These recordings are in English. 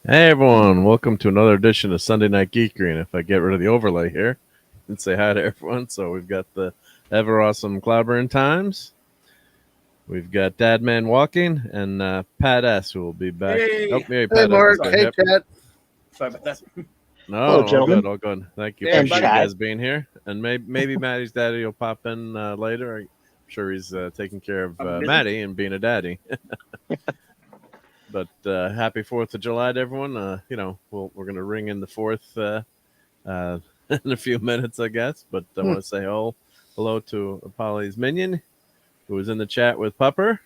Hey everyone, welcome to another edition of Sunday Night Geekery. And if I get rid of the overlay here and say hi to everyone, so we've got the ever awesome Clobberin Times, we've got Dadman Walking, and Pat S, who will be back. Hey, Hey, Hey, Pat S. Mark. is Hey, here. Yep. Chad. sorry about that. No, Hello, all gentlemen. good, all good. Thank you. Hey, Appreciate you Chad. guys being here. And maybe Maddie's daddy will pop in later. I'm sure he's taking care of I'm busy. Maddie and being a daddy. But happy 4th of July to everyone. We're going to ring in the 4th in a few minutes, I guess. But I want to say hello to Polly's Minion, who was in the chat with Pupper.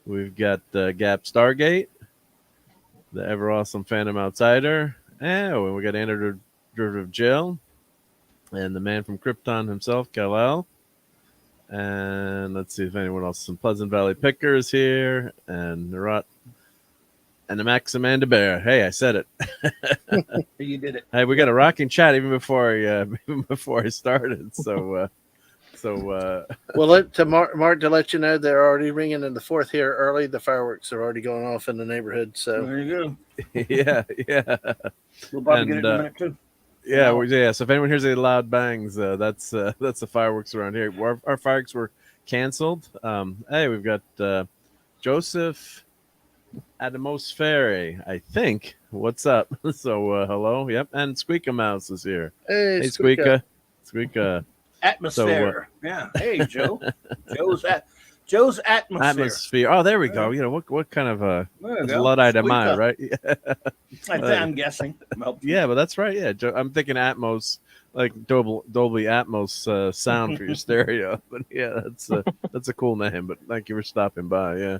We've got Gap Stargate, the ever awesome Phantom Outsider. And we got Anaderivative Jill, and the man from Krypton himself, Kal-El. And let's see if anyone else. Some Pleasant Valley Pickers here, and Narot. And the Max Amanda Bear. Hey, I said it. You did it. Hey, we got a rocking chat even before I started. So, Well, to Mark, to let you know, they're already ringing in the 4th here early. The fireworks are already going off in the neighborhood. So There you go. yeah. We'll probably get it And, in a minute too. Yeah. So if anyone hears any loud bangs, that's the fireworks around here. Our fireworks were canceled. Hey, we've got Joseph Atmospheric, I think. What's up? So hello. Yep. And Squeaka Mouse is here. hey, Hey, Squeaka. Atmosphere. Yeah. Hey, Joe. Joe's atmosphere. Atmosphere. Oh, there we go. You know what kind of There you go. Luddite am I, Squeaka. right? I'm guessing. Yeah, but that's right. Yeah, I'm thinking Atmos, like Dolby Atmos sound for your stereo. But yeah, that's a cool name. But thank you for stopping by. Yeah,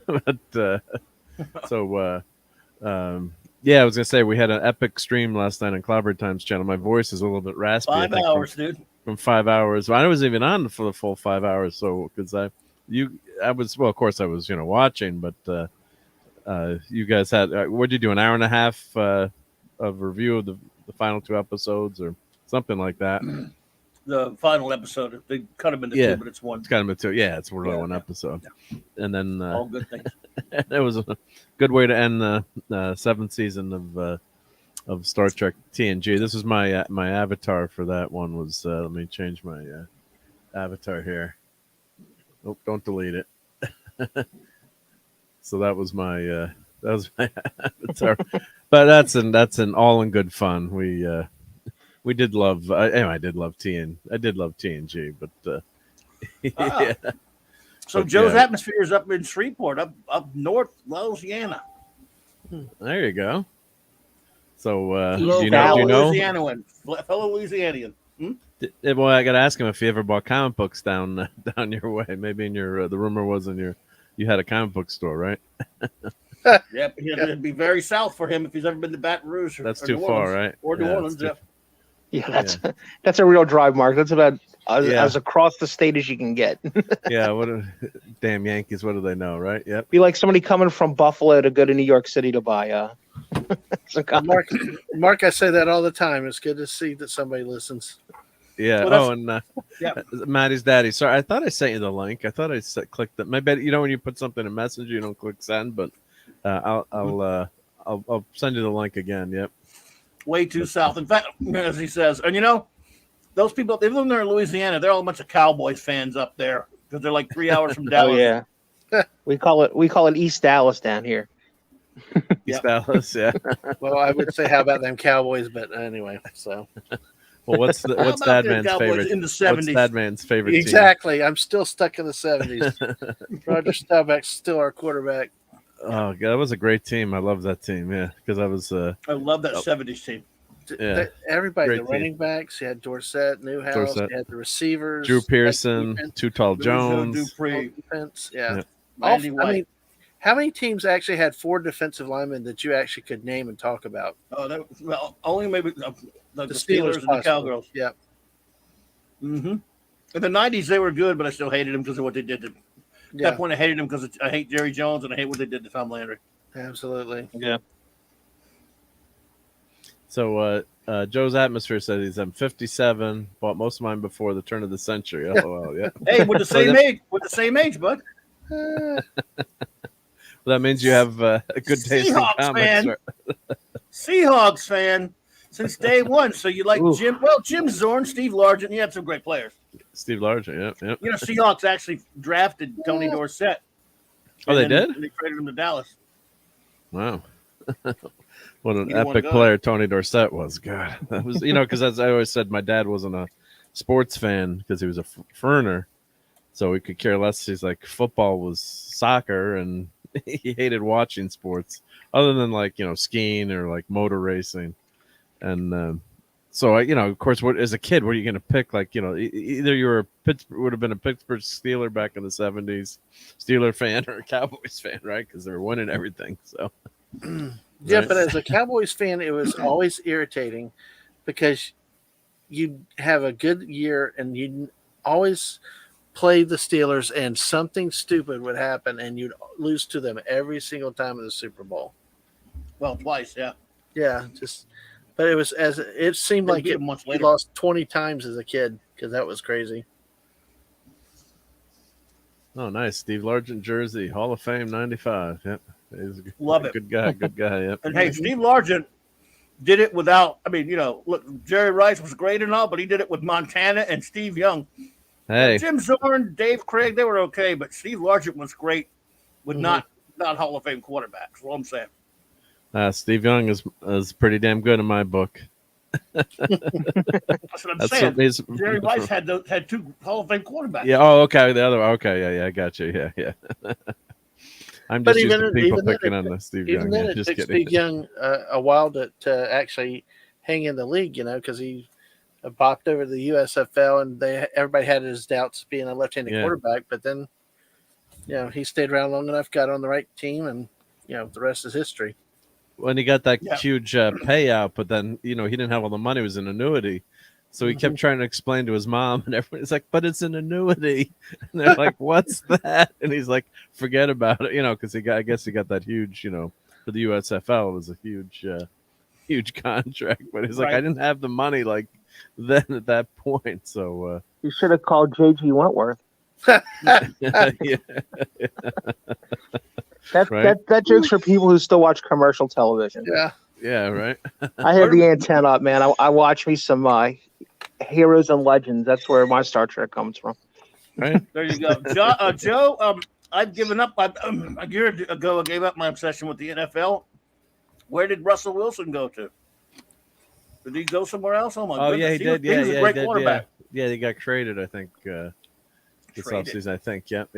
but yeah, I was gonna say we had an epic stream last night on Clobber Times channel. My voice is a little bit raspy. 5 hours, dude. From 5 hours. I wasn't even on for the full 5 hours. So because I was, well, of course I was watching, but you guys had what did you do, an hour and a half of review of the final 2 episodes or something like that? The final episode. They cut them into 2, but it's one. It's kind of a 2. Yeah, it's really one episode. Yeah. And then all good things. it was a good way to end the 7th season of Star Trek TNG. This was my avatar for that one. Was let me change my avatar here. Oh, don't delete it. So that was my avatar. But that's an all in good fun. We did love. I did love TNG, but yeah. So But, Joe's yeah. atmosphere is up in Shreveport, up north Louisiana. There you go. So Hello, do you know? Louisianian, fellow Louisianian. Well, I got to ask him if he ever bought comic books down your way. Maybe in your the rumor was you had a comic book store, right? Yep, it'd be very south for him if he's ever been to Baton Rouge. That's or too New far, Orleans, right? Or New Yeah, Orleans. that's Yeah. Yeah, that's a real drive, Mark. That's about Yeah. as across the state as you can get. Yeah. Damn Yankees? What do they know, right? Yep. Be like somebody coming from Buffalo to go to New York City to buy some comics. Mark, I say that all the time. It's good to see that somebody listens. Yeah. Well, and yeah. Maddie's daddy. Sorry, I thought I sent you the link. I thought I clicked it. Maybe when you put something in Messenger, you don't click send, but I'll send you the link again. Yep. Way too south. In fact, as he says, and those people, even though they're in Louisiana, they're all a bunch of Cowboys fans up there because they're like 3 hours from Dallas. Oh yeah, we call it East Dallas down here. East Dallas. Yeah. Well, I would say how about them Cowboys, but anyway. So Well, what's How about Dadman's them Cowboys favorite? in the What's 70s? Dadman's favorite team? exactly, I'm still stuck in the 70s. Roger Staubach's still our quarterback. Oh, God, that was a great team. I love that team. Yeah, because I was. I love that 70s team. Yeah. Everybody, Great the team. running backs, you had Dorsett, Newhouse, Dorsett. you had the receivers, Drew Pearson, defense, Too Tall Jones. Dupree, defense. Yeah. Yeah. Randy I White. mean, how many teams actually had 4 defensive linemen that you actually could name and talk about? Only maybe the Steelers and the possibly. Cowgirls. Yep. Mm-hmm. In the 90s, they were good, but I still hated them because of what they did. At Yeah, that point, I hated them because I hate Jerry Jones and I hate what they did to Tom Landry. absolutely. Yeah. So Joe's Atmosphere says I'm 57, bought most of mine before the turn of the century. LOL. Yeah. Hey, we're the same age. We're the same age, bud. Uh, Well, that means you have a good taste in Seahawks, comics. man. Right? Seahawks fan since day one. So you like Ooh. Jim Zorn, Steve Largent. He had some great players. Steve Largent, yeah. You know, Seahawks actually drafted Tony Dorsett. Oh, they did? And they traded him to Dallas. Wow. What an Either one epic goes. player Tony Dorsett was. God, that was, because as I always said, my dad wasn't a sports fan because he was a ferner, so he could care less. He's like, football was soccer, and he hated watching sports other than like skiing or like motor racing. And so I, of course, as a kid, what are you going to pick? Like, either you were would have been a Pittsburgh Steeler back in the 70s, Steeler fan, or a Cowboys fan, right? Because they were winning everything. So. Yeah, Right. but as a Cowboys fan, it was always irritating because you'd have a good year and you'd always play the Steelers and something stupid would happen and you'd lose to them every single time in the Super Bowl. Well, twice, yeah. Yeah, but it seemed They like beat them once we later. lost 20 times as a kid because that was crazy. Oh, nice. Steve Largent jersey, Hall of Fame, 95. Yep. He's a Love it. Good guy. Good guy. Yep. And hey, Steve Largent did it without. I mean, look, Jerry Rice was great and all, but he did it with Montana and Steve Young. Hey, Jim Zorn, Dave Craig, they were okay, but Steve Largent was great with not Hall of Fame quarterbacks. That's what I'm saying. Steve Young is pretty damn good in my book. That's what I'm saying. He's, Jerry Rice had two Hall of Fame quarterbacks. yeah. Oh, okay. The other one. Okay. Yeah. I got you. Yeah. I'm But just used to people even then picking on the Steve Even Young. then, Yeah, it just took kidding. Steve Young a while to actually hang in the league, because he popped over to the USFL, and everybody had his doubts being a left-handed Yeah. quarterback. But then, he stayed around long enough, got on the right team, and the rest is history. When he got that huge payout, but then he didn't have all the money; it was an annuity. So he kept trying to explain to his mom, and everybody's like, "But it's an annuity," and they're like, "What's that?" And he's like, "Forget about it," because I guess he got that huge, for the USFL, it was a huge contract. But he's like, Right. "I didn't have the money like then at that point." So You should have called J.G. Wentworth. yeah, Right. That joke's for people who still watch commercial television. Yeah, right. I have the antenna up, man. I watch me some Heroes and Legends. That's where my Star Trek comes from. Right. There you go. Joe, I've given up. A year ago, I gave up my obsession with the NFL. Where did Russell Wilson go to? Did he go somewhere else? Oh, my Oh goodness. yeah, he did. He was a great he did, quarterback. Yeah, he got traded. I think this Traded. offseason. I think. Yep.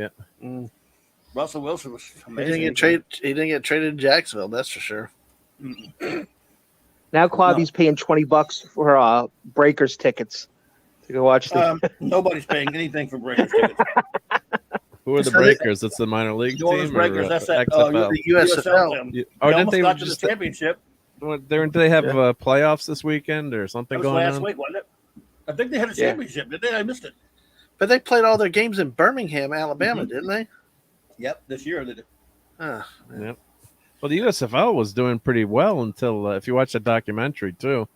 Russell Wilson was he amazing. didn't get traded. He didn't get traded to Jacksonville. That's for sure. Now Claudy's paying $20 for Breakers tickets to go watch the. Nobody's paying anything for Breakers tickets. Who are the Breakers? That's the minor league New Orleans team. Breakers. That's that. XFL? The USFL. They Didn't almost they got to the just? championship. Didn't they have playoffs this weekend or something That was going last on? week, wasn't it? I think they had a Yeah. championship. Did they? I missed it. But they played all their games in Birmingham, Alabama, didn't they? Yep, this year they did. Ah, Yep. Well, the USFL was doing pretty well until if you watch the documentary too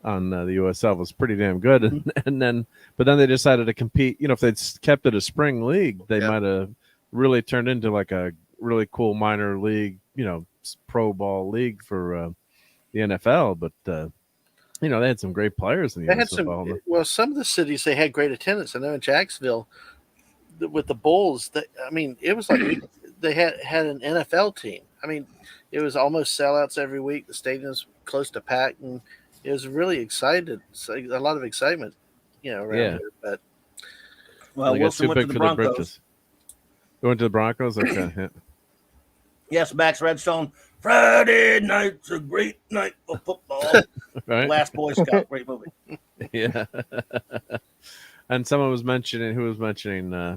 on the USL, it was pretty damn good. And then they decided to compete. If they'd kept it a spring league, they might have really turned into like a really cool minor league, pro ball league for the NFL. But they had some great players in the they had USFL. some of the cities they had great attendance. I know in Jacksonville with the Bulls, it was like they had an NFL team. I mean, it was almost sellouts every week. The stadium was close to packed, and it was really excited. So a lot of excitement, around here. But Well, They got Wilson too went to big the for Broncos. britches. You went to the Broncos? Okay. Yeah. Yes, Max Redstone. Friday night's a great night for football. Right? Last Boy Scout, great movie. Yeah. And someone was mentioning,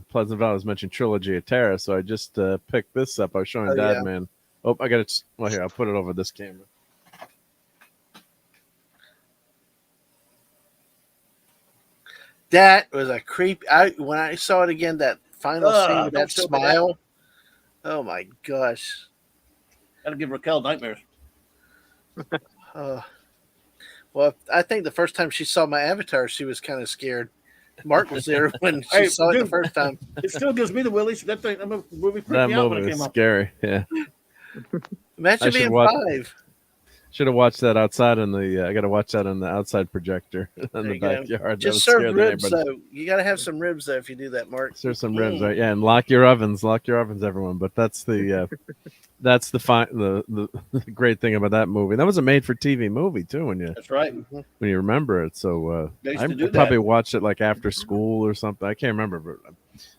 Pleasant Valley was mentioning Trilogy of Terror. So I just picked this up. I was showing Dad, yeah. man. Oh, I got it. Well, here, I'll put it over this camera. that was a creep. When I saw it again, that final scene with don't that show me smile. Oh my gosh. That'll give Raquel nightmares. Well, I think the first time she saw my avatar, she was kind of scared. Mark was there when she Hey, saw it the dude. first time. It still gives me the willies. That movie freaked That me out when movie it is came out. scary. Yeah. Imagine I should being watch- 5. Should have watched that outside in the. I got to watch that on the outside projector in There the you go. backyard. Just serve ribs, though. You got to have some ribs, though, if you do that, Mark. Serve some ribs, right? Yeah, and lock your ovens, everyone. But that's the the great thing about that movie. That was a made-for-TV movie too. That's right. When you remember it, so I probably watched it like after school or something. I can't remember, but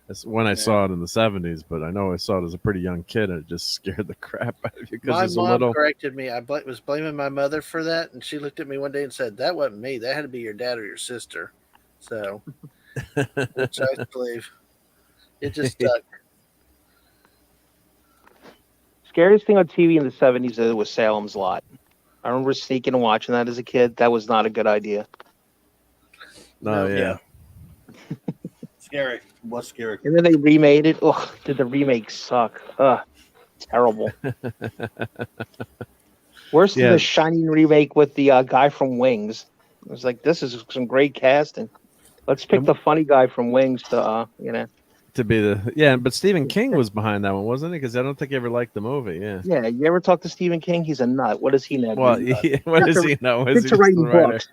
that's when I saw it in the 70s. But I know I saw it as a pretty young kid, and it just scared the crap out of you. My mom corrected me. I was blaming my mother for that, and she looked at me one day and said, "That wasn't me. That had to be your dad or your sister." So, which I believe, it just stuck. Scariest thing on TV in the 70s was Salem's Lot. I remember sneaking and watching that as a kid. That was not a good idea. No, yeah. Scary. It was scary. And then they remade it. Oh, did the remake suck? Terrible. Worse than the Shining remake with the guy from Wings. I was like, this is some great casting. Let's pick the funny guy from Wings to, to be but Stephen King was behind that one, wasn't he? Because I don't think he ever liked the movie. Yeah, you ever talk to Stephen King? He's a nut. What does he know? Well, what does he know? Is he writing books?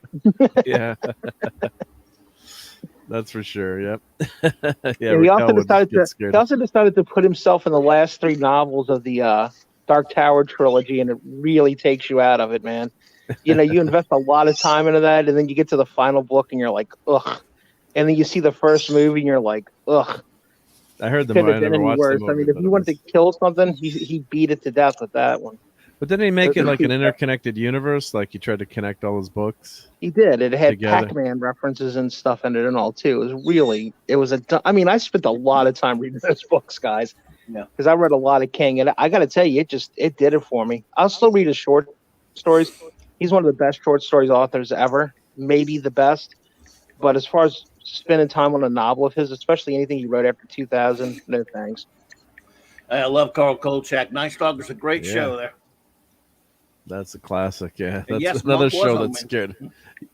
Yeah, that's for sure. Yep. He also decided to put himself in the last 3 novels of the Dark Tower trilogy, and it really takes you out of it, man. You invest a lot of time into that, and then you get to the final book, and you're like, ugh. And then you see the first movie, and you're like, ugh. I heard the movie. I never watched the movie. I mean, if you wanted to kill something, he beat it to death with that one. But didn't he make it like an interconnected universe? Like he tried to connect all his books? He did. It had Pac-Man references and stuff in it and all, too. I spent a lot of time reading those books, guys. Yeah. Because I read a lot of King, and I got to tell you, it did it for me. I'll still read his short stories. He's one of the best short stories authors ever, maybe the best. But as far as spending time on a novel of his, especially anything he wrote after 2000, no thanks. I love Carl Kolchak. Night Stalker's a great show there. That's a classic, yeah. And That's another show that scared.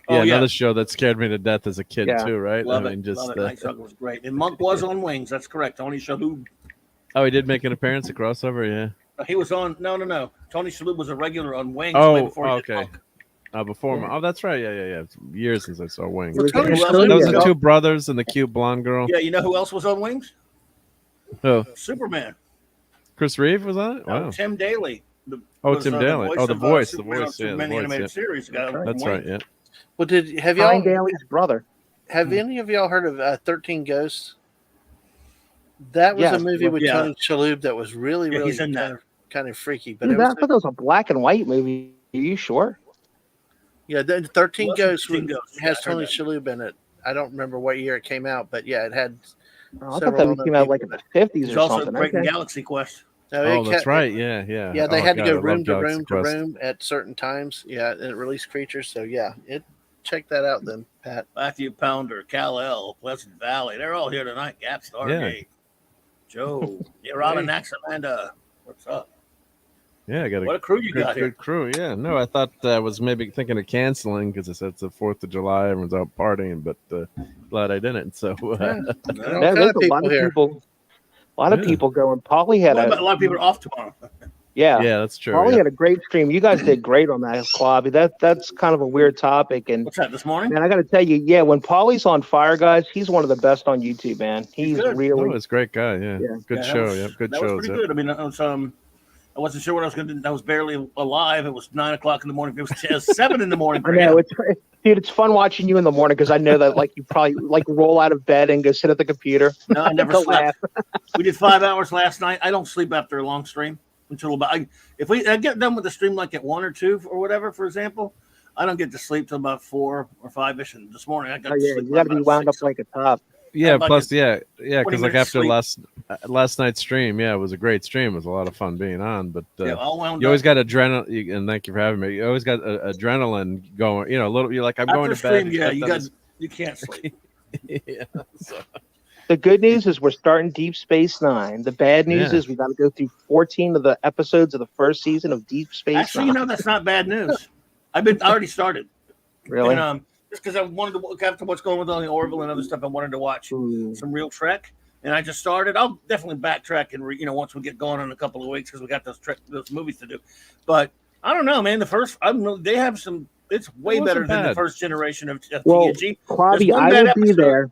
Another show that scared me to death as a kid too, right? Love it. Night Stalker was great. And Monk was on Wings. That's correct. Tony Shalhoub. Oh, he did make an appearance, a crossover, yeah. He was on. No. Tony Shalhoub was a regular on Wings. Okay. Before my, that's right. Yeah. It's years since I saw Wings. Well, those are the 2 brothers and the cute blonde girl. Yeah, you know who else was on Wings? Oh, Superman. Chris Reeve was on it. Wow. Tim Daly. Tim Daly. The voice. Superman animated series. That's right. Yeah. Well, have y'all Daly's brother? Have any of y'all heard of 13 Ghosts? That was a movie with Tony Shalhoub that was really kind of freaky. But I thought that was a black and white movie. Are you sure? Yeah, the 13 Ghosts has Tony Shalhoub in it. I don't remember what year it came out, but yeah, it had. I thought that came out like in the 50s or also something. Breaking Galaxy Quest. That's right. Yeah. Yeah, they had to go room to room at certain times. Yeah, and it released creatures. So yeah, check that out then, Pat. Matthew Pounder, Kal-El, Pleasant Valley. They're all here tonight. Gap Stargate. Yeah. Joe, you're on next, Amanda. What's up? Yeah, I got what a crew you got here. Good crew, yeah. No, I thought I was maybe thinking of canceling because I said it's the 4th of July, everyone's out partying, but glad I didn't. So there's a lot of people. A lot of people going. Polly had a lot of people are off tomorrow. Yeah, that's true. Polly had a great stream. You guys did great on that, Klobby. That's kind of a weird topic. And what's that this morning? Man, I got to tell you, when Polly's on fire, guys, he's one of the best on YouTube, man. He's really. Oh, he's a great guy. Yeah. Good show. Good shows. That was pretty good. I mean, it was, I wasn't sure what I was going to do. I was barely alive. It was 9 o'clock in the morning. It was 7 in the morning. I know it's fun watching you in the morning because I know that you probably roll out of bed and go sit at the computer. No, I never slept. We did 5 hours last night. I don't sleep after a long stream until about. I get done with the stream at 1 or 2 or whatever, for example, I don't get to sleep till about 4 or 5ish. And this morning I got to sleep. You got to be wound up like a top. Yeah, plus, because after last night's stream, it was a great stream. It was a lot of fun being on, but you always got adrenaline. And thank you for having me. You always got adrenaline going. A little. You're like, I'm going to bed. You can't sleep. The good news is we're starting Deep Space Nine. The bad news is we got to go through 14 of the episodes of the first season of Deep Space Nine. Actually, that's not bad news. I already started. Really? And, just because I wanted to look after what's going on with all the Orville and other stuff, I wanted to watch some real Trek, and I just started. I'll definitely backtrack and once we get going in a couple of weeks because we got those movies to do. But I don't know, man. The first, I don't know, they have some. It's way better than the first generation of well, TNG. Quabi, I will be there.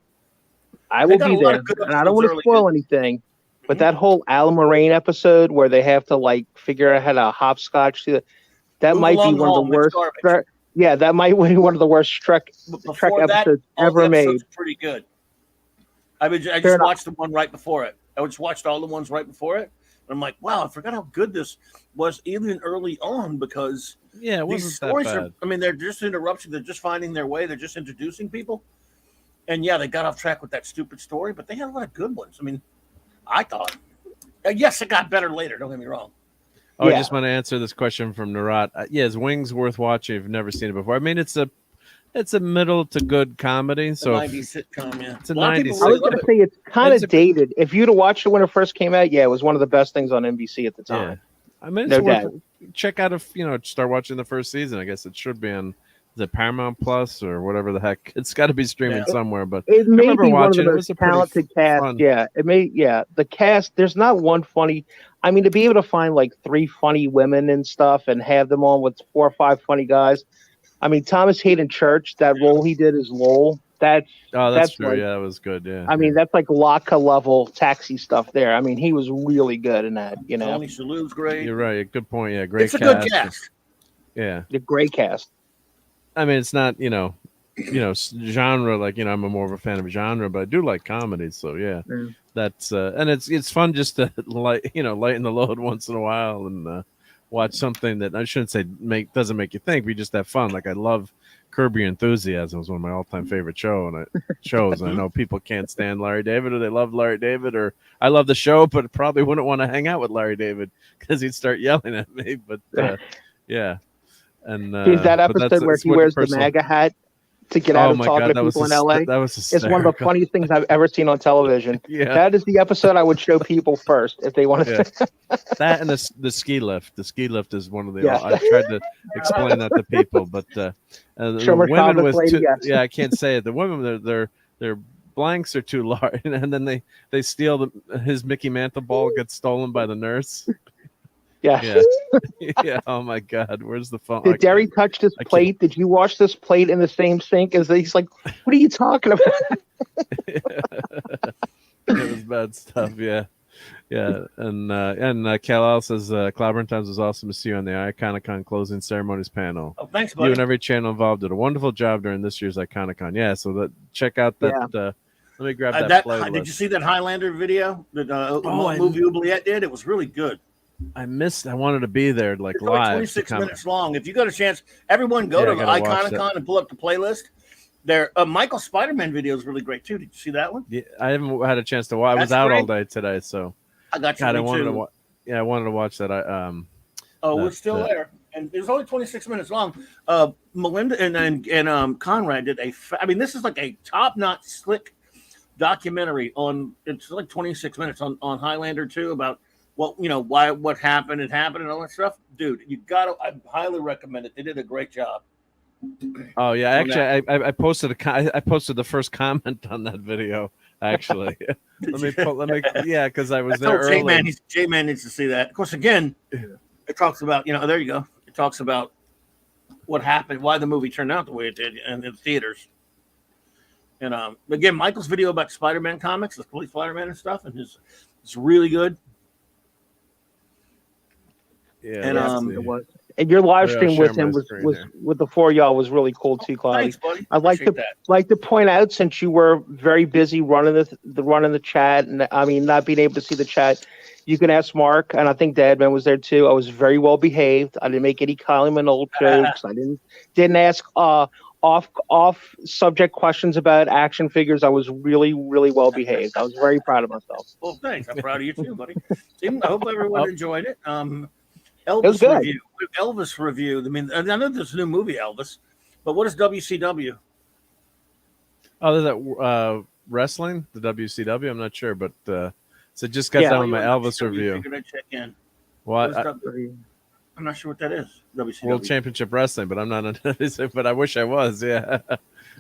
I will be there, and I don't want to spoil anything. But that whole Alan Moraine episode where they have to like figure out how to hopscotch to that might be one of the worst. Yeah, that might be one of the worst Trek episodes ever made. Pretty good. I just watched the one right before it. I just watched all the ones right before it. And I'm like, wow, I forgot how good this was even early on because it wasn't these stories that bad. I mean, they're just interruptions. They're just finding their way. They're just introducing people. And yeah, they got off track with that stupid story, but they had a lot of good ones. I mean, I thought, yes, it got better later. Don't get me wrong. Oh, I just want to answer this question from Narat. Is Wings worth watching if you've never seen it before? I mean, it's a middle to good comedy. So 90s sitcom, yeah. It's a 90s. I was going to say it's kind of dated. If you'd have watched it when it first came out, it was one of the best things on NBC at the time. Yeah. I mean, it's worth check out start watching the first season. I guess it should be on the Paramount Plus or whatever the heck. It's got to be streaming somewhere. But it may be one of the most most talented cast. Fun. Yeah, it may. Yeah, the cast. There's not one funny. I mean, to be able to find like 3 funny women and stuff and have them on with 4 or 5 funny guys. I mean, Thomas Hayden Church, that role he did as Lowell. That's true. Like, that was good. Yeah. I mean, that's like Laka level Taxi stuff there. I mean, he was really good in that. Tony Shalhoub's great. You're right. Good point. Yeah, great. It's a good cast. Yeah, the great cast. I mean, it's not genre like I'm more of a fan of genre, but I do like comedies. So that's and it's fun just to lighten the load once in a while and watch something that I shouldn't say doesn't make you think. We just have fun. Like I love Curb Your Enthusiasm. It was one of my all-time favorite shows. And I know people can't stand Larry David or they love Larry David or I love the show, but probably wouldn't want to hang out with Larry David because he'd start yelling at me. But yeah. And that episode where he wears the MAGA hat to get out of talking to people in LA. That was hysterical. It's one of the funniest things I've ever seen on television. That is the episode I would show people first if they want to. That and the ski lift. The ski lift is one of the. I tried to explain that to people, but the women with I can't say it. The women their blanks are too large, and then they steal his Mickey Mantle ball gets stolen by the nurse. Yeah. Oh my God, where's the phone? Did Derry touch this plate? Did you wash this plate in the same sink? He's like, what are you talking about? It was bad stuff. Yeah. And Cal says Cloudburn Times was awesome to see you on the Iconicon closing ceremonies panel. Oh, thanks, buddy. You and every channel involved did a wonderful job during this year's Iconicon. Yeah, so check out that. Let me grab that playlist. Did you see that Highlander video that movie Oubliette did? It was really good. I wanted to be there live. 26 minutes long. If you got a chance, everyone go to the Iconicon and pull up the playlist. There, Michael's Spider-Man video is really great too. Did you see that one? Yeah, I haven't had a chance to watch. I was out all day today, so I got you. God, I wanted to watch that. It's still there, and it was only 26 minutes long. Melinda and Conrad did this is like a top-notch, slick documentary on. It's like 26 minutes on Highlander 2 about. Well, what happened and all that stuff, dude. I highly recommend it. They did a great job. Oh yeah, actually, I posted I posted the first comment on that video. Actually, let me, because I was there early. J-Man needs to see that. Of course, again, it talks about there you go. It talks about what happened, why the movie turned out the way it did, in the theaters. And again, Michael's video about Spider-Man comics, the police Spider-Man and stuff, and it's really good. Yeah, and your live stream with him was with the 4 of y'all was really cool too, Claudia. Thanks, buddy. I'd like to point out, since you were very busy running the chat, and I mean not being able to see the chat, you can ask Mark, and I think Dadman was there too. I was very well behaved. I didn't make any Kylie Minogue jokes. I didn't ask off subject questions about action figures. I was really, really well behaved. I was very proud of myself. Well, thanks. I'm proud of you too, buddy. I hope everyone enjoyed it. Elvis review. I mean, I know there's a new movie, Elvis, but what is WCW? Oh, there's that wrestling, the WCW. I'm not sure, but so just got done with my Elvis review. Figured I'd check in. What? I'm not sure what that is. WCW. World Championship Wrestling, but I'm not on. But I wish I was. Yeah.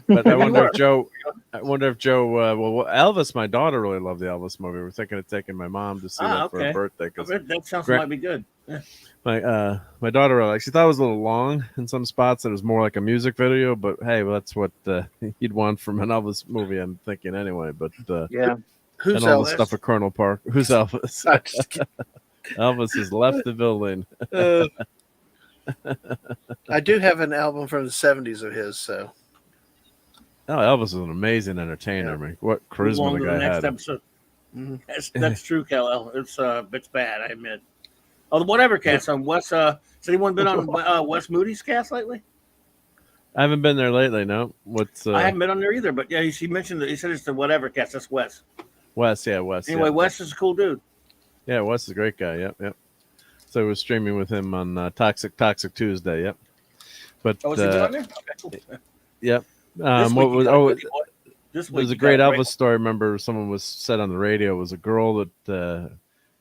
But I wonder if Joe. Well, Elvis. My daughter really loved the Elvis movie. We're thinking of taking my mom to see that for her birthday. Cause that sounds might be good. Yeah. My daughter, like, she thought it was a little long in some spots. It was more like a music video, but hey, well, that's what you'd want from an Elvis movie, I'm thinking anyway. But yeah, Who's and all Elvis? the stuff at Colonel Park. Who's Elvis? Elvis has left the building. I do have an album from the 70s of his, so. Oh, Elvis is an amazing entertainer. Man, what charisma the guy had. Episode. That's true, Kel. It's bad, I admit. Oh, the whatever cast on Wes. Has anyone been on Wes Moody's cast lately? I haven't been there lately. No, I haven't been on there either. But yeah, he mentioned that. He said it's the whatever cast. That's Wes. Wes, yeah, Wes. Anyway, yeah. Wes is a cool dude. Yeah, Wes is a great guy. Yep. So we're streaming with him on Toxic Tuesday. Yep. But he on there? Okay, cool. Yep. This was a great Elvis story. Remember, someone was said on the radio, it was a girl that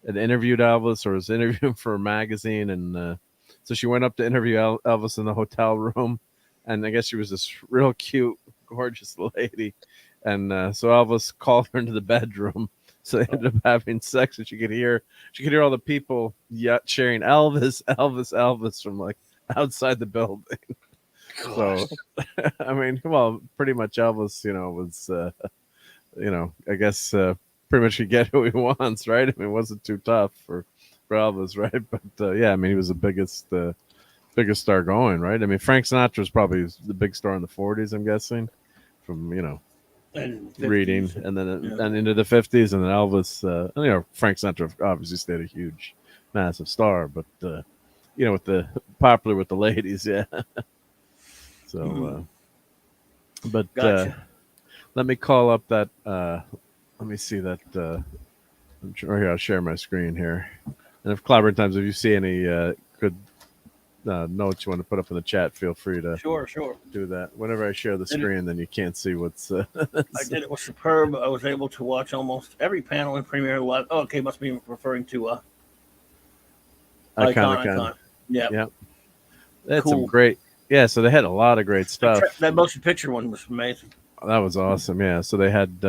had interviewed Elvis or was interviewing for a magazine, and so she went up to interview Elvis in the hotel room, and I guess she was this real cute, gorgeous lady, and so Elvis called her into the bedroom. So they ended up having sex, and she could hear all the people cheering Elvis, Elvis, Elvis from like outside the building. So, I mean, well, pretty much Elvis, was, I guess pretty much could get who he wants, right? I mean, it wasn't too tough for Elvis, right? But yeah, I mean, he was the biggest star going, right? I mean, Frank Sinatra was probably the big star in the 40s, I'm guessing, from and 50s, reading, and then and into the 50s, and then Elvis. Frank Sinatra obviously stayed a huge, massive star, but with the popular with the ladies, yeah. So, but gotcha. Let me call up that. Let me see that. I'm sure here. I'll share my screen here, and if Clobbering Times, if you see any good notes you want to put up in the chat, feel free to sure do that. Whenever I share the screen, then you can't see what's. I did. It was superb. I was able to watch almost every panel in Premiere Live. Oh, okay, must be referring to Icon. Yeah. That's cool. Some great. Yeah, so they had a lot of great stuff. That motion picture one was amazing. That was awesome. Yeah, so they had,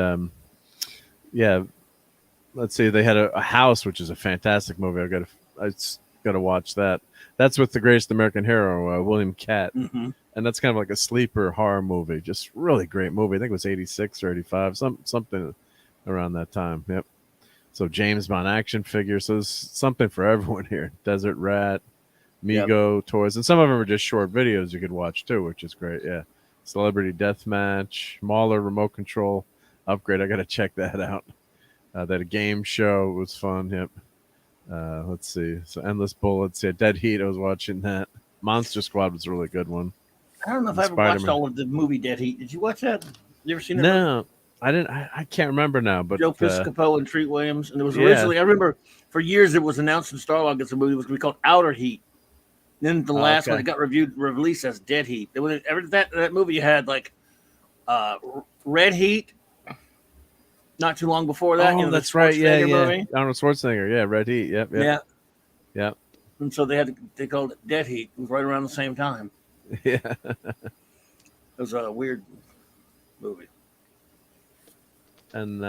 let's see, they had a House, which is a fantastic movie. I got to watch that. That's with the greatest American hero, William Catt, and that's kind of like a sleeper horror movie. Just really great movie. I think it was 86 or 85, something around that time. Yep. So James Bond action figures. So there's something for everyone here. Desert Rat. Mego toys, and some of them are just short videos you could watch too, which is great. Yeah, Celebrity Deathmatch, Mauler remote control upgrade. I got to check that out. That a game show was fun. Yep. Let's see. So Endless Bullets. Yeah, Dead Heat. I was watching that. Monster Squad was a really good one. I don't know if I ever watched all of the movie Dead Heat. Did you watch that? You ever seen that? No, I didn't. I can't remember now. But Joe Piscopo and Treat Williams, and it was originally. I remember for years it was announced in Starlog as a movie. It was going to be called Outer Heat. Then the last one, it got released as Dead Heat. That movie had like Red Heat. Not too long before that, that's right. Yeah. Movie. Arnold Schwarzenegger. Yeah, Red Heat. Yep. And so they called it Dead Heat. It was right around the same time. Yeah. It was a weird movie. And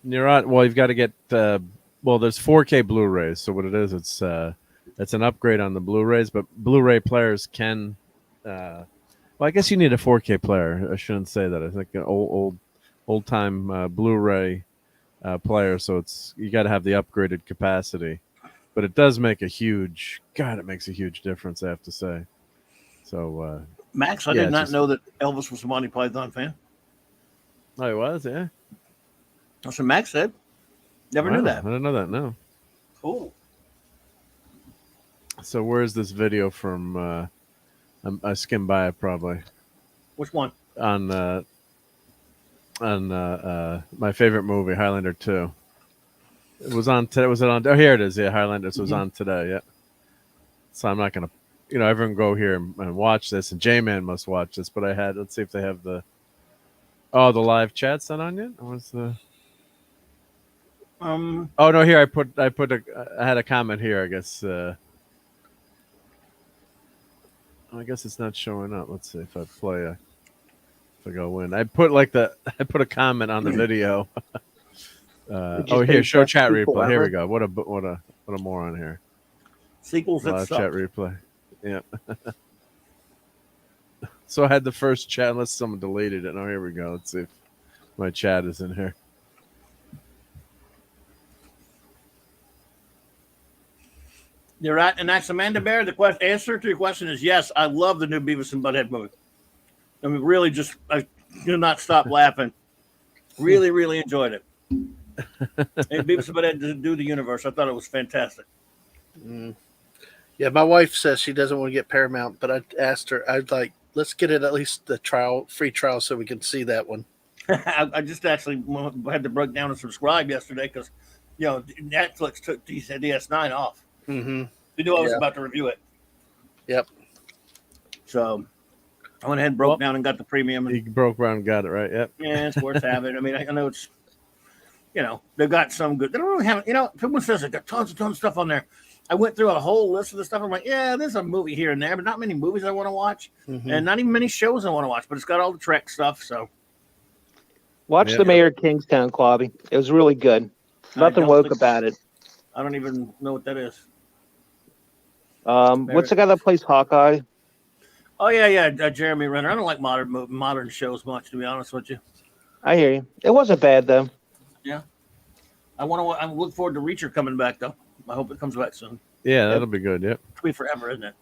you've got to get. There's 4K Blu-rays. So what it is, it's an upgrade on the Blu-rays, but Blu-ray players can. I guess you need a 4K player. I shouldn't say that. I think an old time Blu-ray player, so you got to have the upgraded capacity. But it does make it makes a huge difference, I have to say. So Max, I did not know that Elvis was a Monty Python fan. Oh, he was, yeah. That's what Max said. Never knew that. I didn't know that. No. Cool. So where's this video from? I skimmed by it probably. Which one? On my favorite movie, Highlander 2. It was on today. Was it on? Oh, here it is. Yeah, Highlander. So it was on today. Yeah. So I'm not gonna, everyone go here and watch this, and J-Man must watch this. But let's see if they have the live chat's not on yet. What's the? Oh no! Here I had a comment here. I guess. I guess it's not showing up. Let's see if I play if I go in. I put a comment on the video. Here, show chat replay. Here we go. What a moron here. Sequels that Live suck. chat replay. Yeah. So I had the first chat unless someone deleted it. Oh, here we go. Let's see if my chat is in here. You're right, and that's Amanda Bear. The answer to your question is yes. I love the new Beavis and Butthead movie. I mean, really, I do not stop laughing. Really, really enjoyed it. And Beavis and Butthead do the universe. I thought it was fantastic. Yeah, my wife says she doesn't want to get Paramount, but I asked her, I'd like, let's get it at least the free trial so we can see that one. I just actually had to break down and subscribe yesterday because, Netflix took DS9 off. Mm-hmm. They knew I was about to review it. Yep. So I went ahead and broke down and got the premium. You broke around and got it, right? Yep. Yeah, it's worth having. I mean, I know it's, they've got some good. They don't really have, people says they've got tons of stuff on there. I went through a whole list of the stuff. I'm like, yeah, there's a movie here and there, but not many movies I want to watch, and not even many shows I want to watch. But it's got all the Trek stuff. So watch the Mayor of Kingstown, Clobby. It was really good. Nothing woke about it. I don't even know what that is. What's the guy that plays Hawkeye? Oh yeah, Jeremy Renner. I don't like modern shows much, to be honest with you. I hear you. It wasn't bad though. Yeah, I look forward to Reacher coming back though. I hope it comes back soon. Yeah, that'll be good. Yep. It'll be forever, isn't it?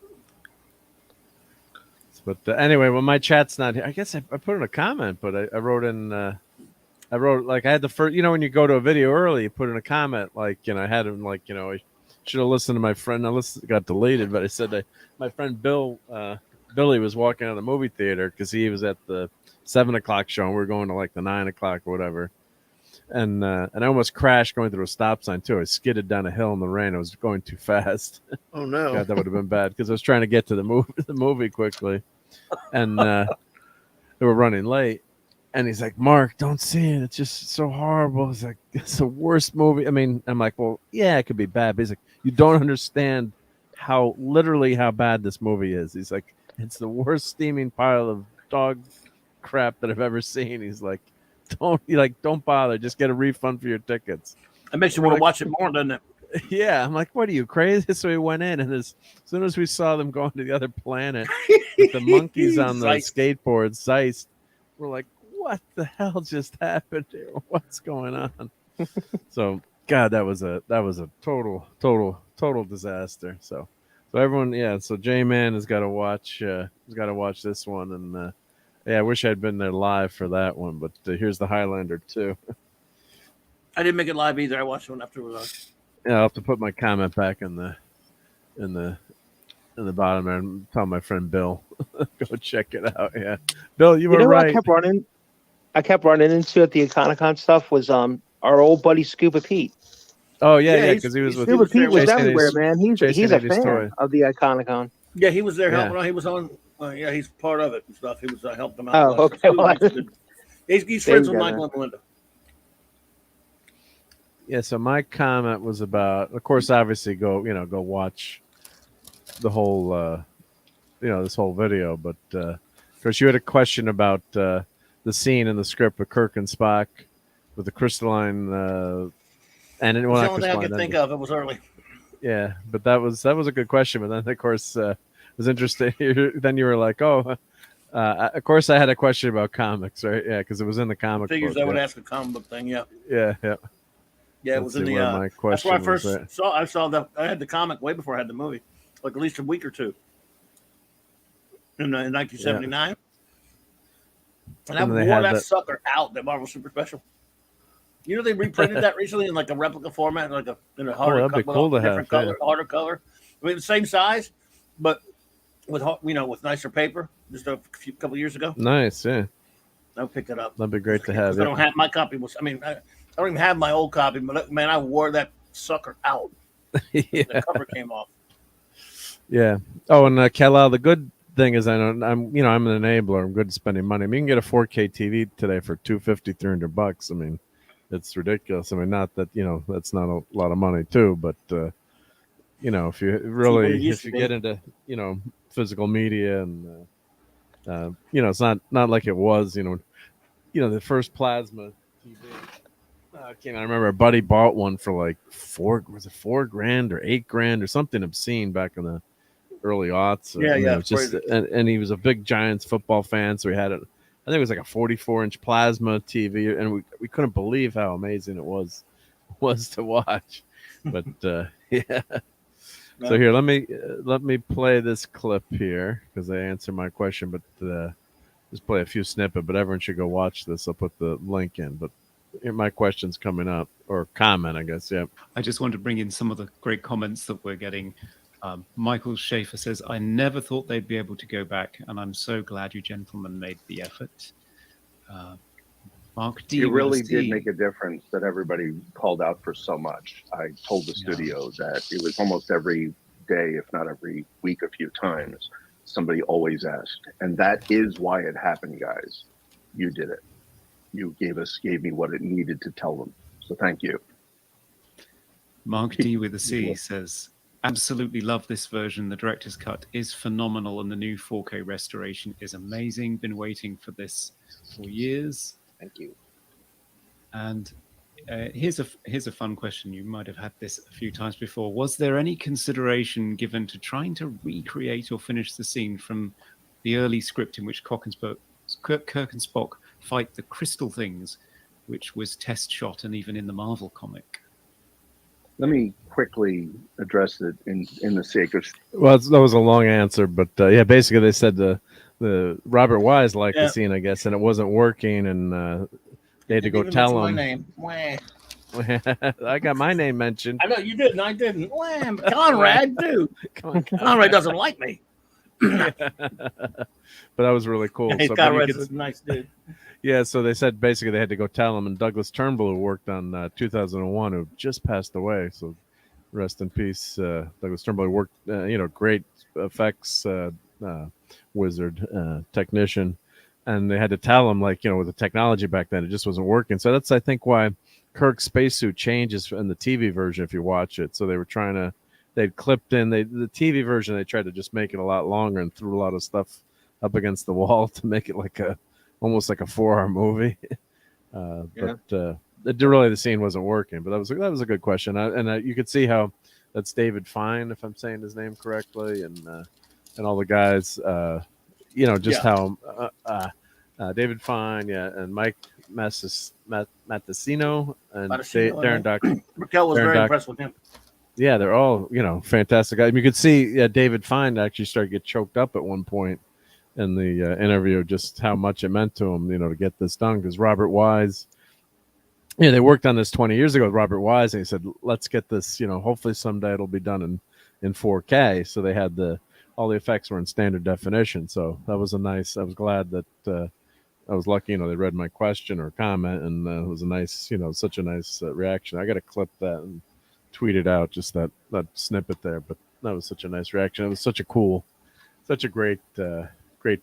But anyway, well, my chat's not here. I guess I put in a comment, but I wrote in. I wrote like I had the first. When you go to a video early, you put in a comment like I had him like I should have listened to my friend. Now this got deleted, but I said my friend Billy was walking out of the movie theater because he was at the 7:00 show and we were going to like the 9:00 or whatever. And I almost crashed going through a stop sign too. I skidded down a hill in the rain. I was going too fast. Oh no! God, that would have been bad because I was trying to get to the movie quickly, and they were running late. And he's like, "Mark, don't see it. It's just so horrible." He's like, "It's the worst movie." I mean, I'm like, "Well, yeah, it could be bad." But he's like, "You don't understand how bad this movie is." He's like, "It's the worst steaming pile of dog crap that I've ever seen." He's like, don't bother. Just get a refund for your tickets. It makes you want to watch it more, doesn't it? Yeah, I'm like, what are you, crazy? So we went in, and as soon as we saw them going to the other planet with the monkeys on the skateboard, Zeist, we're like, what the hell just happened here? What's going on? So, God, that was a total disaster. So everyone, so J-Man has got to watch this one, and I wish I'd been there live for that one, but here's the Highlander too. I didn't make it live either. I watched one after it was on. Yeah, I'll have to put my comment back in the bottom there and tell my friend Bill go check it out. Yeah, Bill, you were right. I kept running into at the Iconicon stuff was our old buddy Scuba Pete. Oh yeah, because he was with Scuba Pete was everywhere, man. He's a fan of the Iconicon. Yeah, he was there helping. He was on. He's part of it and stuff. He was helped them out. Oh, okay. Well, he's friends with Michael and Melinda. Yeah. So my comment was about, of course, obviously go watch the whole, this whole video. But of course, you had a question about the scene in the script with Kirk and Spock with the crystalline. And the only thing I could think of. It was early. Yeah, but that was a good question. But then, of course. Was interesting. Then you were like, "Oh, of course." I had a question about comics, right? Yeah, because it was in the comic. Figures I would ask a comic book thing. Yeah. Yeah. It was in the. My question that's where I first saw. I saw I had the comic way before I had the movie, like at least a week or two. In 1979, and I wore that sucker out. That Marvel Super Special. They reprinted that recently in like a replica format, like in a harder, that'd be cool to have. Color, harder color. I mean, the same size. But with nicer paper, just a couple years ago. Nice, yeah. I'll pick it up. That'd be great to have. I don't have my copy. I don't even have my old copy, but man, I wore that sucker out. Yeah. The cover came off. Yeah. Oh, and Kal-El, the good thing is I'm an enabler. I'm good at spending money. I mean, you can get a 4K TV today for $250, $300. I mean, it's ridiculous. I mean, not that that's not a lot of money too, but. If you really, if you get into, physical media, and it's not like it was. The first plasma TV. I can't remember. A buddy bought one for like $4,000 or $8,000 or something obscene back in the early aughts. Yeah, It was just, and he was a big Giants football fan, so he had it. I think it was like a 44-inch plasma TV, and we couldn't believe how amazing it was to watch. But yeah. So here, let me play this clip here because they answered my question, but just play a few snippets. But everyone should go watch this. I'll put the link in. But here, my question's coming up, or comment, I guess. Yeah. I just want to bring in some of the great comments that we're getting. Michael Schaefer says, I never thought they'd be able to go back, and I'm so glad you gentlemen made the effort. Mark D. It really did make a difference that everybody called out for so much. I told the studio that it was almost every day, if not every week, a few times, somebody always asked. And that is why it happened, guys. You did it. You gave me what it needed to tell them. So thank you. Mark D with a C says, absolutely love this version. The director's cut is phenomenal, and the new 4K restoration is amazing. Been waiting for this for years. Thank you. And here's a fun question. You might have had this a few times before. Was there any consideration given to trying to recreate or finish the scene from the early script in which Kirk and Spock fight the crystal things, which was test shot and even in the Marvel comic? Let me quickly address it in the sake of. Well, that was a long answer, but yeah, basically they said the Robert Wise liked the scene, I guess, and it wasn't working, and they had to go tell him. My name. I got my name mentioned. I know you did, and I didn't. Conrad, too. Conrad doesn't like me. But that was really cool. Hey, Conrad's a nice dude. Yeah, so they said basically they had to go tell him, and Douglas Turnbull, who worked on 2001, who just passed away, so rest in peace. Douglas Turnbull worked, great effects wizard, technician, and they had to tell him, with the technology back then, it just wasn't working. So that's, I think, why Kirk's spacesuit changes in the TV version if you watch it. So they were they'd clipped in the TV version. They tried to just make it a lot longer and threw a lot of stuff up against the wall to make it almost like a 4-hour movie. But really the scene wasn't working. But that was a good question. And you could see how that's David Fine, if I'm saying his name correctly, and all the guys. How David Fine, and Mike Matessino and Darren Doctor. Raquel was very impressed with him. Yeah, they're all fantastic. I mean, you could see David Fine actually started to get choked up at one point in the interview, just how much it meant to him, to get this done. Because Robert Wise, they worked on this 20 years ago with Robert Wise, and he said, let's get this, hopefully someday it'll be done in 4K. So they had all the effects were in standard definition. So that was I was glad that I was lucky, they read my question or comment, and it was a nice, such a nice reaction. I got to clip that and tweet it out, just that snippet there. But that was such a nice reaction. It was such a great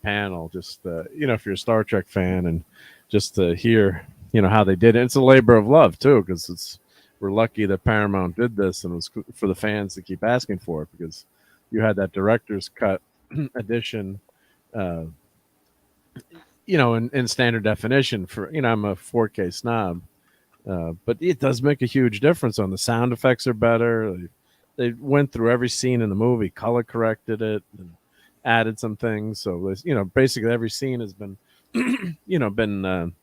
panel. Just if you're a Star Trek fan, and just to hear how they did it. It's a labor of love too, because we're lucky that Paramount did this, and it was for the fans to keep asking for it, because you had that director's cut edition, in standard definition. For I'm a 4K snob, but it does make a huge difference. On the sound effects are better. They went through every scene in the movie, color corrected it, and added some things. So basically every scene has been been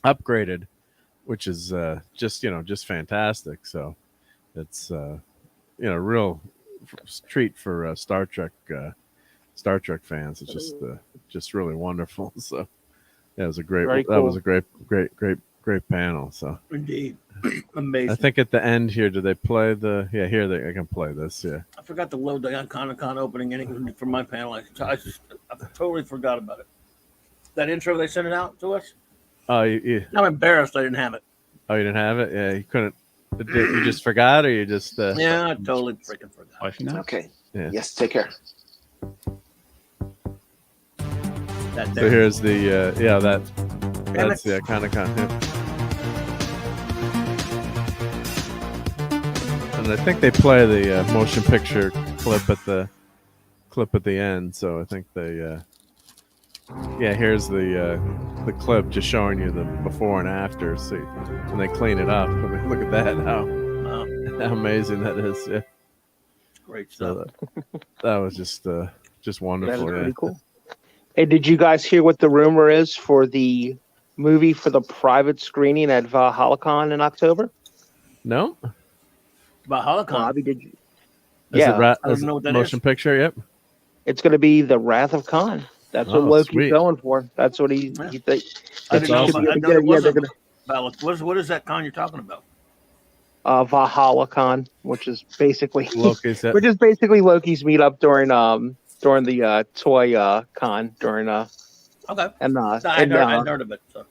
upgraded, which is just fantastic. So it's real treat for Star Trek fans. It's just really wonderful. So yeah, it was a great was a great panel. So indeed. Amazing. I think at the end here, do they play I can play this. Yeah, I forgot to load the Con opening from my panel. I totally forgot about it. That intro they sent it out to us. Oh, I'm embarrassed I didn't have it. Oh, you didn't have it? Yeah, you couldn't. You just forgot, or you just? Yeah, I totally freaking forgot. Okay. Yeah. Yes. Take care. So here's the that's the Con. Yeah. And I think they play the motion picture clip at the clip at the end. So I think they, here's the clip just showing you the before and after. See, when they clean it up. I mean, look at that! How amazing that is! Yeah, great stuff. So that was just wonderful. That is yeah, pretty cool. Hey, did you guys hear what the rumor is for the movie for the private screening at ValhallaCon in October? No, ValhallaCon. Bobby, did you? Is it I don't know what that motion is. picture. Yep. It's going to be the Wrath of Khan. That's what Loki's sweet. going for. That's what he thinks. I didn't know. awesome. I know it wasn't what is that con you're talking about? ValhallaCon, which is basically Loki's. which is basically Loki's meetup during the toy con during Okay. and I'd heard of it. So.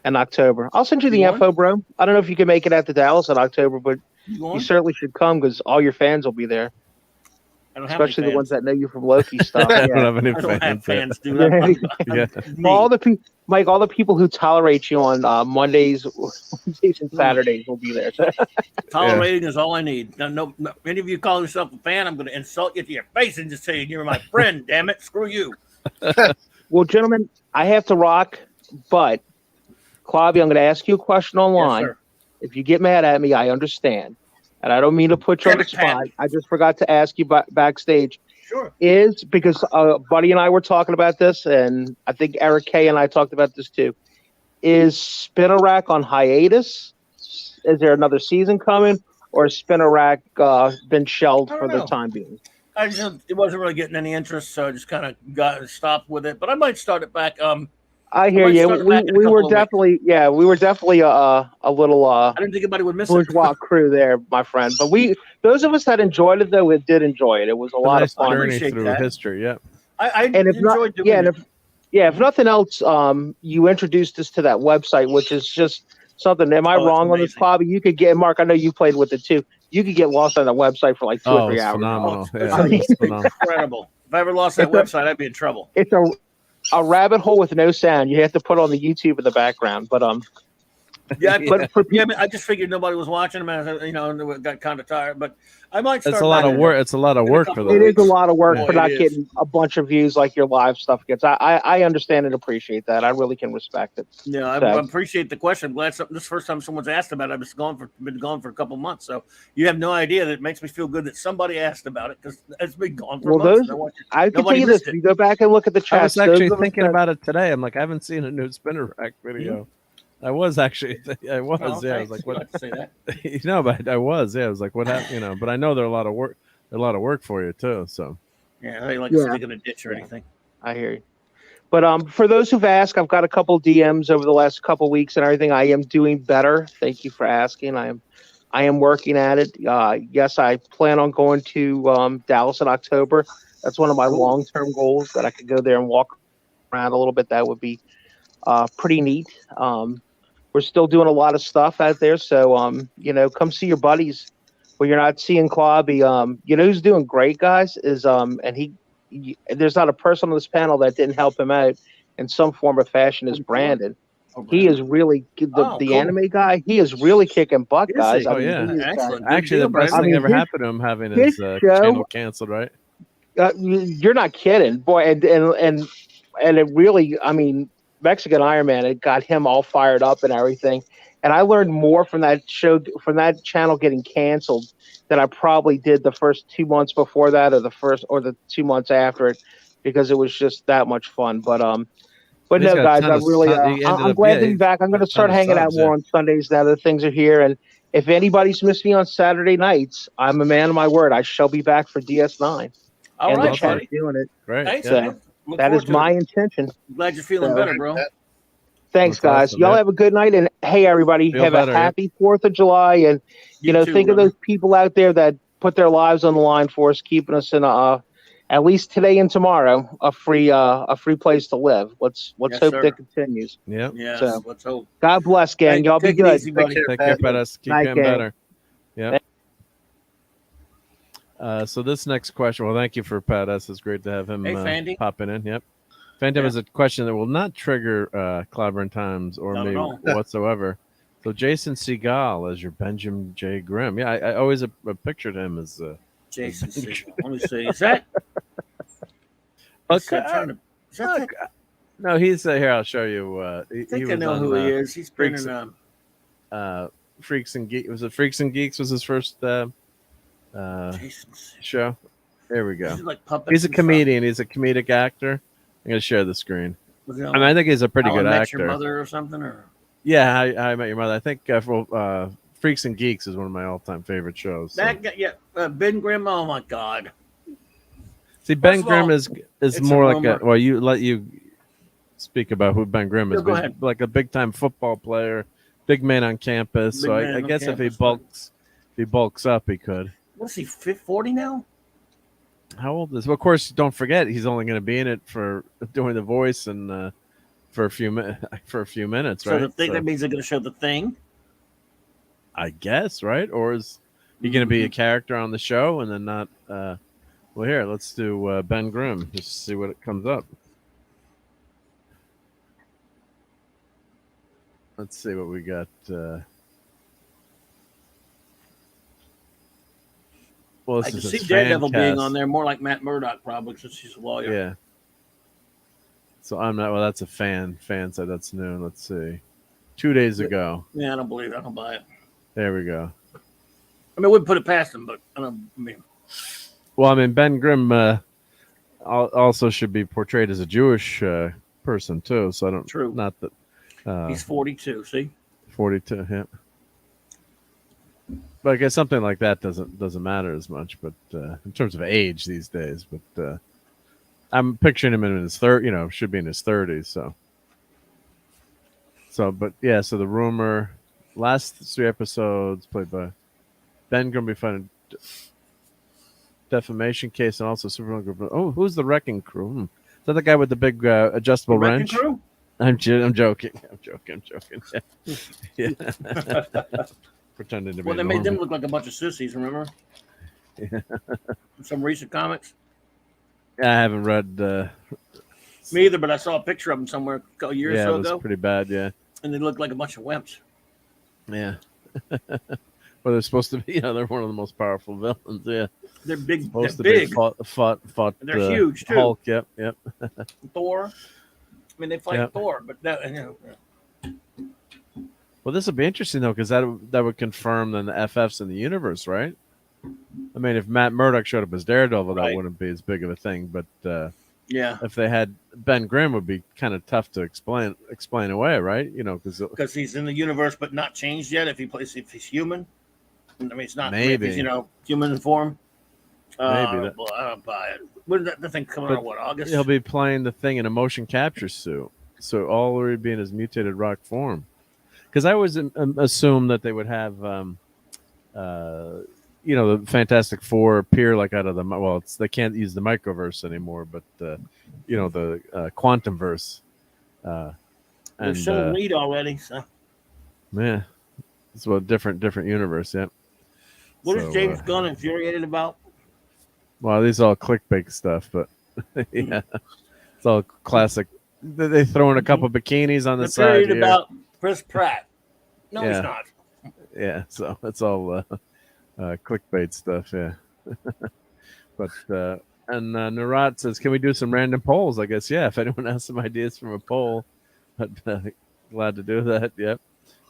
in October. I'll send you the info, bro. I don't know if you can make it out to Dallas in October, but you certainly should come because all your fans will be there. I don't have Especially any the ones that know you from Loki stuff. I don't have any I don't have fans. fans, dude. Yeah. All the people, Mike, all the people who tolerate you on Mondays, Wednesdays, and Saturdays will be there. Tolerating is all I need. No, any of you call yourself a fan, I'm going to insult you to your face and just say you're my friend. Damn it, screw you. Well, gentlemen, I have to rock, but Claudia, I'm going to ask you a question online. Yes, if you get mad at me, I understand. And I don't mean to put you on the spot. I just forgot to ask you backstage. Sure. Is because Buddy and I were talking about this, and I think Eric K and I talked about this too. Is Spinner Rack on hiatus? Is there another season coming, or has Spinner Rack been shelved for the time being? It wasn't really getting any interest, so I just kind of stopped with it. But I might start it back. I hear you. We were definitely a little I didn't think anybody would miss bourgeois crew there, my friend. But those of us that enjoyed it, though, did enjoy it. It was a lot of fun. Journey through history. Yeah. I enjoyed doing it. If nothing else, you introduced us to that website, which is just something. Am I wrong on this, Bobby? You could get Mark. I know you played with it too. You could get lost on the website for like 2 or 3 hours. Phenomenal. It's incredible. If I ever lost that website, I'd be in trouble. It's a rabbit hole with no sound. You have to put on the YouTube in the background. But I just figured nobody was watching them. And got kind of tired. But I might start. It's a lot of work. It's a lot of work for them. It is a lot of work for not getting a bunch of views like your live stuff gets. I understand and appreciate that. I really can respect it. Yeah, I appreciate the question. I'm glad this is the first time someone's asked about it. I've been gone for a couple months, so you have no idea that it makes me feel good that somebody asked about it because it's been gone for months. I can tell you this: if you go back and look at the chat, I was actually thinking about it today. I'm like, I haven't seen a new Spinner Rack video. I was actually. I was. Oh, I was like, what? To say that. But I was. I was like, what happened? But I know they're a lot of work. They're a lot of work for you too. So. Yeah, they like stick in a ditch or anything. I hear you. But for those who've asked, I've got a couple DMs over the last couple weeks and everything. I am doing better. Thank you for asking. I am working at it. Yes, I plan on going to Dallas in October. That's one of my long-term goals, that I could go there and walk around a little bit. That would be pretty neat. We're still doing a lot of stuff out there. So, come see your buddies when you're not seeing Clauby. Who's doing great, guys, is there's not a person on this panel that didn't help him out in some form or fashion is Brandon. He is really the anime guy. He is really kicking butt, guys. Excellent. Actually, the best thing ever happened to him having his channel canceled, right? You're not kidding, boy. And it really, Mexican Iron Man, it got him all fired up and everything. And I learned more from that show, from that channel getting canceled, than I probably did the first 2 months before that, or the 2 months after it, because it was just that much fun. But no, guys, I'm glad to be back. I'm going to start hanging out more on Sundays now that things are here. And if anybody's missed me on Saturday nights, I'm a man of my word. I shall be back for DS9. All right, buddy. Doing it. Great. Thanks, so, that is my intention. Glad you're feeling better, bro. Thanks, guys. Awesome, y'all have a good night, and hey, everybody, have a happy 4th of July. And think of those people out there that put their lives on the line for us, keeping us in at least today and tomorrow a free place to live. Let's hope that continues. Yeah. Yes. So, let's hope. God bless, gang. Y'all be good. Easy, buddy. Take care, Pettis. Keep getting better. Yeah. So this next question. Well, thank you for Pettis. It's great to have him popping in. Yep. Phantom is a question that will not trigger Clobbering Times or me whatsoever. So Jason Segal as your Benjamin J. Grimm. Yeah, I always pictured him as Jason Segal. Let me see. Is that Okay. Is that the- No, he's here. I'll show you. I He think I was know on who he is. He's been Freaks, in. Freaks and Geeks. Was it Freaks and Geeks? Was his first Jason's. show? There we go. Is it like puppets He's a and stuff? comedian. He's a comedic actor. I'm gonna share the screen. Was it on, I mean, I think he's a pretty How good I Met actor. Your Mother or something, or Yeah, How I Met Your Mother. I think Freaks and Geeks is one of my all-time favorite shows. So. that guy, yeah, Ben Grimm. Oh my God. See, Ben First of Grimm all, is it's more a like rumor. well, you speak about who Ben Grimm is. No, go but he's ahead. like a big-time football player, big man on campus. Big So man I on guess if he campus, bulks up, he could. What's he? 40 now? How old is? Well, of course, don't forget he's only going to be in it for doing the voice and for a few minutes, So right? the thing, that means they're going to show the thing. I guess, right? Or is he going to be a character on the show and then not? Well, here, let's do Ben Grimm. Just see what it comes up. Let's see what we got. Well, I this can is see his Daredevil fan being cast. on there more like Matt Murdock, probably, since he's a lawyer. Yeah. So I'm not. Well, that's a fan. Fan said that's new. Let's see. 2 days ago. Yeah, I don't believe it. I don't buy it. There we go. I mean, I wouldn't put it past him, but I mean, Well, I mean, Ben Grimm also should be portrayed as a Jewish person too. So I don't. True. Not that. he's 42. See, 42. Yeah. But I guess something like that doesn't matter as much. But in terms of age these days, but I'm picturing him in his should be in his 30s. So, but yeah. So the rumor, last 3 episodes played by Ben Grimm, be found in defamation case and also Superman group. Oh, who's the Wrecking Crew? Is that the guy with the big adjustable The Wrecking wrench? Crew? I'm joking. I'm joking. Yeah. Pretending to be. Well, they made them normal. look like a bunch of sissies. Remember? Yeah. Some recent comics. I haven't read. Me either, but I saw a picture of them somewhere a year or Yeah, so it was ago, pretty bad. Yeah. and they looked like a bunch of wimps. Yeah. Well, they're supposed to be. They're one of the most powerful villains. Yeah. They're big. Supposed They're to big. be fought. They're huge, too. Hulk. Yep. Thor. I mean, they fight Yep. Thor, but that, Well, this would be interesting though, because that would confirm then the FFs in the universe, right? I mean, if Matt Murdock showed up as Daredevil, that Right. wouldn't be as big of a thing. But yeah, if they had Ben Grimm, would be kind of tough to explain away, right? because he's in the universe but not changed yet. If he's human, I mean, it's not. Maybe. If he's, human in form. Maybe Well, I don't buy it. When did that thing coming But out? What, August? he'll be playing the thing in a motion capture suit, so all would be in his mutated rock form. Because I always assume that they would have, the Fantastic Four appear like out of they can't use the microverse anymore, but the quantum verse. They're And showing Reed already. So, yeah, it's a different universe. Yeah. what So, is James Gunn infuriated about? Well, these are all clickbait stuff, but yeah, it's all classic. They throw in a couple bikinis on the side Infuriated here. about Chris Pratt. No, Yeah. he's not. Yeah, so it's all clickbait stuff. Yeah, but Narat says, "Can we do some random polls?" I guess yeah. If anyone has some ideas from a poll, I'd glad to do that. Yep.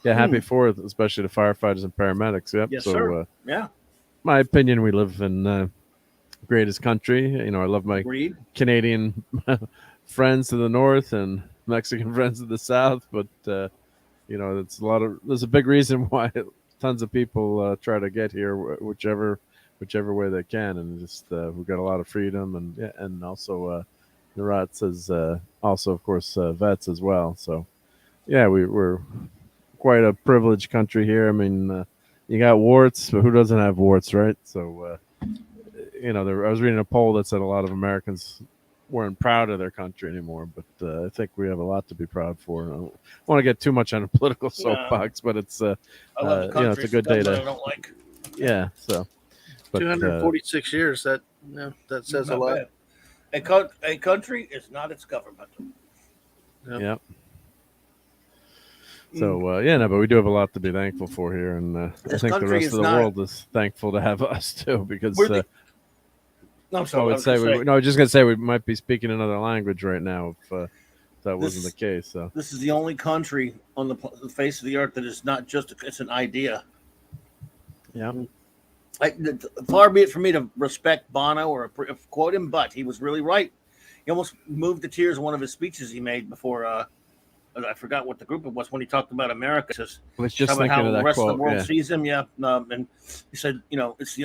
Yeah, happy 4th, especially to firefighters and paramedics. Yep. Yes, so, sir. Yeah. my opinion, we live in greatest country. I love my Reed. Canadian friends to the north and Mexican friends to the south, but there's a big reason why tons of people try to get here whichever way they can, and just we've got a lot of freedom, and also Narat says also of course vets as well. So yeah, we're quite a privileged country here. I mean, you got warts, but who doesn't have warts, right? So I was reading a poll that said a lot of Americans weren't proud of their country anymore, but I think we have a lot to be proud for. I don't want to get too much on a political soapbox, but it's I love the country. it's a good day I to don't like. yeah. So, but 246 years. That says a Not lot. bad. A country is not its government. yeah. So but we do have a lot to be thankful for here, and I This think the country rest is of the not- world is thankful to have us too, because We're the- No, I'm I sorry. I would was say gonna say, I was just gonna say we might be speaking another language right now if that wasn't the case. So this is the only country on the face of the earth that is not just it's an idea. yeah, Far be it from me to respect Bono or quote him, but he was really right. He almost moved to tears in one of his speeches he made before. I forgot what the group it was when he talked about America. I was Talk just about thinking how of the that rest of quote. the world Yeah, sees him. Yeah, and he said, it's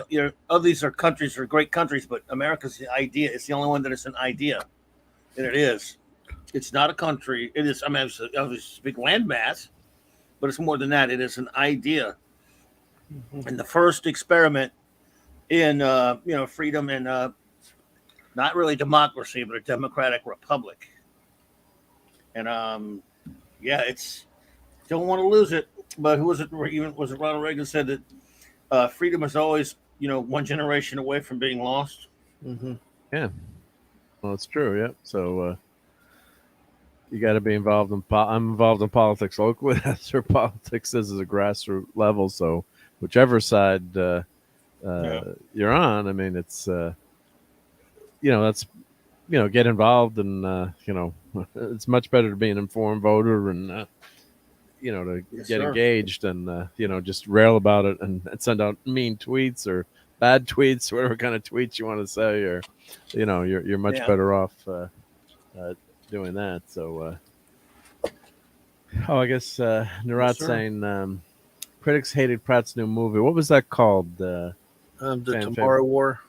these are countries are great countries, but America's the idea. It's the only one that is an idea, and it is. It's not a country. It is. I mean, it's a big landmass, but it's more than that. It is an idea, and the first experiment in freedom and not really democracy, but a democratic republic. And yeah, it's don't want to lose it. But who was it? Even was it Ronald Reagan said that freedom is always one generation away from being lost. yeah. Well, it's true. Yeah. So you got to be involved in. I'm involved in politics locally. That's where politics is a grassroots level. So whichever side you're on, I mean, it's that's get involved and it's much better to be an informed voter and to Yes, get sir. engaged and just rail about it and send out mean tweets or bad tweets, whatever kind of tweets you want to say, or you're much Yeah. better off doing that. So I guess Narat's sir. saying critics hated Pratt's new movie. What was that called? The Fan Tomorrow favorite? War.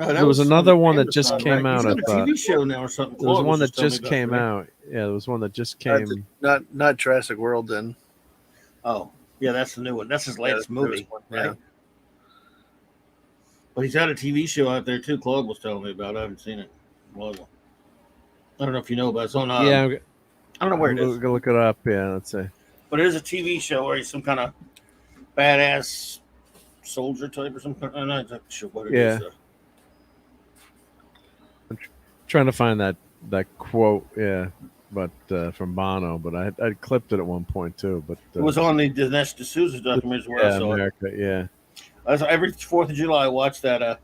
Oh, There was another one that just Amazon, came right? out. He's I got a thought TV show now or something. there was Claude one that telling me just about came today. out. Yeah, there was one that just came. Not Jurassic World. Then Oh, yeah, that's the new one. That's his latest that's the newest movie, one, right? yeah. But he's got a TV show out there too. Claude was telling me about. I haven't seen it. Claude. I don't know if you know, but it's on. Yeah, I don't know where it is, Go look it up. Yeah, let's see. but it is a TV show where he's some kind of badass soldier type or something. I'm not exactly sure what it is. Trying to find that quote. Yeah, but from Bono. But I clipped it at one point too. But It was on the Dinesh D'Souza documentary where I saw America. Yeah, it. Every 4th of July, I watch that.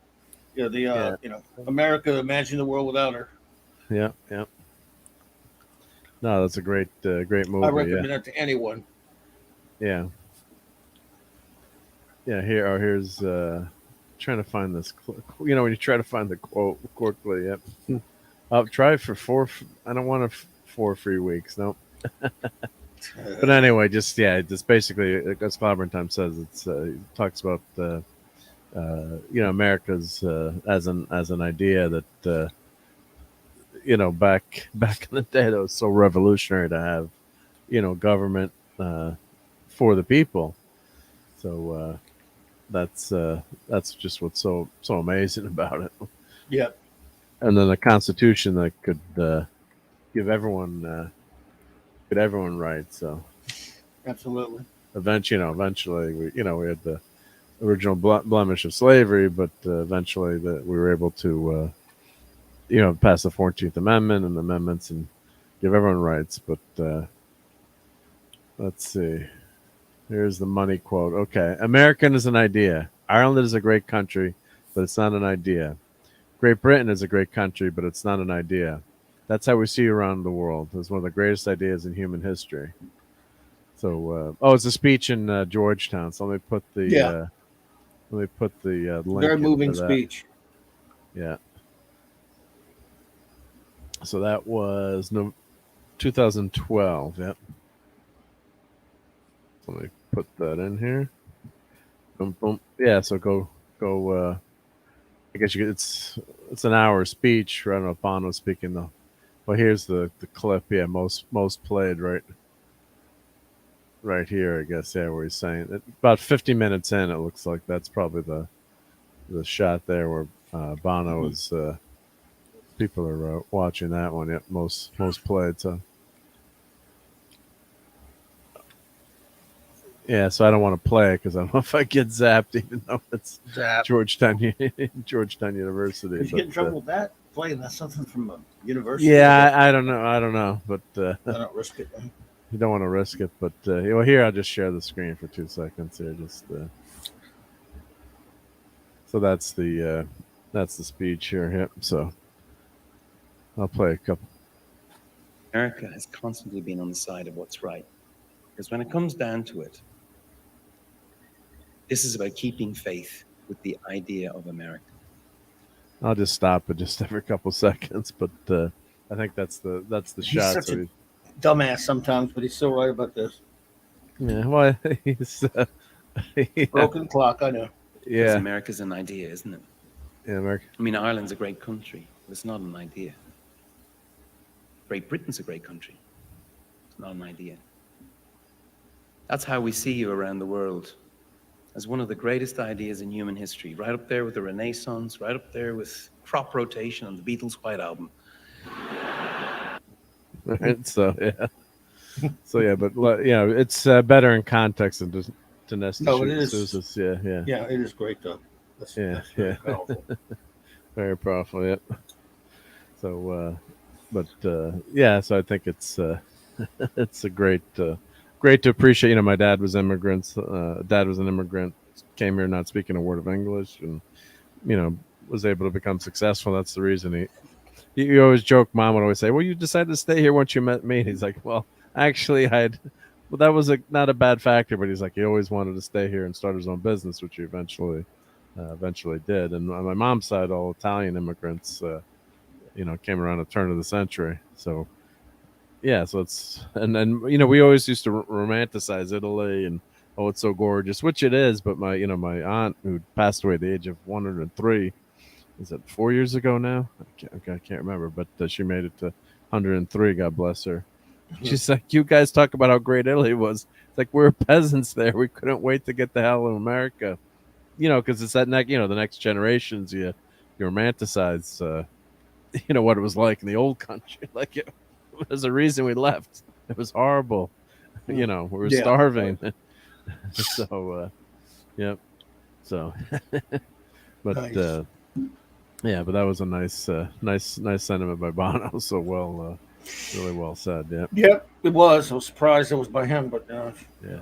America imagining the world without her. yeah. No, that's a great movie. I recommend that to anyone. Yeah. Here's trying to find this. When you try to find the quote quickly. Yep. I'll try for 4. I don't want 4 free weeks. No. But anyway, just basically, as Clobbering Time says, it talks about America's as an idea that back in the day that was so revolutionary to have government for the people. So that's just what's so amazing about it. Yeah. And then a constitution that could give everyone rights. So Absolutely. Eventually, we had the original blemish of slavery, but eventually we were able to pass the 14th Amendment and amendments and give everyone rights. But let's see. Here's the money quote. Okay. American is an idea. Ireland is a great country, but it's not an idea. Great Britain is a great country, but it's not an idea. That's how we see around the world. It's one of the greatest ideas in human history. So, it's a speech in Georgetown. So let me put the link. Very moving into that. speech. Yeah. So that was 2012. Yep. Let me put that in here. Boom, boom. Yeah. So go. I guess it's an hour speech. I don't know if Bono's speaking though. Well, here's the clip. Yeah, most played right here. I guess where he's saying it, about 50 minutes in. It looks like that's probably the shot there where Bono is. People are watching that one. Yep, most played. So. Yeah, so I don't want to play it because I don't know if I get zapped, even though it's Georgetown University. Did you get in trouble with that? Playing that's something from a university. Yeah, I don't know, but I don't risk it. Man. You don't want to risk it. But here, I'll just share the screen for 2 seconds here. Just So that's the speech here. Yep. So I'll play a couple. America has constantly been on the side of what's right. Because when it comes down to it, this is about keeping faith with the idea of America. I'll just stop it just every couple seconds, but I think that's the He's shot. such a dumbass sometimes, but he's so right about this. Yeah, well, he's broken clock. I know. Yeah, because America's an idea, isn't it? Yeah, America. I mean, Ireland's a great country, but it's not an idea. Great Britain's a great country. It's not an idea. That's how we see you around the world, as one of the greatest ideas in human history, right up there with the Renaissance, right up there with crop rotation on the Beatles' White Album. Right, so yeah, but it's better in context than just to nest. No, it is. Yeah, it is great though. That's very powerful. Very powerful. Yeah. So, so I think it's it's a great to appreciate. My dad was an immigrant, came here not speaking a word of English, and was able to become successful. That's the reason you always joke. Mom would always say, "Well, you decided to stay here once you met me." And he's like, "Well, actually, that was not a bad factor." But he's like, he always wanted to stay here and start his own business, which he eventually did. And on my mom's side, all Italian immigrants, came around the turn of the century. So yeah, so it's and then we always used to romanticize Italy and it's so gorgeous, which it is. But my aunt, who passed away at the age of 103. Is it 4 years ago now? I can't remember, but she made it to 103. God bless her. She's like, you guys talk about how great Italy was. It's like, we're peasants there. We couldn't wait to get the hell in America, because it's that the next generations you romanticize, what it was like in the old country. Like it was a reason we left. It was horrible. We were starving. So, yep. So, but. Nice. Yeah, but that was a nice sentiment by Bono. So really well said. Yeah. Yep, it was. I was surprised it was by him, but yeah.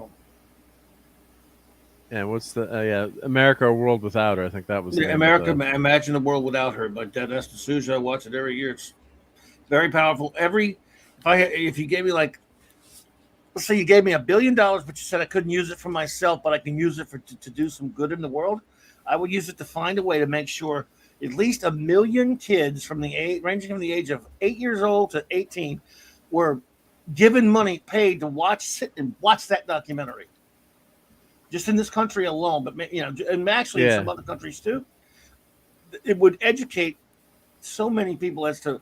And what's the America, a World Without Her? I think that was America. Imagine a World Without Her. But that's the Sousa. I watch it every year. It's very powerful. If you gave me let's say you gave me $1 billion, but you said I couldn't use it for myself, but I can use it to do some good in the world, I would use it to find a way to make sure at least 1 million kids ranging from the age of 8 years old to 18 were given money, paid to sit and watch that documentary. Just in this country alone, but and actually in some other countries too. It would educate so many people as to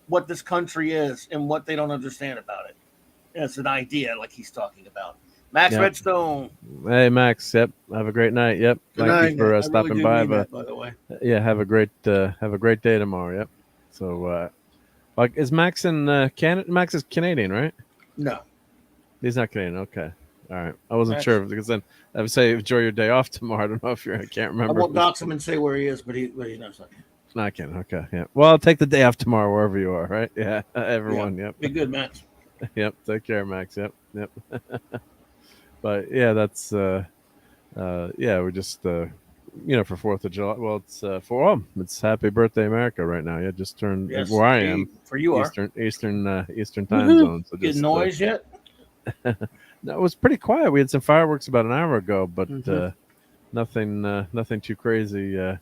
what this country is and what they don't understand about it. It's an idea, like he's talking about. Max Redstone. Hey, Max. Yep. Have a great night. Yep. Thank you for stopping by. By the way. Yeah. Have a great day tomorrow. Yep. So, is Max in Canada? Max is Canadian, right? No. He's not Canadian. Okay. All right. I wasn't sure because then I would say enjoy your day off tomorrow. I don't know if I can't remember. I won't dox him and say where he is, but he knows that. No, I can't. Okay. Yeah. Well, I'll take the day off tomorrow wherever you are. Right. Yeah. Everyone. Yep. Be good, Max. Yep. Take care, Max. Yep. But yeah, that's we're just for 4th of July. Well, it's Happy Birthday America right now. Yeah, just turned where I am. For you Eastern time zone. So get noise yet? No, it was pretty quiet. We had some fireworks about an hour ago, but nothing too crazy right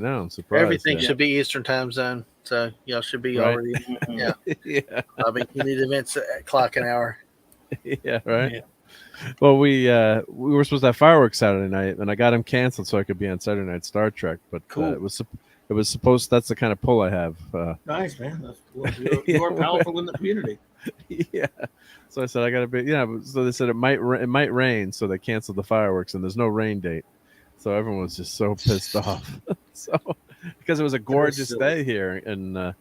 now. I'm surprised. Everything should be Eastern time zone, so y'all should be already. Yeah. I mean, you need events at clock an hour. Yeah, right. Yeah. Well, we were supposed to have fireworks Saturday night, and I got them canceled so I could be on Saturday Night Star Trek. But cool. It was supposed. That's the kind of pull I have. Nice, man. You're powerful in the community. Yeah. So I said I got to be. Yeah. So they said it might rain, so they canceled the fireworks, and there's no rain date. So everyone was just so pissed off. So because it was a gorgeous day here in the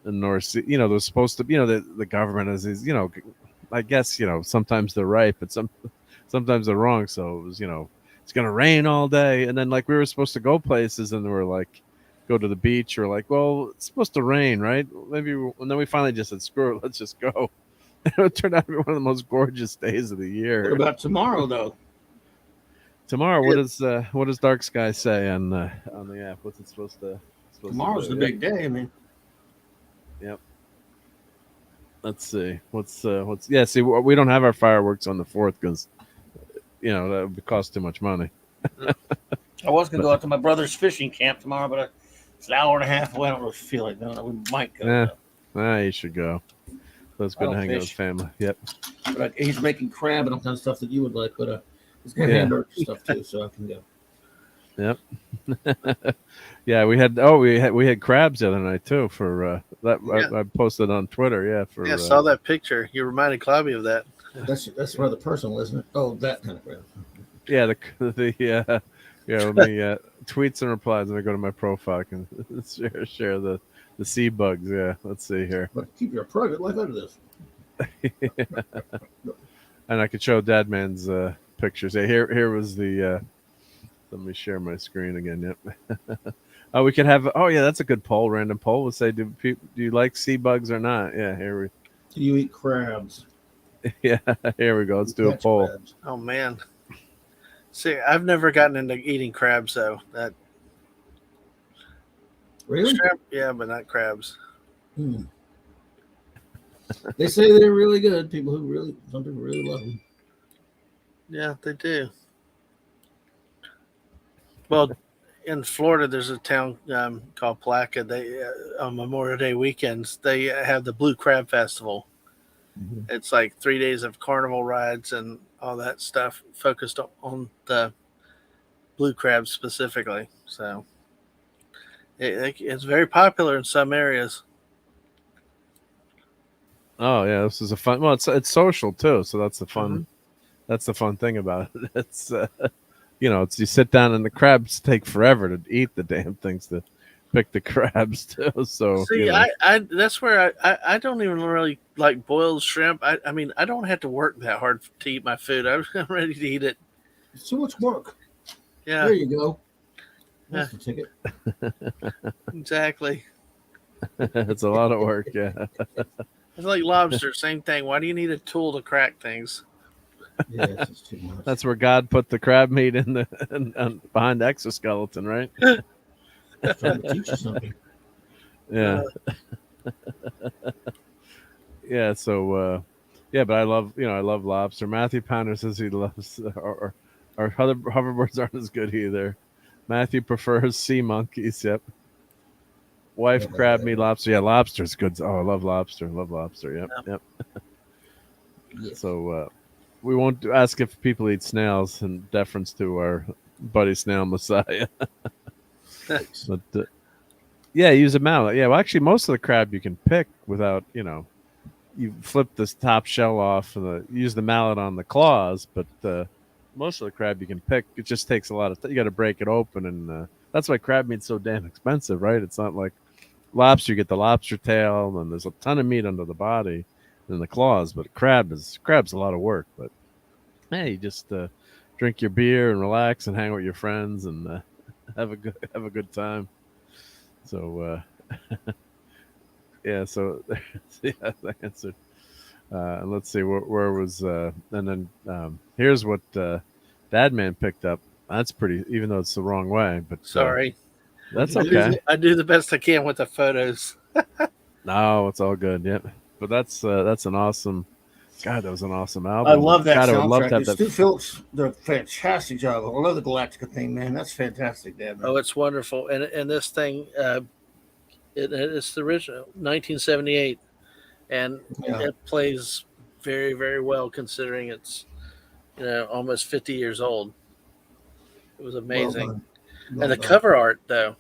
North Sea. There was supposed to be. The government has these. I guess sometimes they're right, but sometimes they're wrong. So it was it's gonna rain all day, and then we were supposed to go places, and we were go to the beach, or well, it's supposed to rain, right? Maybe, and then we finally just said screw it, let's just go. It turned out to be one of the most gorgeous days of the year. What about tomorrow though? Tomorrow, what does Dark Sky say on the app? What's it supposed to? Tomorrow's do? the big day. I mean, Yep. Let's see. What's yeah? See, we don't have our fireworks on the 4th because that would cost too much money. I was gonna go out to my brother's fishing camp tomorrow, but it's an hour and a half away. I don't really feel like that. We might go. You should go. That's good to hang out with family. Yep. But he's making crab and all kinds of stuff that you would like, but he's got hamburger stuff too, so I can go. Yep. Yeah, we had crabs the other night too. For that, I posted on Twitter. Yeah, I saw that picture. You reminded Clobby of that. That's rather personal, isn't it? Oh, that kind of crab. Yeah, let me tweets and replies. Let me go to my profile. I can share the sea bugs. Yeah, let's see here. But keep your private life out of this. And I could show Dadman's pictures. Yeah, here was the. Let me share my screen again. Yep. Oh, we could have. Oh, yeah, that's a good poll. Random poll. We'll say, do you like sea bugs or not? Yeah, here we. Do you eat crabs? Yeah, here we go. Let's do a poll. Crabs. Oh man. See, I've never gotten into eating crabs though. That Really? shrimp, yeah, but not crabs. They say they're really good. Some people really love them. Yeah, they do. Well, in Florida, there's a town called Placa. They on Memorial Day weekends they have the Blue Crab Festival. Mm-hmm. It's like 3 days of carnival rides and all that stuff focused on the blue crabs specifically. So it's very popular in some areas. Oh yeah, this is a fun. Well, it's social too, so that's the fun. Mm-hmm. That's the fun thing about it. It's it's you sit down and the crabs take forever to eat the damn things to pick the crabs too. So see, I that's where I don't even really like boiled shrimp. I mean, I don't have to work that hard to eat my food. I'm ready to eat it. It's too much work. Yeah, There you go. That's the ticket. exactly. it's a lot of work. Yeah. It's like lobster, same thing. Why do you need a tool to crack things? Yeah, it's just too much. That's where God put the crab meat in behind the exoskeleton, right? Trying to teach you something. Yeah. Yeah. So, but I love lobster. Matthew Pounder says he loves our other hoverboards aren't as good either. Matthew prefers sea monkeys. Yep. Wife crab meat lobster. Yeah, lobster's good. Oh, I love lobster. Yep. So we won't ask if people eat snails in deference to our buddy Snail Messiah. But use a mallet. Yeah, well, actually, most of the crab you can pick without, you flip this top shell off and use the mallet on the claws. But most of the crab you can pick. It just takes a lot of. You got to break it open, and that's why crab meat's so damn expensive, right? It's not like lobster. You get the lobster tail, and there's a ton of meat under the body and the claws. But crab's a lot of work. But hey, you just drink your beer and relax and hang out with your friends and have a good time. So so yeah, the answer. Let's see where was and then here's what Dadman picked up. That's pretty, even though it's the wrong way. But sorry, that's okay. I do the best I can with the photos. No, it's all good. Yep. But that's an awesome. God, that was an awesome album. I love that God, soundtrack. I would love to have that. Stu Phillips did a fantastic job. I love the Galactica theme, man. That's fantastic, Dad. Oh, it's wonderful. And this thing, it's the original 1978, and it plays very, very well considering it's almost 50 years old. It was amazing. And the cover art, though,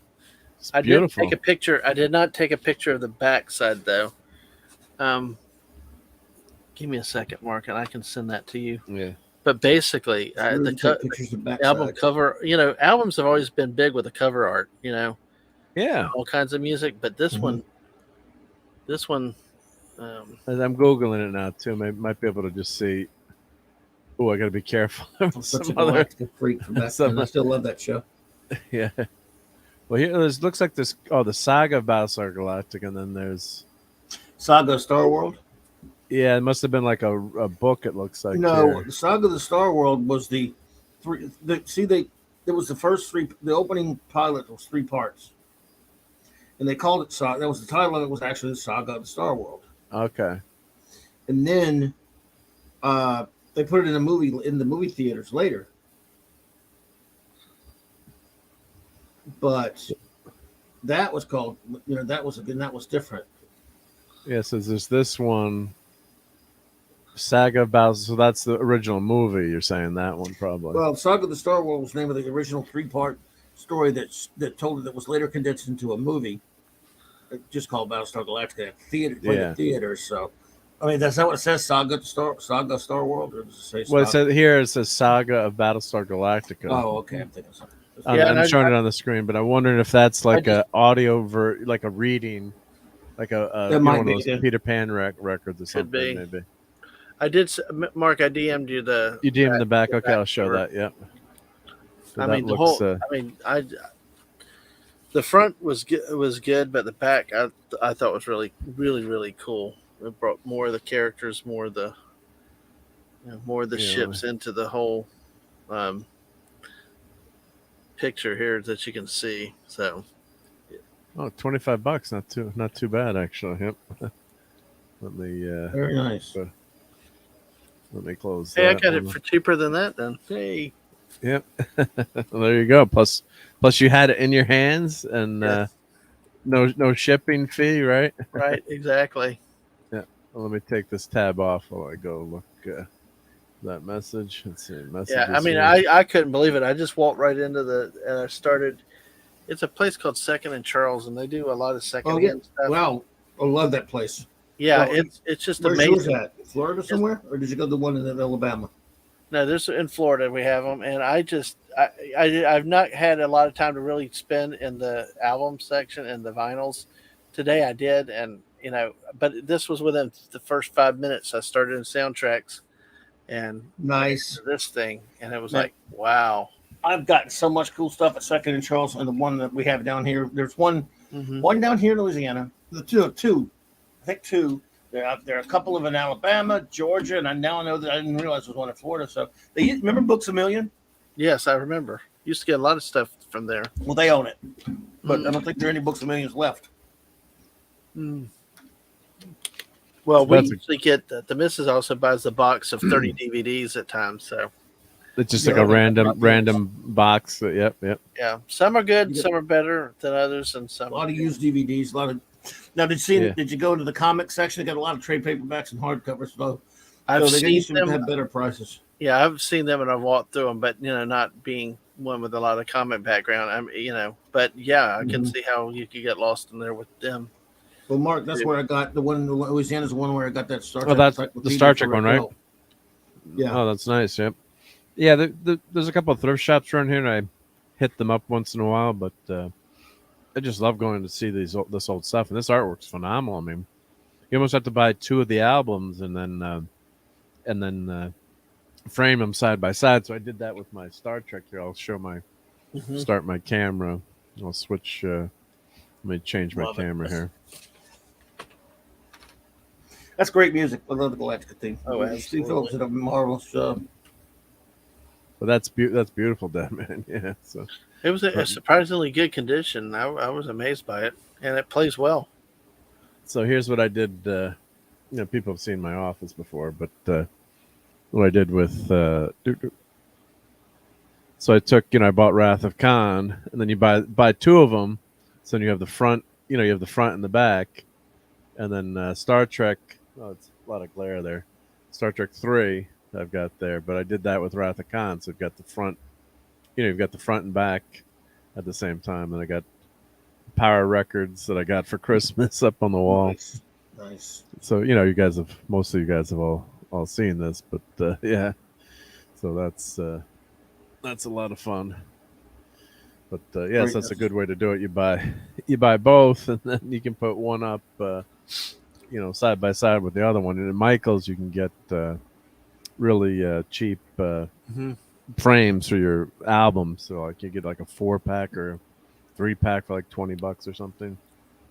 I didn't take a picture. I did not take a picture of the backside, though. Give me a second, Mark, and I can send that to you. Yeah. But basically, the album cover, albums have always been big with the cover art, Yeah. all kinds of music. But this one, as I'm Googling it now, too, might be able to just see. Oh, I got to be careful. I'm such a Galactica freak from back then. I still love that show. Yeah. Well, here looks like this. Oh, the Saga of Battlestar Galactica, and then there's Saga of Star World. Yeah, it must have been like a book. It looks like No, the Saga of the Star World was the There was the first three. The opening pilot was 3 parts, and they called it Saga. That was the title of it. Was actually the Saga of the Star World. Okay. And then they put it in the movie theaters later. But that was called, that was different. Yeah, so there's this one, Saga of Battles. So that's the original movie. You're saying that one probably. Well, Saga of the Star World was the name of the original 3-part story that told it that was later condensed into a movie, just called Battlestar Galactica. Theaters. So, I mean, that's not what it says. Saga of Star World, or does it say? Well, it says here it says Saga of Battlestar Galactica. Oh, okay. I'm thinking something. I'm showing it on the screen, but I'm wondering if that's like a audio like a reading, like one of those Peter Pan records or something. Maybe. I did, Mark. I DM'd you the. You DM'd the back. Okay, I'll show that. Yep. So I mean, the whole. The front was good, but the back I thought was really, really, really cool. It brought more of the characters, more of the ships into the whole picture here that you can see. So, $25, not too bad actually. Yep. Let me very nice. Let me close. Hey, I got it for cheaper than that then. Hey. Yep. Well, there you go. Plus you had it in your hands and no shipping fee, right? Right, exactly. Yeah. Well, let me take this tab off while I go look that message. Let's see. Yeah, I mean, I couldn't believe it. I just walked right into and I started. It's a place called Second and Charles, and they do a lot of second-hand stuff. Wow, I love that place. Yeah, it's just amazing. Where's yours at? Florida somewhere, or did you go to the one in Alabama? No, this in Florida we have them, and I've not had a lot of time to really spend in the album section and the vinyls. Today I did, and but this was within the first 5 minutes. I started in soundtracks, and nice this thing, and it was like, wow. I've gotten so much cool stuff at Second and Charles, and the one that we have down here. There's one down here in Louisiana. The two. I think 2. There are a couple of in Alabama, Georgia, and I now know that I didn't realize there was one in Florida. So remember Books A Million? Yes, I remember. Used to get a lot of stuff from there. Well, they own it, but I don't think there are any Books A Millions left. Well, we usually get the missus also buys the box of 30 DVDs at times, so it's just like a random box. Yep. Yeah, some are good, some are better than others, and some a lot of used DVDs, a lot of. Now, did you go to the comic section? They got a lot of trade paperbacks and hardcovers. So I've seen them have better prices. Yeah, I've seen them and I've walked through them, but not being one with a lot of comic background, but yeah, I can see how you could get lost in there with them. Well, Mark, that's where I got the one in Louisiana is the one where I got that Star Trek. Oh, that's the Star Trek one, right? Yeah. Oh, that's nice. Yep. Yeah, there's a couple of thrift shops around here, and I hit them up once in a while, but. I just love going to see this old stuff, and this artwork's phenomenal. I mean, you almost have to buy 2 of the albums and then frame them side by side. So I did that with my Star Trek here. I'll show start my camera. I'll switch. Let me change my camera here. That's great music. I love the Galactica theme. Oh, Steve Phillips did a marvelous job. Well, that's beautiful, Dad, man. Yeah. So. It was a surprisingly good condition. I was amazed by it, and it plays well. So here's what I did. People have seen my office before, but what I did with so I took, I bought Wrath of Khan, and then you buy 2 of them, so then you have the front, you have the front and the back, and then Star Trek. Oh, it's a lot of glare there. Star Trek 3 I've got there, but I did that with Wrath of Khan, so I've got the front. You've got the front and back at the same time. And I got Power Records that I got for Christmas up on the wall. Nice. So, most of you guys have all seen this, but yeah. So that's a lot of fun. But yes, that's a good way to do it. You buy both, and then you can put one up, side by side with the other one. And at Michael's, you can get really cheap frames for your album, so like you get like a 4-pack or 3-pack for like $20 or something.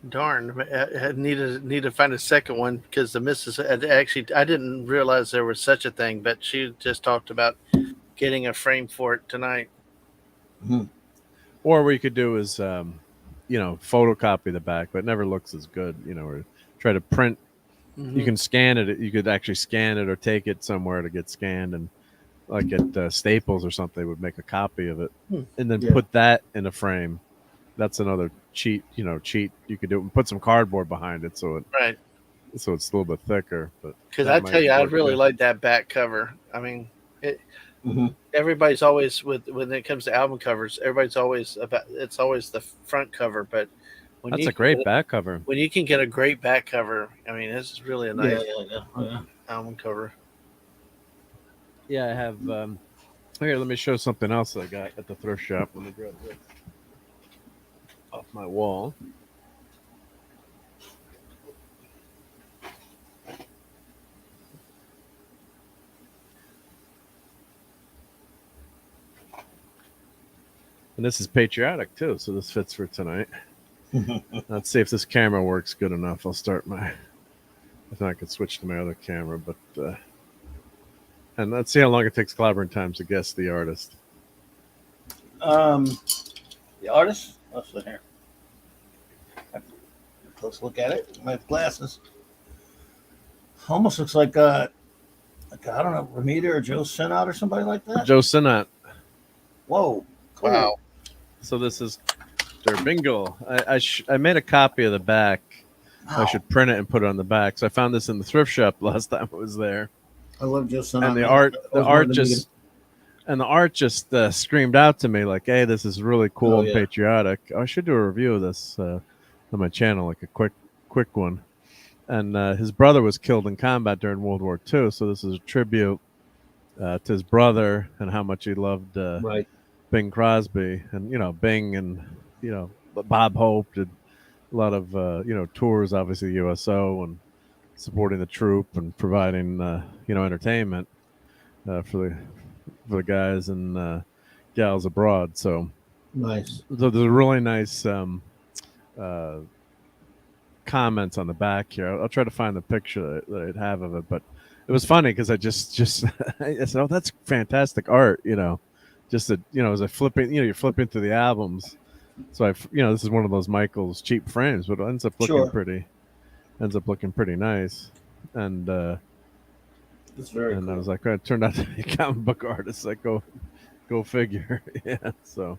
Darn, I need to find a second one because the missus had I didn't realize there was such a thing, but she just talked about getting a frame for it tonight. Or what you could do is, photocopy the back, but it never looks as good, or try to print. You can scan it. You could actually scan it or take it somewhere to get scanned, and like at Staples or something, would make a copy of it and then put that in a frame. That's another cheat you could do, and put some cardboard behind it so it's a little bit thicker. But because I tell you, I really like that back cover. I mean, everybody's always when it comes to album covers, everybody's always it's always the front cover, but that's a great back cover. When you can get a great back cover, I mean, this is really a nice album cover. Yeah, I have. Here, let me show something else I got at the thrift shop. Let me grab this off my wall. And this is patriotic too, so this fits for tonight. Let's see if this camera works good enough. I'll start I think I could switch to my other camera, but and let's see how long it takes Clobbering Times to guess the artist. The artist? Let's see here. Close look at it. My glasses. Almost looks like I don't know, Ramita or Joe Sinnott or somebody like that. Joe Sinnott. Whoa! Cool. Wow. So this is their bingo. I made a copy of the back. Wow. I should print it and put it on the back. So I found this in the thrift shop last time I was there. I love Joe Sinnott. And the art just screamed out to me like, "Hey, this is really cool and patriotic. I should do a review of this on my channel, like a quick one." And his brother was killed in combat during World War II, so this is a tribute to his brother and how much he loved Bing Crosby. And Bing and Bob Hope did a lot of tours, obviously USO, and supporting the troop and providing entertainment for the guys and gals abroad. So nice. So there's a really nice comments on the back here. I'll try to find the picture that I'd have of it, but it was funny because I just I said, "Oh, that's fantastic art," Just that as I flipping, you're flipping through the albums. So this is one of those Michael's cheap frames, but it ends up looking pretty nice. And it's very cool. I was like, it turned out to be a comic book artist. Like, go figure. Yeah. So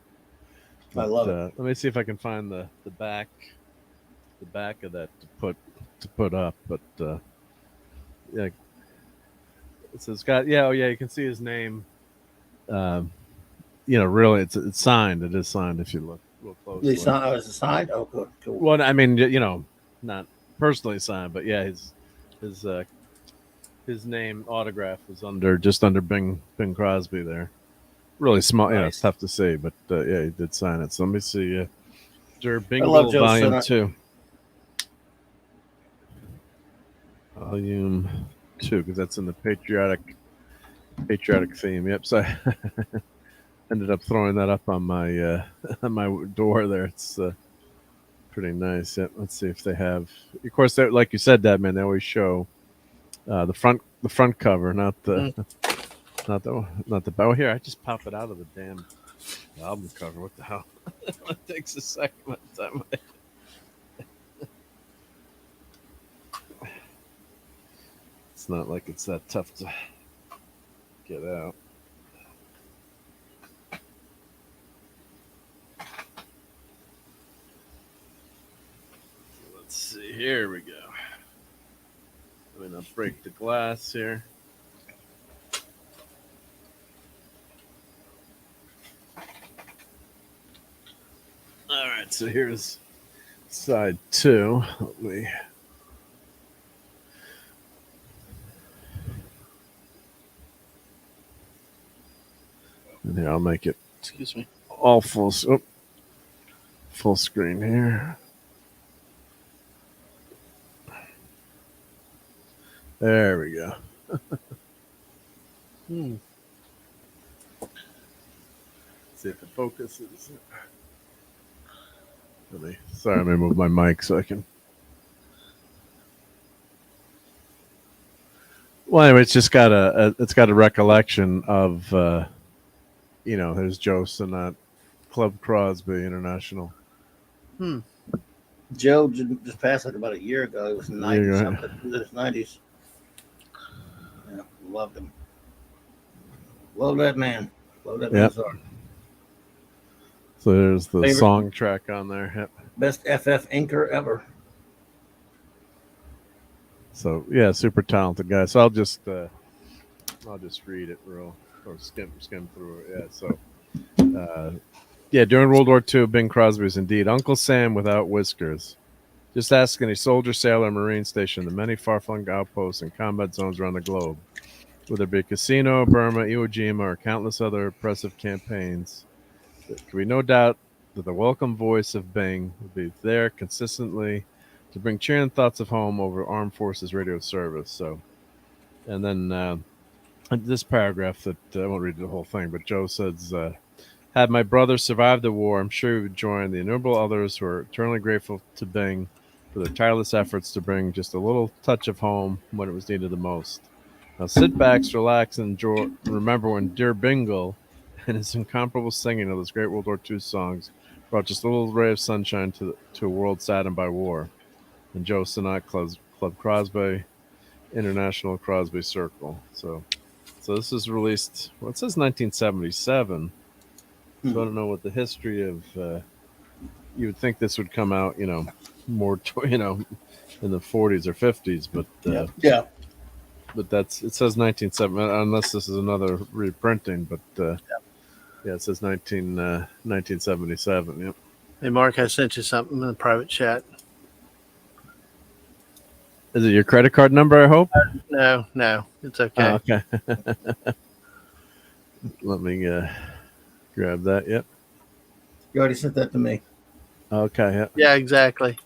I love it. Let me see if I can find the back of that to put up. But yeah, so it's got you can see his name. Really, it's signed. It is signed if you look real closely. Is it signed? Oh, good. Cool. Well, I mean, not personally signed, but yeah, his name autograph was just under Bing Crosby there. Really small. Nice. It's tough to see, but yeah, he did sign it. So let me see. Der Bingo Volume 2. Volume 2, because that's in the patriotic theme. Yep. So I ended up throwing that up on my door there. It's pretty nice. Yep. Let's see if they have. Of course, like you said, Dad, man, they always show the front cover, not the back. Oh, here, I just pop it out of the damn album cover. What the hell? It takes a second. Time. It's not like it's that tough to get out. Let's see. Here we go. I'm going to break the glass here. All right, so here's side 2. And here, I'll make it. Excuse me. All full screen here. There we go. See if it focuses. Sorry, I'm gonna move my mic so I can. Well, anyway, it's just got a recollection of there's Joe Sinnott, Club Crosby International. Joe just passed like about a year ago. It was 90 something. It was in his 90s. Yeah, loved him. Love that man. Love that man's art. So there's the song track on there. Yep. Best FF inker ever. So yeah, super talented guy. So I'll just read it or skim through it. Yeah. So during World War II, Bing Crosby was indeed Uncle Sam without whiskers. Just ask any soldier, sailor, marine stationed in the many far-flung outposts and combat zones around the globe, whether it be Casino, Burma, Iwo Jima, or countless other oppressive campaigns. There can be no doubt that the welcome voice of Bing will be there consistently to bring cheer and thoughts of home over armed forces radio service. So, and then this paragraph that I won't read the whole thing, but Joe says, had my brother survived the war, I'm sure he would join the innumerable others who are eternally grateful to Bing for their tireless efforts to bring just a little touch of home when it was needed the most. Now sit back, relax, and enjoy. Remember when dear Bingle and his incomparable singing of those great World War II songs brought just a little ray of sunshine to a world saddened by war. And Joe Sinnott, Club Crosby, International Crosby Circle. So this is released. Well, it says 1977. So I don't know what the history of. You would think this would come out, more, in the 40s or 50s, but yeah. But it says 1970, unless this is another reprinting. But it says 1977. Yep. Hey, Mark, I sent you something in the private chat. Is it your credit card number? I hope. No, it's okay. Oh, okay. Let me grab that. Yep. You already sent that to me. Okay. Yeah. Yeah, exactly.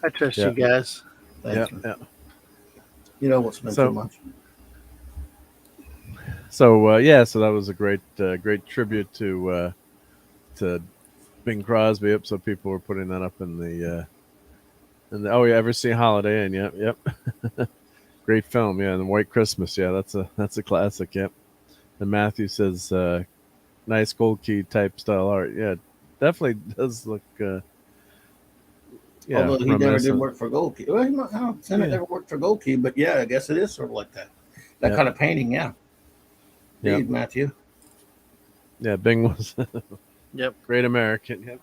I trust you guys. Thank you. Yeah. You know what's been too much. So so that was a great tribute to Bing Crosby. Yep. So people were putting that up in the ever see Holiday Inn? Yep. Great film. Yeah, and White Christmas. Yeah, that's a classic. Yep. And Matthew says, nice gold key type style art. Yeah, definitely does look. Although he never did work for Gold Key. Well, I don't think never worked for Gold Key, but yeah, I guess it is sort of like that. That kind of painting, yeah. Indeed, Matthew. Yeah, Bing was. Yep. Great American. Yep.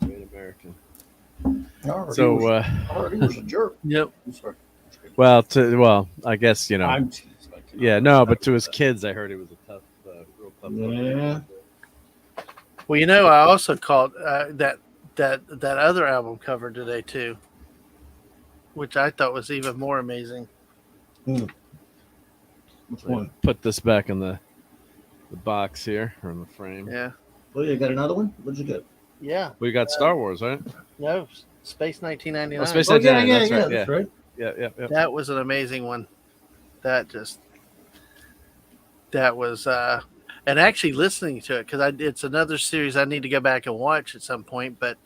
Great American. He was a jerk. Yep. Well, I guess but to his kids, I heard he was a tough, real tough. Yeah. Well, I also caught that other album cover today too, which I thought was even more amazing. Which one? Put this back in the box here or in the frame. Yeah. Oh, you got another one? What'd you get? Yeah. We got Star Wars, right? No, Space 1999. Oh, Space 1999. That's right. Yeah. That was an amazing one. That was and actually listening to it, because it's another series I need to go back and watch at some point, but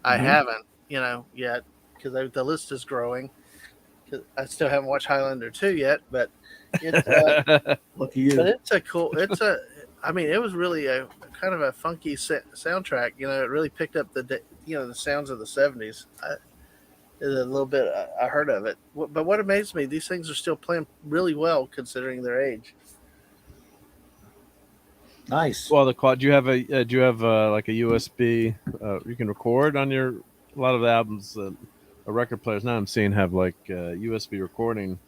I haven't, yet, because the list is growing. I still haven't watched Highlander 2 yet, but it's lucky you. But it was really a kind of a funky soundtrack. It really picked up the sounds of the 70s. A little bit I heard of it, but what amazed me, these things are still playing really well considering their age. Nice. Well, do you have like a USB? You can record on a lot of the albums. Record players now I'm seeing have like USB recording,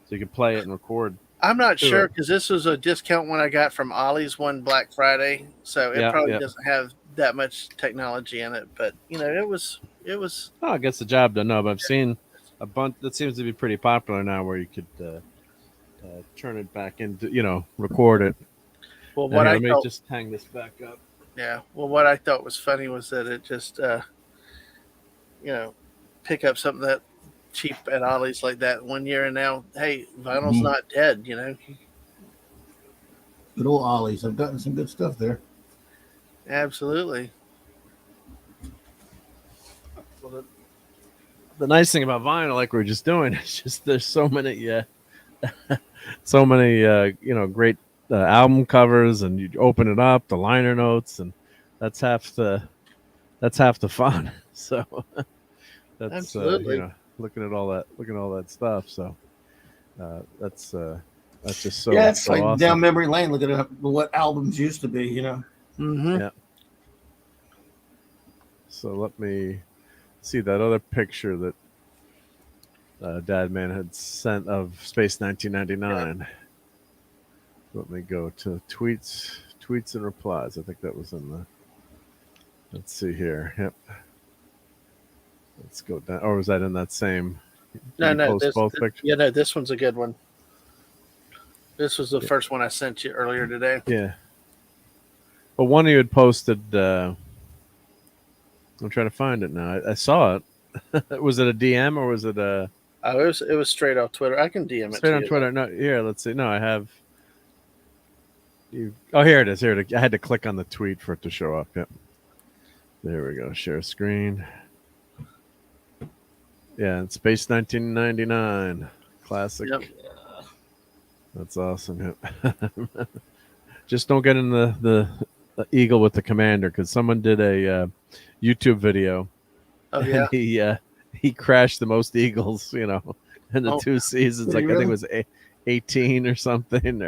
so you can play it and record. I'm not sure, because this was a discount one I got from Ollie's one Black Friday, so it probably doesn't have that much technology in it. But it was. Oh, it gets the job done. No, but I've seen a bunch that seems to be pretty popular now, where you could turn it back into record it. Well, let me just hang this back up. Yeah. Well, what I thought was funny was that it just, pick up something that cheap at Ollie's like that 1 year, and now, hey, vinyl's not dead. Good old Ollie's. I've gotten some good stuff there. Absolutely. Well, the nice thing about vinyl, like we were just doing, is just there's so many, great album covers, and you open it up, the liner notes, and that's half the fun. So that's Absolutely. looking at all that stuff. So that's just so Yeah, it's so like awesome. down memory lane, looking at what albums used to be. Mm-hmm. Yeah. So let me see that other picture that Dadman had sent of Space 1999. Yeah. Let me go to tweets and replies. I think that was in the. Let's see here. Yep. Let's go down. Or was that in that same? No, Post both pictures? Yeah, no, this one's a good one. This was the first one I sent you earlier today. Yeah. Well, one of you had posted. I'm trying to find it now. I saw it. Was it a DM or was it a? Oh, it was straight off Twitter. I can DM it straight to on you. Twitter. No, here. Let's see. No, I have. Oh, here it is. Here I had to click on the tweet for it to show up. Yep. There we go. Share screen. Yeah, it's Space 1999 classic. Yep. That's awesome. Yep. Just don't get in the eagle with the commander, because someone did a YouTube video. Oh yeah. And he crashed the most eagles, in the 2 seasons. Like, I think it was 18 or something,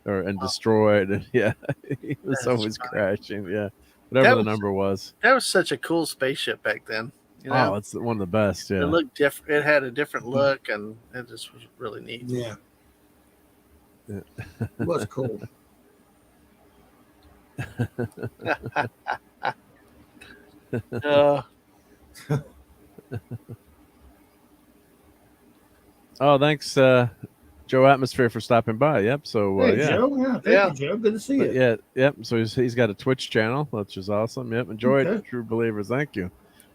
and destroyed. And yeah, he was always crashing. Yeah, whatever the number was. That was such a cool spaceship back then. Oh, it's one of the best. Yeah, it looked different. It had a different look, and it just was really neat. Yeah, it was cool. Oh, thanks, Joe Atmosphere, for stopping by. Yep. So Hey, yeah, Joe. Yeah, thank you, Joe. Good to see you. yeah, yep. So he's got a Twitch channel, which is awesome. Yep. Enjoy it, True Believers. Thank you.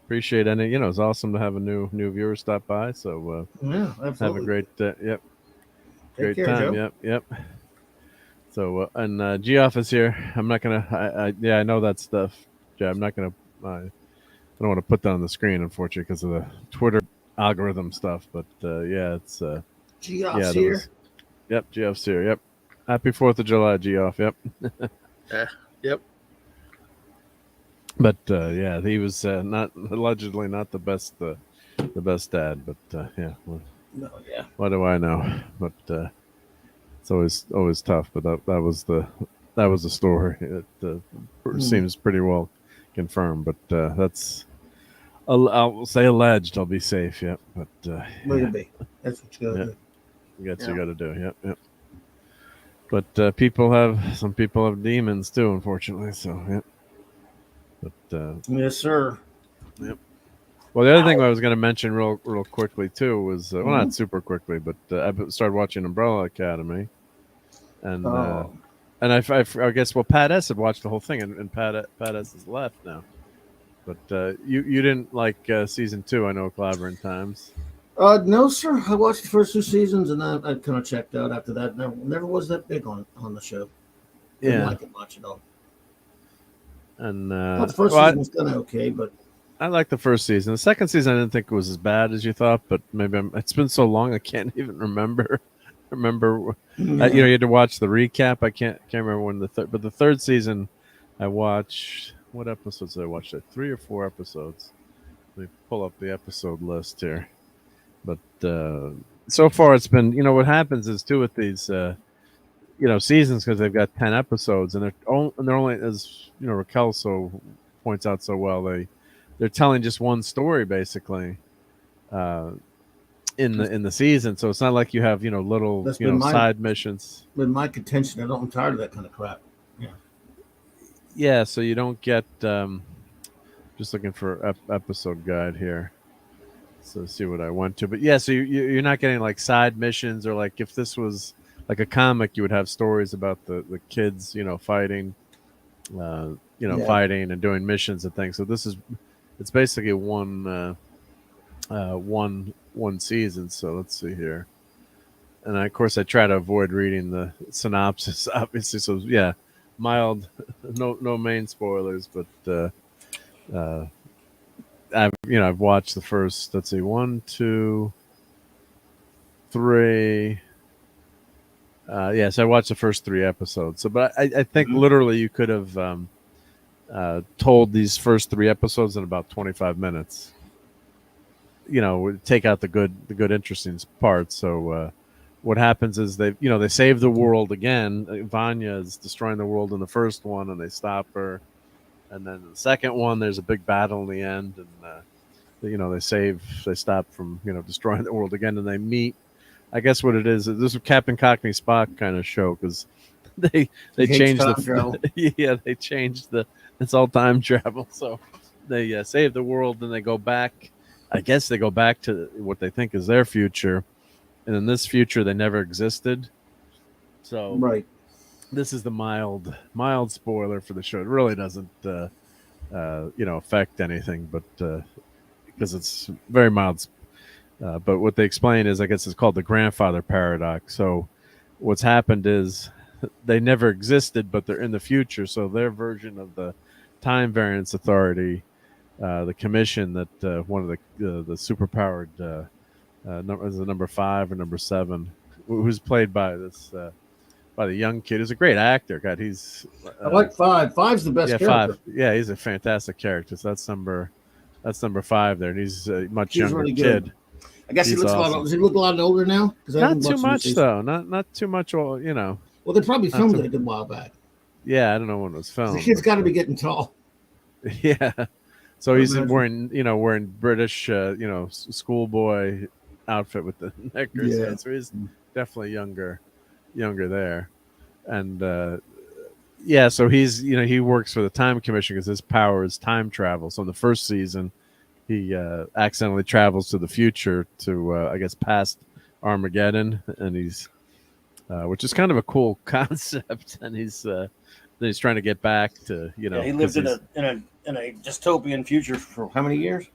Appreciate any. It's awesome to have a new viewer stop by. So yeah, absolutely. have a great Take great care, time. Joe. Yep. So and Geoff is here. I'm not gonna. I know that stuff. Yeah, I'm not gonna. I don't want to put that on the screen, unfortunately, because of the Twitter algorithm stuff. But yeah, it's Geoff's here. Yep, Geoff's here. Yep. Happy 4th of July, Geoff. Yep. Yep. But yeah, he was allegedly not the best dad. But yeah. No, yeah. What do I know? But it's always tough. But that was the story. It seems pretty well confirmed. But that's I'll say alleged. I'll be safe. Yep. But Will be. That's what you gotta do. That's what you got to do. Yep. But some people have demons too, unfortunately. So yep. But yes, sir. Yep. Well, the other thing I was going to mention real quickly too was well, not super quickly, but I started watching Umbrella Academy, and I guess Pat S had watched the whole thing, and Pat S has left now. But you didn't like season 2, I know, Clobbering Times. No, sir. I watched the first 2 seasons, and then I kind of checked out after that. Never was that big on the show. Didn't like it much at all. And the first season was kind of okay, but I liked the first season. The second season, I didn't think it was as bad as you thought, but maybe it's been so long I can't even remember. You had to watch the recap. I can't remember when but the third season, I watched. What episodes did I watch? 3 or 4 episodes. Let me pull up the episode list here. But so far, it's been. What happens is too with these. Seasons, because they've got 10 episodes, and they're only, as Raquel points out so well, they're telling just one story basically in the season. So it's not like you have little side missions. With my contention, I'm tired of that kind of crap. Yeah. So you don't get. Just looking for episode guide here. So see what I went to, but yeah. So you're not getting like side missions, or like if this was like a comic, you would have stories about the kids, fighting, fighting and doing missions and things. So it's basically one season. So let's see here. And of course I try to avoid reading the synopsis, obviously. So yeah, mild, no main spoilers, but I've watched the first, let's see, 1, 2, 3, Yes, I watched the first 3 episodes. So, but I think literally you could have told these first 3 episodes in about 25 minutes. Take out the good, interesting parts. So, what happens is they save the world again. Vanya is destroying the world in the first one, and they stop her. And then the second one, there's a big battle in the end, and they stop from destroying the world again, and they meet. I guess what it is, this is Captain Cockney Spock kind of show, because they changed they changed it's all time travel. So they save the world, and they go back. I guess they go back to what they think is their future, and in this future they never existed. So Right. this is the mild spoiler for the show. It really doesn't affect anything, but because it's very mild. But what they explain is, I guess it's called the grandfather paradox. So what's happened is they never existed, but they're in the future. So their version of the time variance authority, the commission that one of the superpowered is the number 5 or number 7, who's played by by the young kid, who's a great actor. God, he's I like 5. 5's the best character. 5. Yeah, he's a fantastic character. So that's number 5 there, and he's a much younger really kid. I guess he looks awesome. does he look a lot older now? Not too much though. Not too much. Well, they probably filmed it a good while back. Yeah, I don't know when it was filmed. The kid's got to be getting tall. Yeah. So he's wearing British schoolboy outfit with the knickers. Yeah. So he's definitely younger there, and so he's he works for the Time Commission because his power is time travel. So in the first season, he accidentally travels to the future to I guess past Armageddon, and he's which is kind of a cool concept, and he's trying to get back to he lived in a dystopian future for how many years?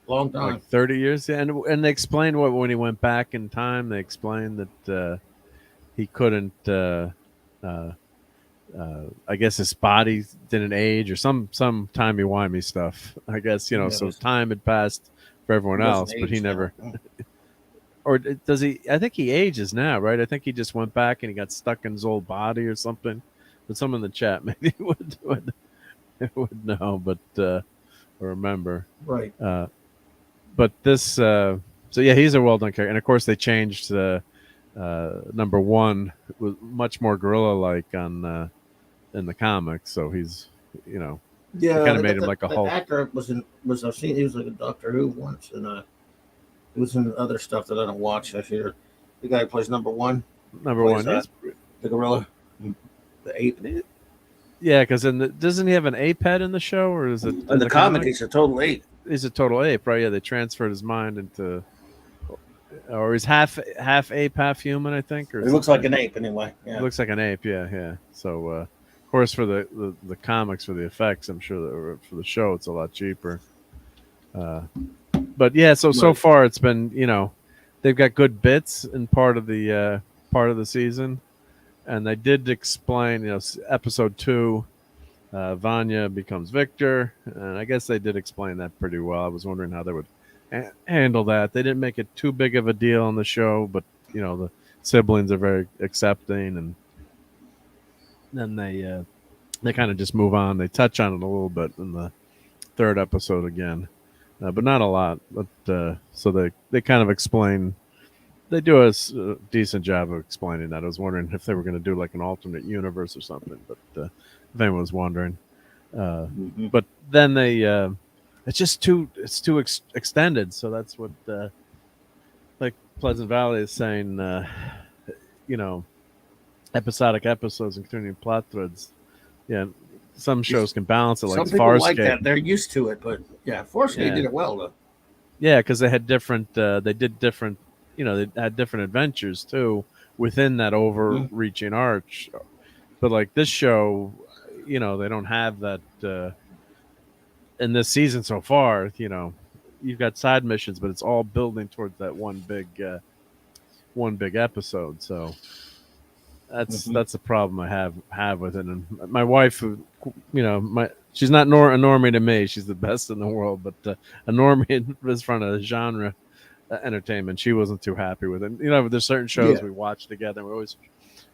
Long time, like 30 years. Yeah. And they explained when he went back in time, they explained that he couldn't I guess his body didn't age, or some timey-wimey stuff. I guess so time had passed for everyone else, but he never. Or does he? I think he ages now, right? I think he just went back and he got stuck in his old body or something. But someone in the chat maybe would know, but or remember, right? But this, so yeah, he's a well-done character, and of course they changed number 1 was much more gorilla-like on in the comics, so he's kind of made him like a Hulk. Actor I've seen he was like a Doctor Who once, and he was in other stuff that I don't watch. I hear the guy who plays number 1. The gorilla, the ape. Yeah, because doesn't he have an ape head in the show, or is it in the comic? He's a total ape. He's a total ape, right? Yeah, they transferred his mind into. Or he's half ape, half human, I think. Or he looks like an ape anyway. Yeah. Looks like an ape, yeah. So, of course, for the comics, for the effects, I'm sure that for the show, it's a lot cheaper. But yeah, so far it's been they've got good bits in part of the season, and they did explain episode 2, Vanya becomes Victor, and I guess they did explain that pretty well. I was wondering how they would handle that. They didn't make it too big of a deal on the show, but the siblings are very accepting, and then they kind of just move on. They touch on it a little bit in the 3rd episode again, but not a lot. But so they kind of explain. They do a decent job of explaining that. I was wondering if they were going to do like an alternate universe or something, but if anyone was wondering, but then they. It's just too extended, so that's what like Pleasant Valley is saying. Episodic episodes and continuing plot threads. Yeah, some shows can balance it, like Farscape. Like that. They're used to it, but yeah, Farscape did it well though. Yeah, because they had different. They did different. They had different adventures too within that overreaching arch. But like this show, they don't have that. In this season so far, you've got side missions, but it's all building towards that one big episode. So that's the problem I have with it. And my wife, she's not a normie to me. She's the best in the world, but a normie is from a genre entertainment. She wasn't too happy with it. There's certain shows we watch together. And we always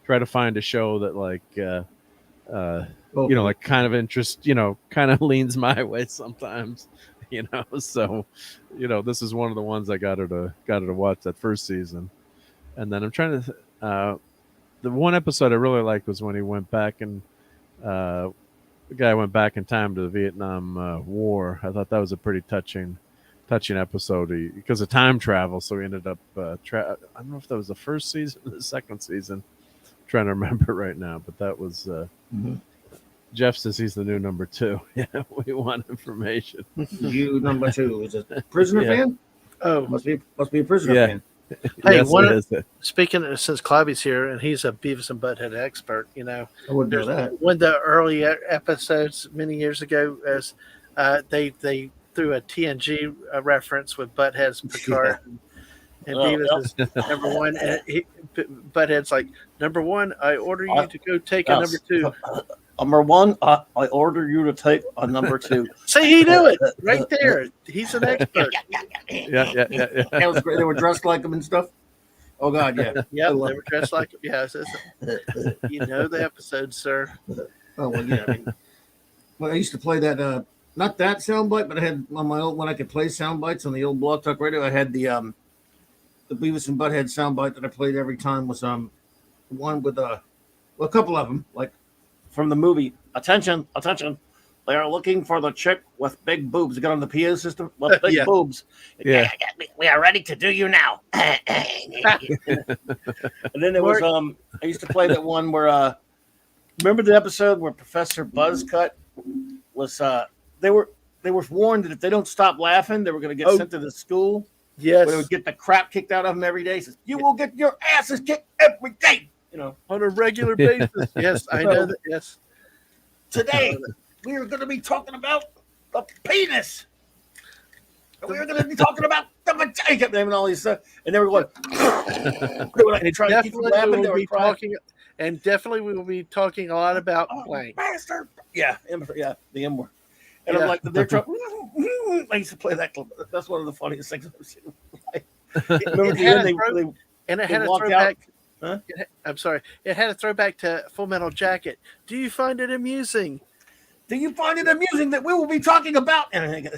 try to find a show that like Okay. like kind of interest, kind of leans my way sometimes, So, this is one of the ones I got her to watch that first season, and then I'm trying to. The one episode I really liked was when he went back and the guy went back in time to the Vietnam War. I thought that was a pretty touching episode because of time travel. So he ended up. I don't know if that was the first season or the second season. I'm trying to remember right now, but that was. Jeff says he's the new number 2. Yeah, we want information. You number 2 is a Prisoner fan. Oh, Must be a Prisoner Yeah. fan. Hey, Yes, one it of- is. speaking of, since Clobby's here and he's a Beavis and Butthead expert, I wouldn't know that. one of the early episodes many years ago, as they threw a TNG reference with Butthead's Picard, and Oh, Beavis is number 1, and Butthead's like, number 1, I order you to go take a number 2. Number 1, I order you to take a number 2. See, he knew it right there. He's an expert. Yeah. That was great. They were dressed like him and stuff. Oh God, yeah. Yep, they were dressed like him. Yeah, you know the episode, sir. Oh well, yeah. I used to play that. Not that soundbite, but I had on my old when I could play soundbites on the old Blog Talk Radio. I had the Beavis and Butthead soundbite that I played every time was one with a couple of them like from the movie. Attention! They are looking for the chick with big boobs. They got on the PA system with big boobs. Yeah. We are ready to do you now. And then there was I used to play that one where remember the episode where Professor Buzzcut was they were warned that if they don't stop laughing, they were going to get sent to the school. Yes, where they would get the crap kicked out of them every day. He says, "You will get your asses kicked every day." On a regular basis. Yes, I know that. Yes. Today we are going to be talking about the penis. And we are going to be talking about the vagina. He kept naming all these stuff, and they were going. They were like trying to keep from laughing. They were talking. And definitely we will be talking a lot about blank. Bastard. Yeah, the M word. And I'm like, they're trying. I used to play that clip. That's one of the funniest things I've seen. Remember the end? And it had a throwback. Huh? I'm sorry. It had a throwback to Full Metal Jacket. Do you find it amusing? Do you find it amusing that we will be talking about? Am I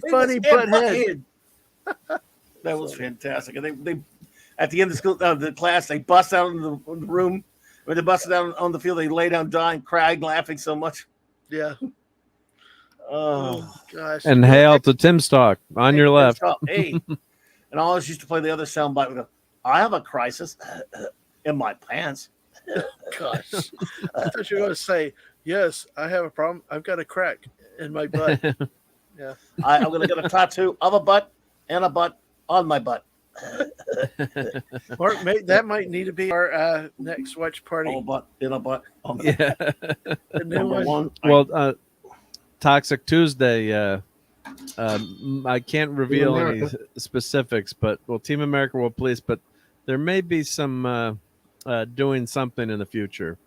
funny, Butthead? That was fantastic. And they at the end of school, the class, they bust out in the room. When they busted out on the field, they lay down dying, cried, laughing so much. Yeah. Oh gosh. And hail to Tim Stock on your left. Hey. And I always used to play the other soundbite. We go, I have a crisis in my pants. Gosh. I thought you were going to say, yes, I have a problem. I've got a crack in my butt. Yeah. I'm going to get a tattoo of a butt and a butt on my butt. Mark, that might need to be our next watch party. Oh, butt in a butt. Yeah. The new one. Well, Toxic Tuesday. I can't reveal any specifics, but Team America World Police. But there may be some doing something in the future.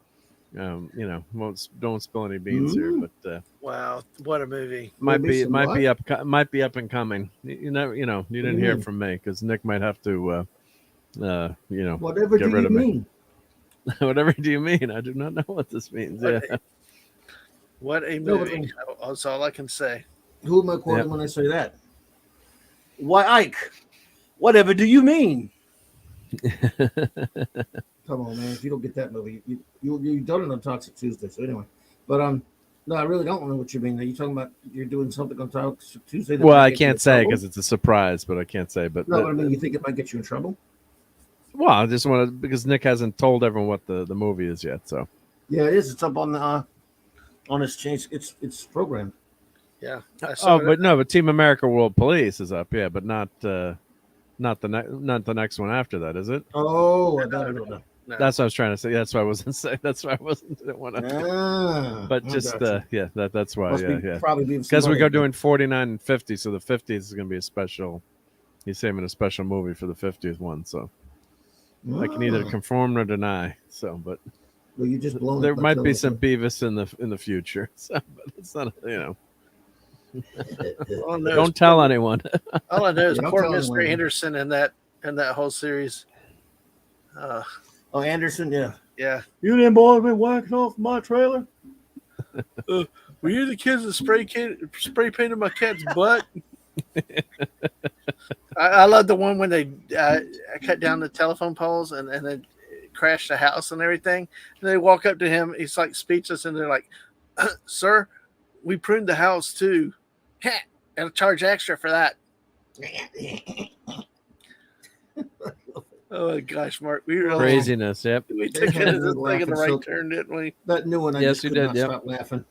Don't spill any beans here, but wow, what a movie! Might be up and coming. You didn't hear from me because Nick might have to whatever get do rid you of me. mean? Whatever do you mean? I do not know what this means. What a movie! That's all I can say. Who am I quoting when I say that? Why, Ike? Whatever do you mean? Come on, man! If you don't get that movie, you done it on Toxic Tuesday. So anyway, but no, I really don't know what you mean. Are you talking about you're doing something on Toxic Tuesday? Well, I can't say because it's a surprise, but I can't say. But no, I mean, you think it might get you in trouble? Well, I just want to because Nick hasn't told everyone what the movie is yet. So yeah, it is. It's up on his change. It's programmed. Yeah. But Team America World Police is up. Yeah, but not the next one after that, is it? Oh, no. That's what I was trying to say. That's why I wasn't saying. That's why I didn't want to. But just that's why. Yeah. Probably because we go doing 49 and 50, so the 50th is going to be a special. He's saving a special movie for the 50th one, so I can either conform or deny. So, but well, you just blown there might be some Beavis in the future. So, but it's not Don't tell anyone. All I know is poor Mr. Anderson in that whole series. Oh, Anderson, yeah. Yeah. You them boys been whacking off my trailer? Were you the kids that spray painted my cat's butt? I love the one when they cut down the telephone poles and then crashed the house and everything. And they walk up to him. He's like speechless, and they're like, "Sir, we pruned the house too. Gotta charge extra for that." Oh my gosh, Mark, we really Craziness. Yep. we took it as a thing in the right turn, didn't we? That new one, I Yes, just you could did, not yep. stop laughing.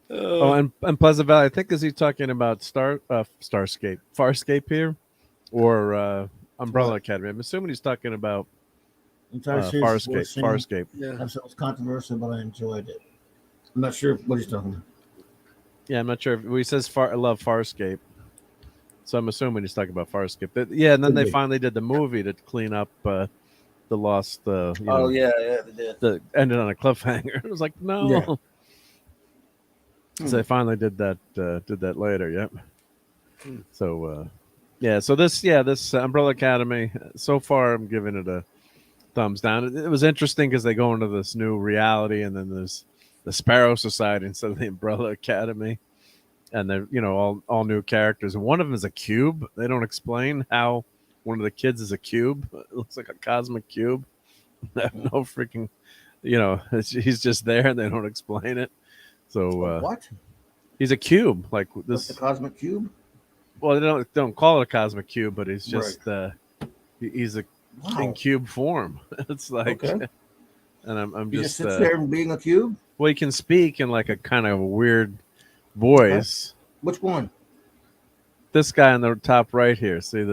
Oh, and Pleasant Valley. I think is he talking about Farscape here, or Umbrella What? Academy? I'm assuming he's talking about Entire series was seen. Farscape. Yeah. It was controversial, but I enjoyed it. I'm not sure what he's talking about. Yeah, I'm not sure if he says I love Farscape, so I'm assuming he's talking about Farscape. Yeah, and then Could they be. finally did the movie to clean up the lost. Yeah, they did. The ended on a cliffhanger. It was like no. Yeah. So they finally did that later. Yep. So yeah. So this Umbrella Academy. So far, I'm giving it a thumbs down. It was interesting because they go into this new reality, and then there's the Sparrow Society instead of the Umbrella Academy, and they're all new characters. And one of them is a cube. They don't explain how one of the kids is a cube. It looks like a cosmic cube. They have no freaking, he's just there, and they don't explain it. So What? he's a cube, like this. The cosmic cube? Well, they don't call it a cosmic cube, but he's just he's in cube form. It's like, Okay. and I'm He just just sits there being a cube? well, he can speak in like a kind of weird voice. Which one? This guy on the top right here. See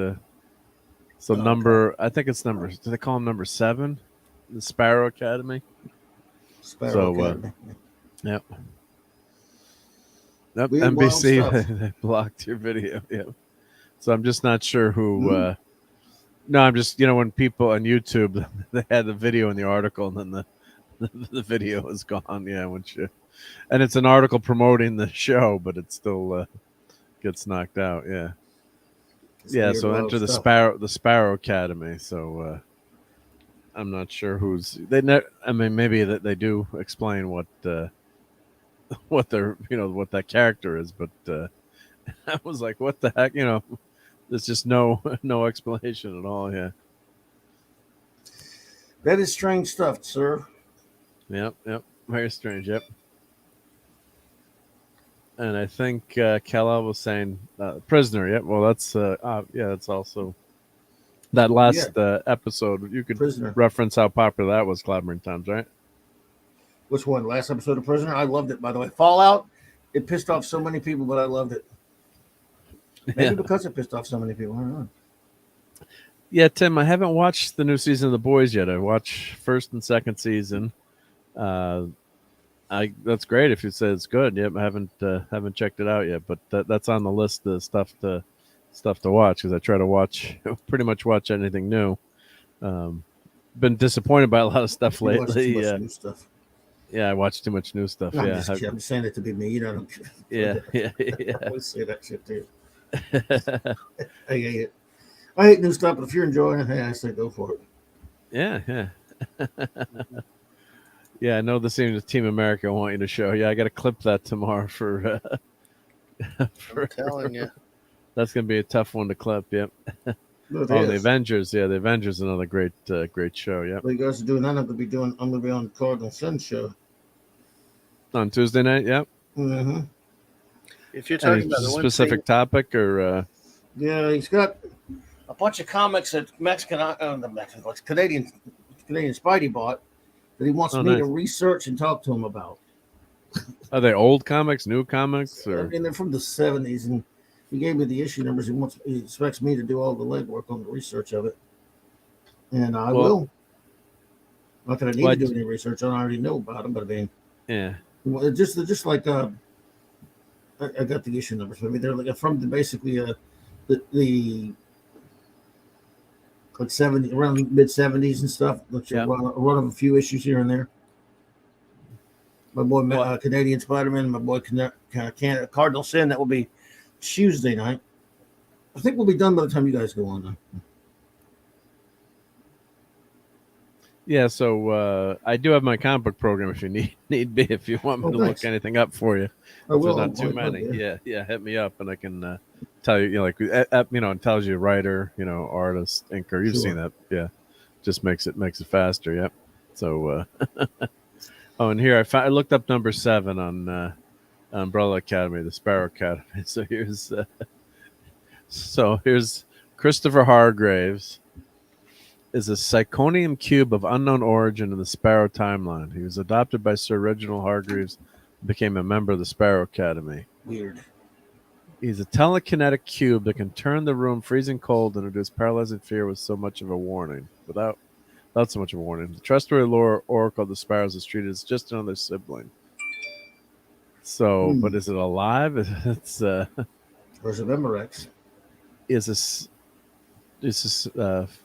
number? Okay. I think it's number. Do they call him number 7? The Sparrow Academy. Sparrow Academy. Yep. Nope, Weird, wild NBC stuff. they blocked your video. Yep. So I'm just not sure who. No, I'm just when people on YouTube they had the video in the article and then the video is gone. Yeah, and it's an article promoting the show, but it still gets knocked out. Yeah. It's Yeah. weird, So wild enter the stuff. Sparrow Academy. So I'm not sure who's I mean, maybe that they do explain what they're what that character is, but I was like, what the heck, there's just no explanation at all. Yeah. That is strange stuff, sir. Yep. Very strange. Yep. And I think Kella was saying prisoner. Yep. Well, that's that's also that last episode. You could Prisoner. reference how popular that was, Cloudburn Times, right? Which one? Last episode of Prisoner? I loved it, by the way. Fallout, it pissed off so many people, but I loved it. Maybe because it pissed off so many people. I don't know. Yeah, Tim, I haven't watched the new season of The Boys yet. I watched first and second season. That's great if you say it's good. Yep, I haven't checked it out yet, but that's on the list of stuff to watch because I try to pretty much watch anything new. Been disappointed by a lot of stuff lately. New stuff. Yeah, I watch too much new stuff. No, I'm yeah, just kidding. I'm saying it to be me. You know. Yeah. I always say that shit too. I hate new stuff, but if you're enjoying it, hey, I say go for it. Yeah. Yeah, I know the scene with Team America I want you to show. Yeah, I got to clip that tomorrow for I'm telling you. That's going to be a tough one to clip. Yep. The Avengers. Yeah, the Avengers is another great show. Yep. What you guys are doing? I'm going to be on the Cardinal Sun show. On Tuesday night, yep. Mm-hmm. If you're talking about the specific topic or yeah, he's got a bunch of comics that Canadian Spidey bought that he wants me to research and talk to him about. Are they old comics, new comics, or? And they're from the 70s, and he gave me the issue numbers. He expects me to do all the legwork on the research of it, and I will. Not that I need to do any research on. I already know about them, but I mean, yeah. Well, they're just like I got the issue numbers. I mean, they're like from basically the like 70 around mid 70s and stuff. Run of a few issues here and there. My boy Canadian Spider-Man, my boy Cardinal Sin. That will be Tuesday night. I think we'll be done by the time you guys go on. Yeah, so I do have my comic book program if you need be, if you want me to thanks. look anything up for you. I If will. there's not too I'll- many. yeah. Yeah, hit me up and I can tell you, like, it tells you writer, artist, inker. You've seen Sure. that. Yeah. Just makes it faster. Yep. So, oh, and here I looked up number 7 on Umbrella Academy, the Sparrow Academy. So here's Christopher Hargraves is a Psychonium cube of unknown origin in the Sparrow timeline. He was adopted by Sir Reginald Hargreaves and became a member of the Sparrow Academy. Weird. He's a telekinetic cube that can turn the room freezing cold and induce paralyzing fear with so much of a warning. Without so much of a warning. The trustworthy lore oracle of the Sparrows is treated as just another sibling. So, but is it alive? It's Or is it Memorex? is this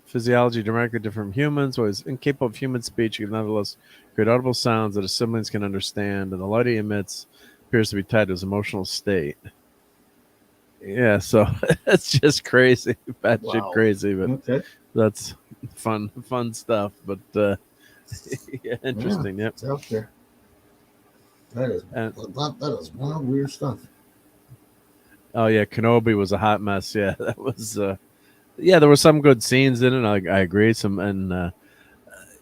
physiology dramatically different from humans, or is incapable of human speech. He can nevertheless create audible sounds that his siblings can understand, and the light he emits appears to be tied to his emotional state. Yeah, so that's just crazy, batshit crazy, but Okay. that's fun stuff. But yeah, interesting. Yep. It's out there. That is wild, weird stuff. Oh yeah, Kenobi was a hot mess. Yeah, that was. Yeah, there were some good scenes in it. I agree. Like the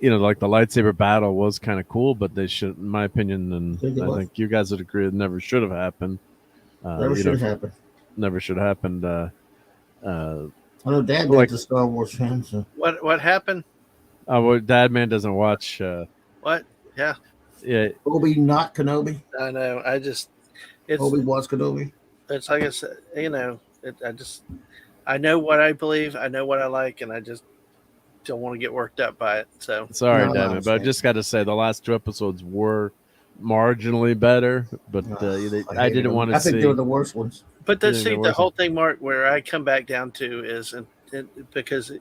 lightsaber battle was kind of cool, but they should, in my opinion, and I think you guys would agree, it never should have happened. Never should have happened. Never should have happened. I know Dad was a Star Wars fan. So What happened? Well, Dad Man doesn't watch. What? Yeah. Yeah. Obi, not Kenobi. I know. Obi was Kenobi. It's like I said, I know what I believe, I know what I like, and I just don't want to get worked up by it. So sorry, Dad Man, but I just got to say the last 2 episodes were marginally better, but I didn't want to see. I think they were the worst ones. But the whole thing, Mark, where I come back down to is, because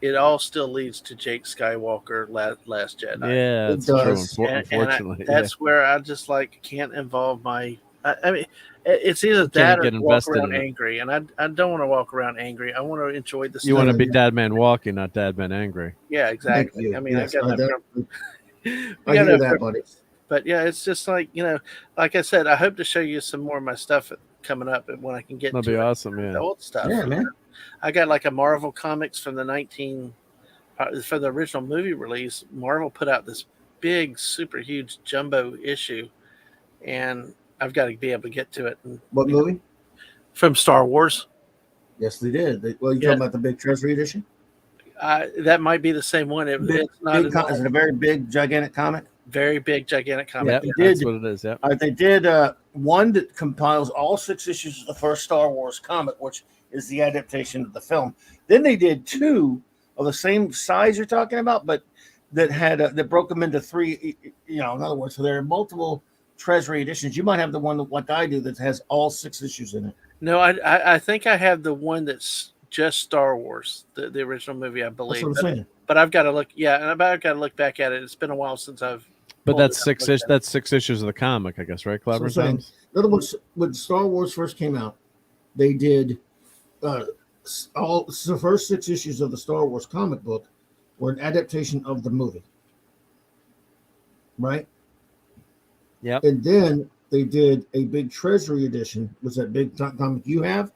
it all still leads to Jake Skywalker, Last Jedi. Yeah, it's true. Unfortunately, that's where I just can't involve my. I mean, it's either that or walk around angry, and I don't want to walk around angry. I want to enjoy the. You want to be Dad Man walking, not Dad Man angry. Yeah, exactly. I mean, yes, I got that. I hear that, buddy. But yeah, it's just like I said, I hope to show you some more of my stuff coming up when I can get. That'd be awesome, the old stuff. Yeah, man. I got like a Marvel comics from the for the original movie release. Marvel put out this big, super huge jumbo issue, and I've got to be able to get to it. What movie? From Star Wars. Yes, they did. Talking about the big Treasury edition? That might be the same one. It's not. Is it a very big, gigantic comic? Very big, gigantic comic. Yeah, that's what it is. Yeah. They did one that compiles all 6 issues of the first Star Wars comic, which is the adaptation of the film. Then they did 2 of the same size you're talking about, but that had that broke them into 3. In other words, so there are multiple Treasury editions. You might have the one like I do that has all 6 issues in it. No, I think I have the one that's just Star Wars, the original movie, I believe. That's what I'm saying. But I've got to look. Yeah, and I've got to look back at it. It's been a while since I've. But that's 6 issues. That's 6 issues of the comic, I guess, right? Clever. In other words, when Star Wars first came out, they did all the first 6 issues of the Star Wars comic book were an adaptation of the movie, right? Yeah. And then they did a big Treasury edition, was that big comic you have,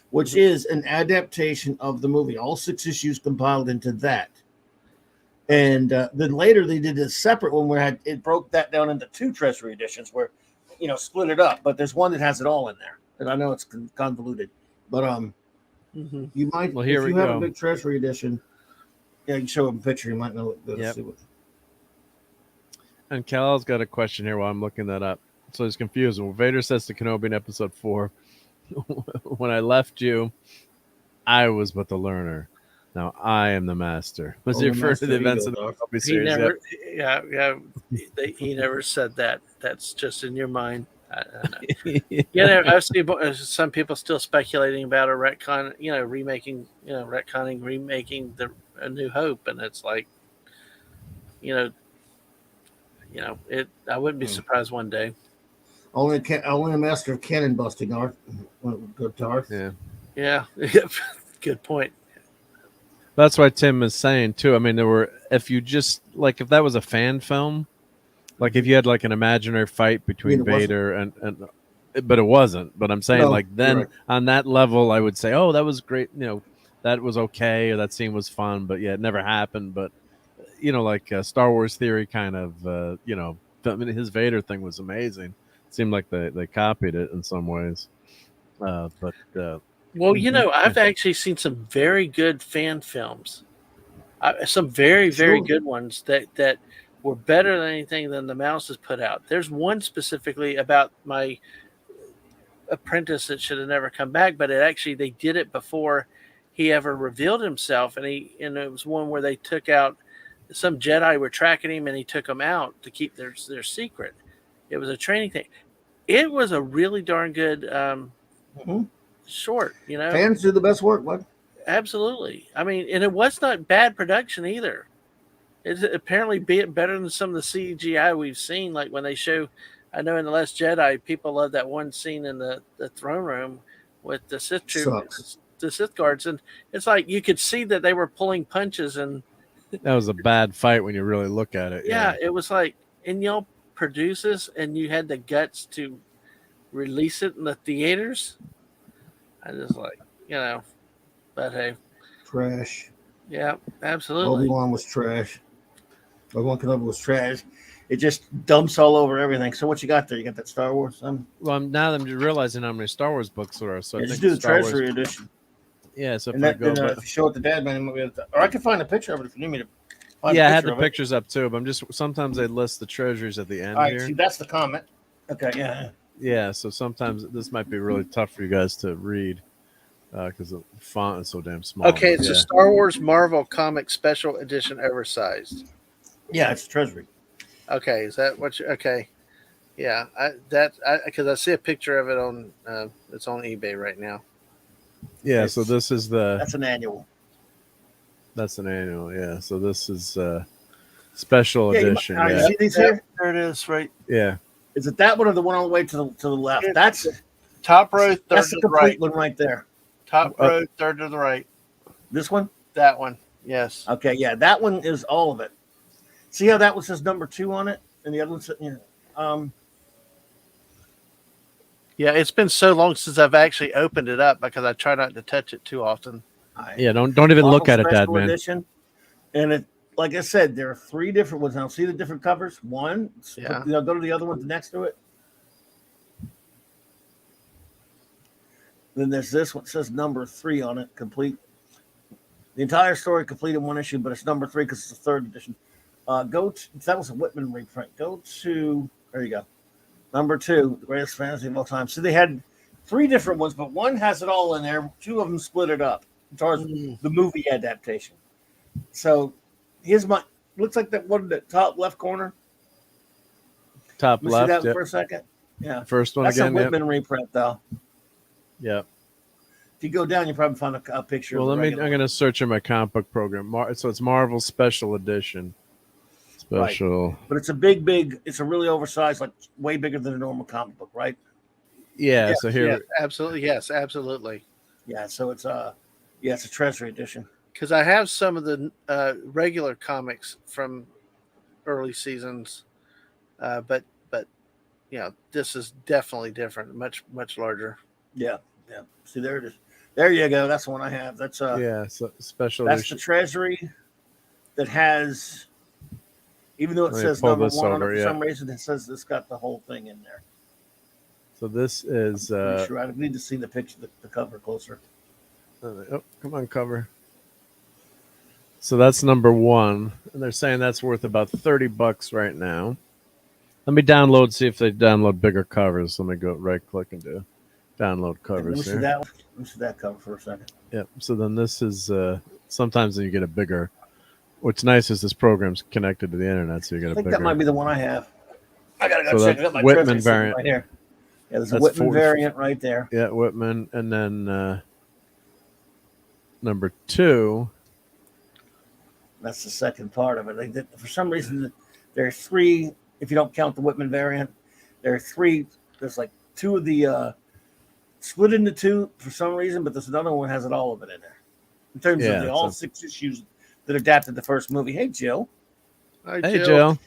which is an adaptation of the movie, all 6 issues compiled into that. And then later they did a separate one where it broke that down into 2 Treasury editions where, split it up. But there's one that has it all in there. And I know it's convoluted, but you might, if you have a big Treasury edition, you can show them a picture. You might know it. Yep. And Cal's got a question here while I'm looking that up. So he's confused. Well, Vader says to Kenobi in episode 4, when I left you, I was but the learner. Now I am the master. Was he referring to the events of the Kenobi series? He never said that. That's just in your mind. I've seen some people still speculating about a retcon, remaking A New Hope, and it's like, I wouldn't be surprised one day. Only a master of cannon busting art. Good Darth. Yeah. Yeah. Good point. That's why Tim is saying too. I mean, there were, if you just like, if that was a fan film, like if you had like an imaginary fight between Vader and but it wasn't. But I'm saying No, like then right. on that level, I would say, oh, that was great. You know, that was okay, or that scene was fun. But yeah, it never happened. But you know, like Star Wars Theory kind of, you know, I mean, his Vader thing was amazing. It seemed like they copied it in some ways. But well, you know, I've actually seen some very good fan films, some very good ones that were better than anything than the Mouse has put out. There's one specifically about my apprentice that should have never come back, but they did it before he ever revealed himself, and it was one where they took out some Jedi were tracking him, and he took them out to keep their secret. It was a training thing. It was a really darn good short, you know. Fans do the best work, bud. Absolutely. I mean, and it was not bad production either. It's apparently better than some of the CGI we've seen. Like when they show, I know in The Last Jedi, people love that one scene in the throne room with the Sith troops, the Sith guards, and it's like you could see that they were pulling punches, and that was a bad fight when you really look at it. Yeah, it was like, and y'all produce this, and you had the guts to release it in the theaters. I just like, you know, but hey, trash. Yeah, absolutely. Obi-Wan was trash. Obi-Wan Kenobi was trash. It just dumps all over everything. So what you got there? You got that Star Wars? Well, now I'm realizing how many Star Wars books there are. So I just think do the Star Treasury Wars... edition. Yeah, so if you show it to Dad, man, or I can find a picture of it if you need me to. I had the pictures up too, but I'm just sometimes they list the treasuries at the end. All right, here. see, that's the comment. Okay, yeah. Yeah, so sometimes this might be really tough for you guys to read because the font is so damn small. Okay, it's a Star Wars Marvel comic special edition, oversized. Yeah, it's Treasury. Okay, is that what you? Okay, yeah, because I see a picture of it on it's on eBay right now. Yeah, so this is that's an annual. That's an annual, yeah. So this is special edition. You see these here? There it is, right? Yeah. Is it that one or the one all the way to the left? That's top row, third that's to the the complete right. one right there. Top row, third to the right. This one? That one. Yes. Okay, yeah, that one is all of it. See how that one says number 2 on it, and the other one says, Yeah, it's been so long since I've actually opened it up because I try not to touch it too often. Yeah, don't even look at it, Dad, man. Edition, and it, like I said, there are 3 different ones. Now, see the different covers? One, yeah. Go to the other one next to it. Then there's this one that says number 3 on it, complete. The entire story complete in one issue, but it's number 3 because it's the 3rd edition. That was a Whitman reprint. Go to, there you go. Number 2, the greatest fantasy of all time. So they had 3 different ones, but one has it all in there. 2 of them split it up as far as the movie adaptation. So here's my, looks like that one in the top left corner. Top left. See that for a second? Yeah. First one That's again. That's a Whitman reprint, though. Yeah. If you go down, you probably find a picture. Well, I'm going to search in my comic book program. So it's Marvel Special Edition. Special. Right. But it's a big, it's a really oversized, like way bigger than a normal comic book, right? Yeah. Yes, so here. Yes, absolutely. Yes, absolutely. Yeah. So it's it's a Treasury edition. Because I have some of the regular comics from early seasons, but you know, this is definitely different, much larger. Yeah. Yeah. See, there it is. There you go. That's the one I have. That's so special. That's edition. the Treasury that has, even though it says number 1 on it, for some reason it says it's got the whole thing in there. So this is. Sure, I need to see the picture, the cover closer. Oh, come on, cover. So that's number 1, and they're saying that's worth about $30 right now. Let me download. See if they download bigger covers. Let me go right click and do download covers. Let me see that cover for a second. Yep. So then this is sometimes you get a bigger. What's nice is this program's connected to the internet, so you get a bigger. That might be the one I have. I gotta go check it out. My Whitman variant right here. Yeah, there's a Whitman variant right there. Yeah, Whitman, and then number 2. That's the second part of it. For some reason, there are 3. If you don't count the Whitman variant, there are 3. There's like 2 of the split into 2 for some reason, but there's another one that has all of it in there. in terms of Yeah, all 6 issues that adapted the first movie. Hey, Jill. Hi, hey, Jill.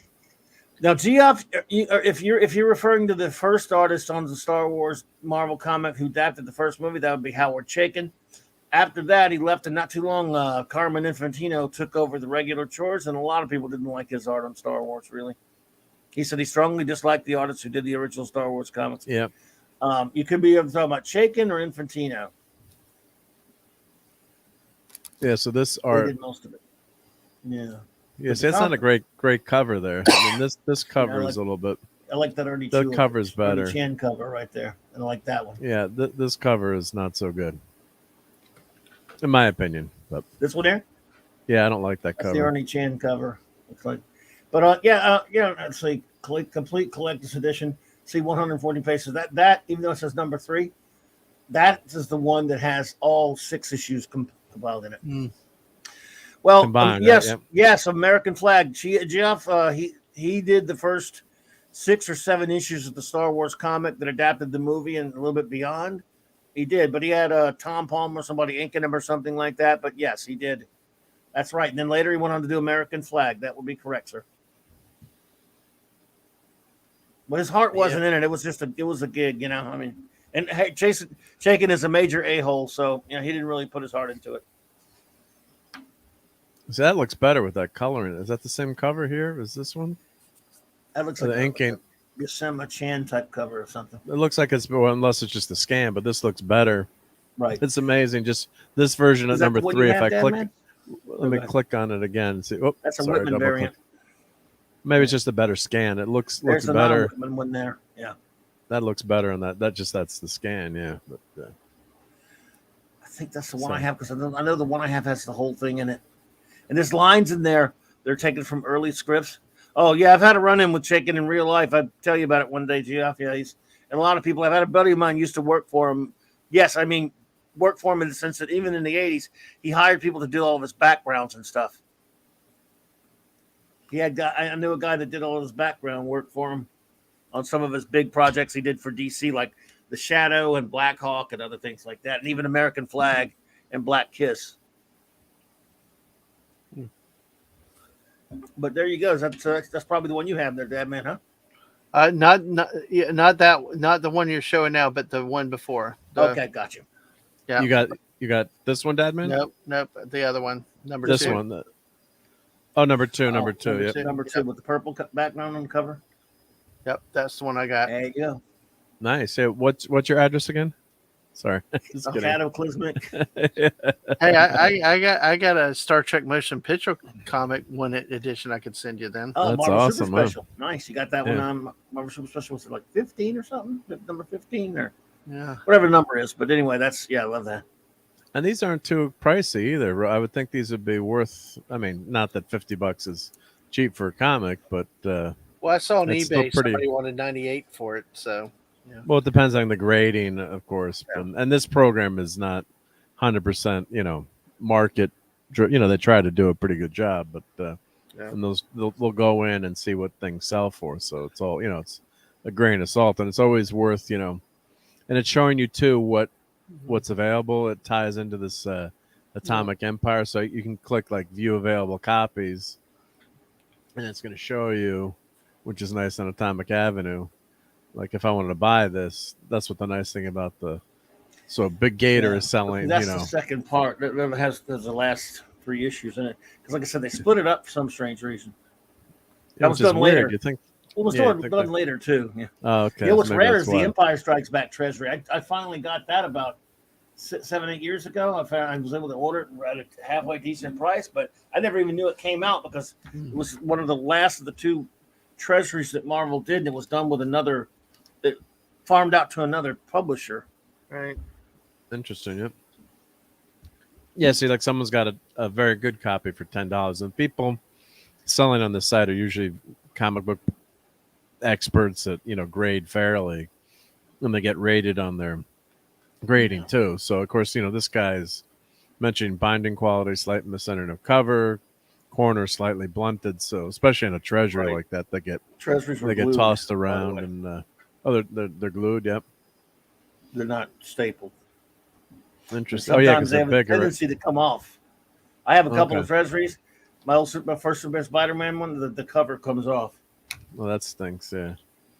Now, Geoff, if you're referring to the first artist on the Star Wars Marvel comic who adapted the first movie, that would be Howard Chaykin. After that, he left, and not too long, Carmen Infantino took over the regular chores, and a lot of people didn't like his art on Star Wars, really. He said he strongly disliked the artist who did the original Star Wars comics. Yeah. You could be talking about Chaykin or Infantino. Yeah, so this They art, did most of it. Yeah. yeah, see, that's not a great cover there. I mean, this cover is a little bit. I like that Ernie. The cover's better. Ernie Chan cover right there, and I like that one. Yeah, this cover is not so good, in my opinion. But this one here. Yeah, I don't like that That's cover. the Ernie Chan cover. Looks like, but actually, complete collector's edition. See 140 pages. That even though it says number 3, that is the one that has all 6 issues compiled in it. Mm. Well, Combined, yes, right? Yep. yes, American Flag. Geoff, he did the first 6 or 7 issues of the Star Wars comic that adapted the movie and a little bit beyond. He did, but he had Tom Palmer, somebody inking him or something like that. But yes, he did. That's right. And then later he went on to do American Flag. That would be correct, sir. But his heart wasn't in it. It was just it was a gig, you know. I mean, and hey, Chaykin is a major a-hole, so he didn't really put his heart into it. So that looks better with that coloring. Is that the same cover here? Is this one? That looks the like inking. a Yosemite Chan type cover or something. It looks like it's unless it's just a scan, but this looks better. Right. It's amazing. Just this version of number 3. If I click, man? let me click on it again. And see, that's a Whitman variant. Maybe it's just a better scan. It looks There's better. Whitman one there. Yeah. That looks better on that. That's the scan. Yeah. But, I think that's the one I have because I know the one I have has the whole thing in it. And there's lines in there. They're taken from early scripts. Oh, yeah. I've had a run-in with Chaykin in real life. I'd tell you about it one day, Geoff. Yeah, and a lot of people. I've had a buddy of mine used to work for him. Yes, I mean, work for him in the sense that even in the 80s, he hired people to do all of his backgrounds and stuff. I knew a guy that did all of his background work for him on some of his big projects he did for DC, like The Shadow and Black Hawk and other things like that, and even American Flag and Black Kiss. But there you go. That's probably the one you have there, Dad Man, huh? Not the one you're showing now, but the one before. Okay, got you. Yeah, you got this one, Dad Man? Nope. The other one, number this 2. one. Number two. Number 2. Yep. Number 2 with the purple background on the cover. Yep, that's the one I got. There you go. Nice. Hey, what's your address again? Sorry. Cataclysmic. Hey, I got a Star Trek motion picture comic edition I could send you then. Oh, that's Marvel awesome, Super Special. Nice. You got that one on Marvel Super Special. Was it like 15 or something? Number 15 or whatever the number is. But anyway, I love that. And these aren't too pricey either. I would think these would be worth. I mean, not that $50 is cheap for a comic, but well, I saw on eBay pretty... somebody wanted $98 for it. So, yeah. Well, it depends on the grading, of course. Yeah. And this program is not 100%, market. They try to do a pretty good job, but and they'll go in and see what things sell for. So it's all it's a grain of salt, and it's always worth and it's showing you too what's available. It ties into this Atomic Empire, so you can click like view available copies, and it's going to show you, which is nice on Atomic Avenue. Like if I wanted to buy this, that's what the nice thing about so Big Gator is selling. That's the second part that has the last 3 issues in it. Because like I said, they split it up for some strange reason. That was done later. You think? Well, it was done later too. Yeah. Oh, okay. What's rare is the Empire Strikes Back Treasury. I finally got that about 7-8 years ago. I was able to order it at a halfway decent price, but I never even knew it came out because it was one of the last of the 2 treasuries that Marvel did, and it was done with another. It farmed out to another publisher. Right. Interesting. Yep. Yeah. See, like someone's got a very good copy for $10, and people selling on the site are usually comic book experts that grade fairly, and they get rated on their grading too. So of course, this guy's mentioning binding quality, slight miscentering of cover, corner slightly blunted. So especially in a treasury like that, they get tossed around, and they're glued. Yep, they're not stapled. Interesting. Oh yeah, because they they're have a bigger. tendency to come off. I have a couple of treasuries. My first Super Spider-Man one, the cover comes off. Well, that stinks. Yeah.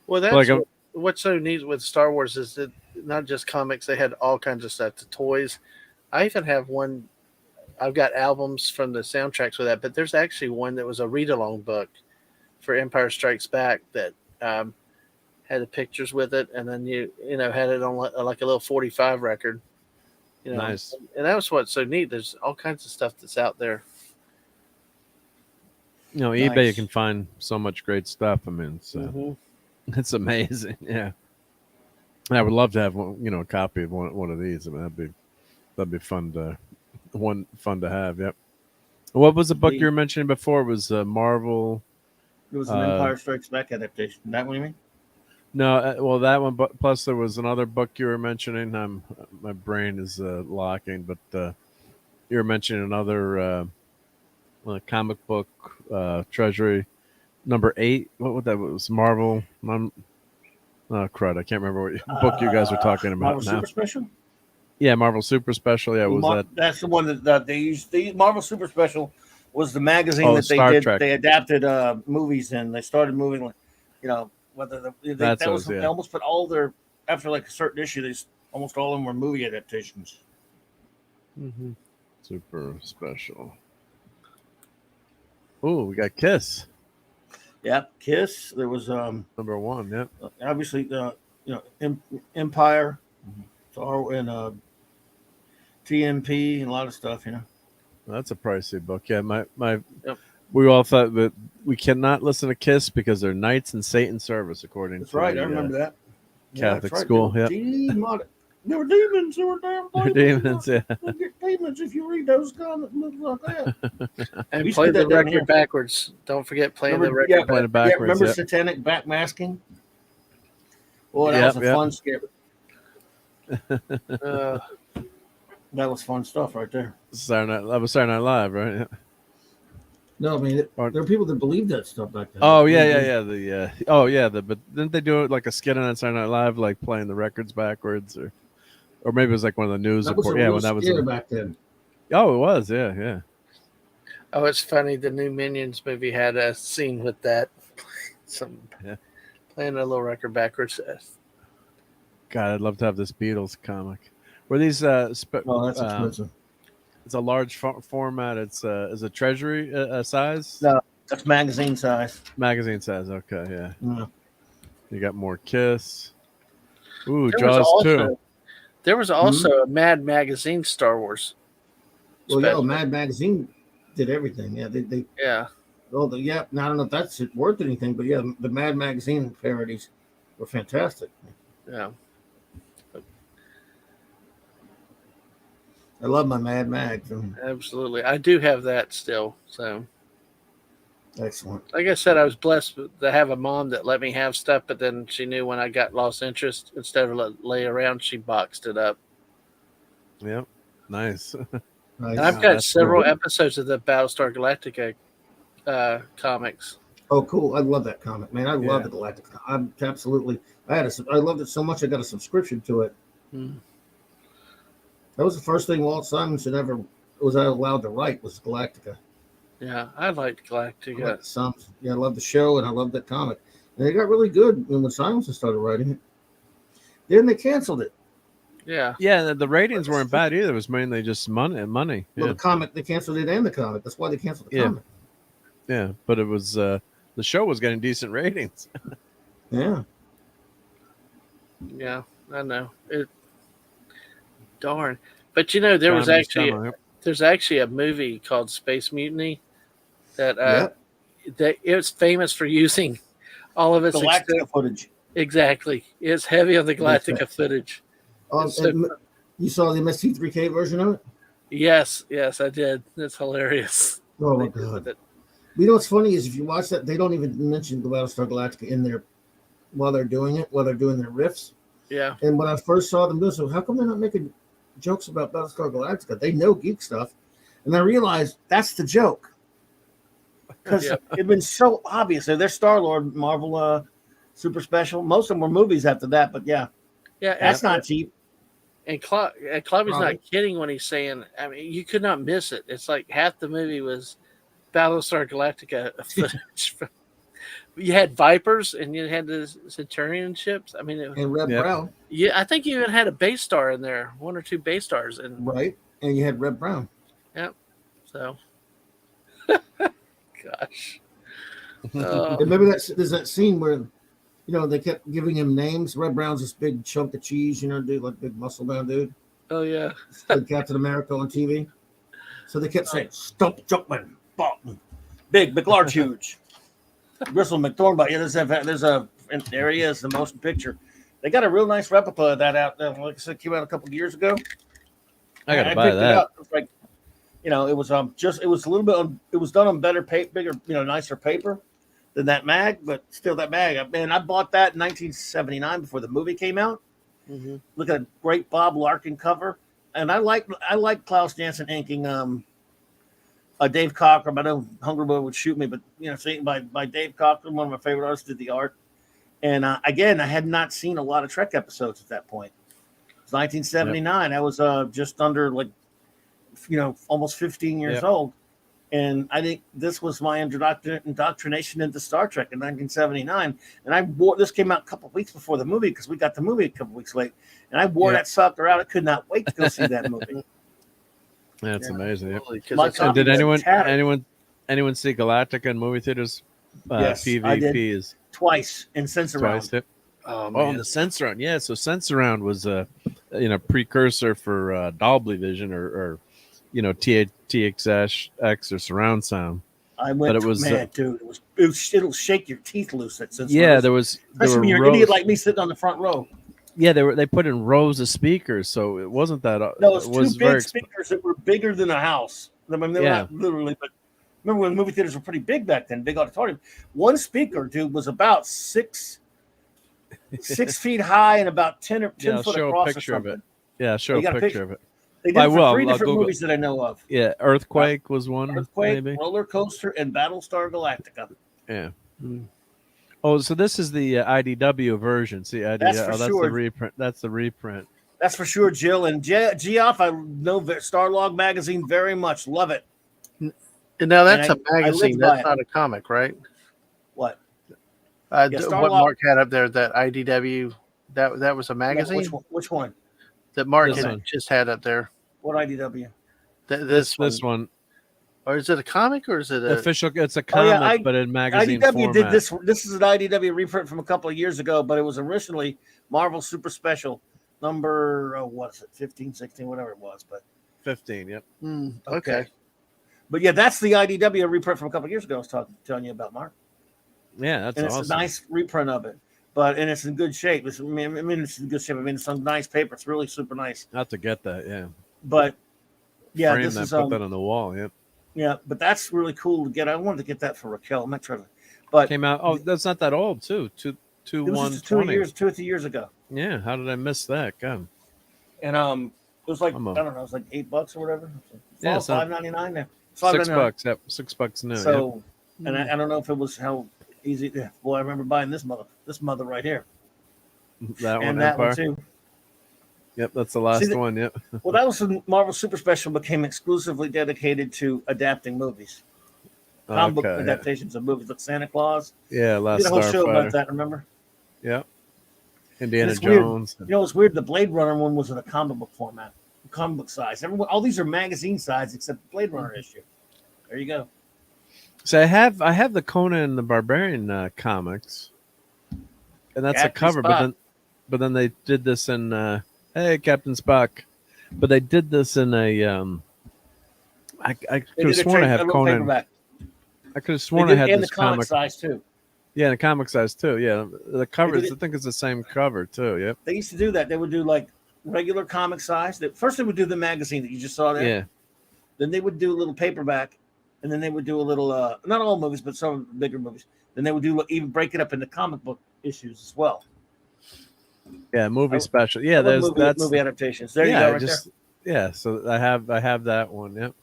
Well, that's what's so neat with Star Wars is that not just comics; they had all kinds of stuff. The toys. I even have one. I've got albums from the soundtracks with that, but there's actually one that was a read-along book for Empire Strikes Back that had the pictures with it, and then you had it on like a little 45 record. Nice. And that was what's so neat. There's all kinds of stuff that's out there. eBay, you can find so much great stuff. I mean, it's amazing. Yeah. I would love to have a copy of one of these. I mean, that'd be fun to have. Yep. What was the book you were mentioning before? It was Marvel. It was an Empire Strikes Back adaptation. That what you mean? No, well, that one. But plus, there was another book you were mentioning. My brain is locking, but you were mentioning another comic book treasury number 8. What would that was? Marvel. Oh crud! I can't remember what book you guys were talking about Marvel now. Super Special. Yeah, Marvel Super Special. Yeah, was that? That's the one that they used. The Marvel Super Special was the magazine that they Star did. Trek. They adapted movies and they started moving. Whether they almost put all their after like a certain issue. Almost all of them were movie adaptations. Mm-hmm. Super Special. Oh, we got Kiss. Yep, Kiss. There was number 1. Yep. Obviously, Empire, and TMP, and a lot of stuff. Well, that's a pricey book. Yeah, Yep. We all thought that we cannot listen to Kiss because they're knights in Satan's service, according that's to right. I remember that Catholic school. Yeah, they were demons. They were damn they're demons. Yeah, you'll get demons if you read those comic books like that. And play the record backwards. Don't forget playing the record. Playing it backwards. Remember satanic backmasking? Boy, that was a fun scare. That was fun stuff right there. That was Saturday Night Live, right? Yeah. No, I mean there are people that believe that stuff back then. Oh yeah. But didn't they do it like a skit on Saturday Night Live, like playing the records backwards, or maybe it was like one of the news reports? When that was back then. Oh, it was. Yeah. Oh, it's funny. The new Minions movie had a scene with that. Playing a little record backwards. God, I'd love to have this Beatles comic. Were these? That's expensive. It's a large format. It's is it treasury size? No, that's magazine size. Magazine size. Okay, yeah. Mm. You got more Kiss. Ooh, Jaws 2. There was also a Mad Magazine Star Wars. Well, Mad Magazine did everything. Yeah, they yeah. Well, I don't know if that's worth anything, but yeah, the Mad Magazine parodies were fantastic. Yeah. I love my Mad Mags. Absolutely. I do have that still. So excellent. Like I said, I was blessed to have a mom that let me have stuff, but then she knew when I got lost interest, instead of lay around, she boxed it up. Yep. Nice. And I've got several episodes of the Battlestar Galactica comics. Oh, cool. I love that comic, man. I love the Galactica. I loved it so much I got a subscription to it. That was the first thing Walt Simonson ever was allowed to write was Galactica. Yeah, I liked Galactica. I love the show and I love that comic. And it got really good when Simonson started writing it. Then they canceled it. Yeah. Yeah, the ratings weren't bad either. It was mainly just money. Well, the comic, they canceled it and the comic. That's why they canceled the comic. Yeah, but it was the show was getting decent ratings. Yeah. Yeah, I know. Darn. But there's actually a movie called Space Mutiny that it's famous for using all of its Galactica footage. Exactly. It's heavy on the Galactica footage. You saw the MST3K version of it? Yes, I did. It's hilarious. Oh my god. You know what's funny is if you watch that, they don't even mention the Battlestar Galactica in there while they're doing their riffs. Yeah. And when I first saw them do so, how come they're not making jokes about Battlestar Galactica? They know geek stuff. And I realized that's the joke. Because it'd been so obvious. They're Star-Lord, Marvel Super Special. Most of them were movies after that, but yeah, that's not cheap. And Clobby's Probably. not kidding when he's saying, I mean, you could not miss it. It's like half the movie was Battlestar Galactica footage. You had Vipers and you had the Centurion ships. I mean, it was, And Red Brown. Yeah, I think you even had a base star in there, 1 or 2 base stars. Right. And you had Red Brown. Yep. So, gosh. And maybe there's that scene where, they kept giving him names. Red Brown's this big chunk of cheese, dude, like big muscle bound dude. Oh, yeah. Like Captain America on TV. So they kept saying, Stump Jumpman, Bolton, big, large, huge. Gristle McThornbite. Yeah, there he is, the motion picture. They got a real nice replica of that out there. Like I said, came out a couple of years ago. I gotta buy that. It was like, it was it was a little bit. It was done on better paper, bigger, nicer paper than that mag, but still that mag. I bought that in 1979 before the movie came out. Mm-hmm. Look at a great Bob Larkin cover, and I like Klaus Janson inking Dave Cockrum. I know Hungry Boy would shoot me, but by Dave Cockrum, one of my favorite artists, did the art. And again, I had not seen a lot of Trek episodes at that point. It was 1979. Yep. I was just under almost 15 years old. And I think this was my indoctrination into Star Trek in 1979. And this came out a couple of weeks before the movie because we got the movie a couple of weeks late. And I wore that sucker out. I could not wait to go see that movie. That's amazing. And did anyone see Galactica in movie theaters? Yes, PvP I did. is twice in Sense-Around. Twice, and the Sense-Around. Yeah, so Sense-Around was a precursor for Dolby Vision or TXX or surround sound. I went, but it was dude. It'll shake your teeth loose. That Sense-Around. Yeah, especially when you're an idiot like me sitting on the front row. Yeah, they put in rows of speakers, so it wasn't that. No, it was 2 big speakers that were bigger than a house. I mean, they were not literally, but remember when movie theaters were pretty big back then, big auditorium. One speaker, dude, was about 6 feet high and about 10 foot across. A picture or of it. Yeah, show a picture of it. They did it for 3 different movies that I know of. Yeah, Earthquake was one. Earthquake, maybe. Roller Coaster, and Battlestar Galactica. Yeah. Oh, so this is the IDW version. See, that's for sure. The reprint. That's the reprint. That's for sure, Jill. And Geoff, I know Starlog magazine very much. Love it. And now that's a magazine. That's not a comic, right? What? What Mark had up there, that IDW, that was a magazine? Which one? That Mark just had up there. What IDW? This one. Or is it a comic or is it official? It's a comic, but in magazine IDW format. did this. This is an IDW reprint from a couple of years ago, but it was originally Marvel Super Special number, what is it, 15, 16, whatever it was. But 15, yep. Okay. But yeah, that's the IDW reprint from a couple of years ago I was telling you about, Mark. Yeah, that's awesome. It's a nice reprint of it. And it's in good shape. It's in good shape. I mean, it's on nice paper. It's really super nice. Not to get that, yeah. But yeah, put that on the wall, yep. Yeah, but that's really cool to get. I wanted to get that for Raquel. I'm not trying to, but came out. Oh, that's not that old, too. 2 or 3 years ago. Yeah, how did I miss that? God. And it was like I don't know, it was like $8 or whatever. Yeah, $5.99 there. $6. Yep, $6 new. So, and I don't know if it was how easy. Yeah, boy, I remember buying this mother right here. That one, and that Empire. one too. Yep, that's the last one. Yep. Well, that was when Marvel Super Special became exclusively dedicated to adapting movies, comic book adaptations of movies, like Santa Claus. Yeah, we did a whole show about that. Remember? Yep. Indiana Jones. Weird. It's weird. The Blade Runner one was in a comic book format, comic book size. All these are magazine size except the Blade Runner issue. There you go. So I have the Conan the Barbarian comics, and that's a cover. But then they did this in. Hey, Captain Spock. But they did this in a I could have sworn I have Conan. Paperback. I could have sworn I had this comic size too. Yeah, the comic size too. Yeah, the covers. I think it's the same cover too. Yep. They used to do that. They would do like regular comic size. First, they would do the magazine that you just saw there. Yeah. Then they would do a little paperback, and then they would do a little. Not all movies, but some bigger movies. Then they would do even break it up into comic book issues as well. Yeah, movie special. Yeah, that's movie adaptations. There you go, right there. Yeah, so I have that one. Yep.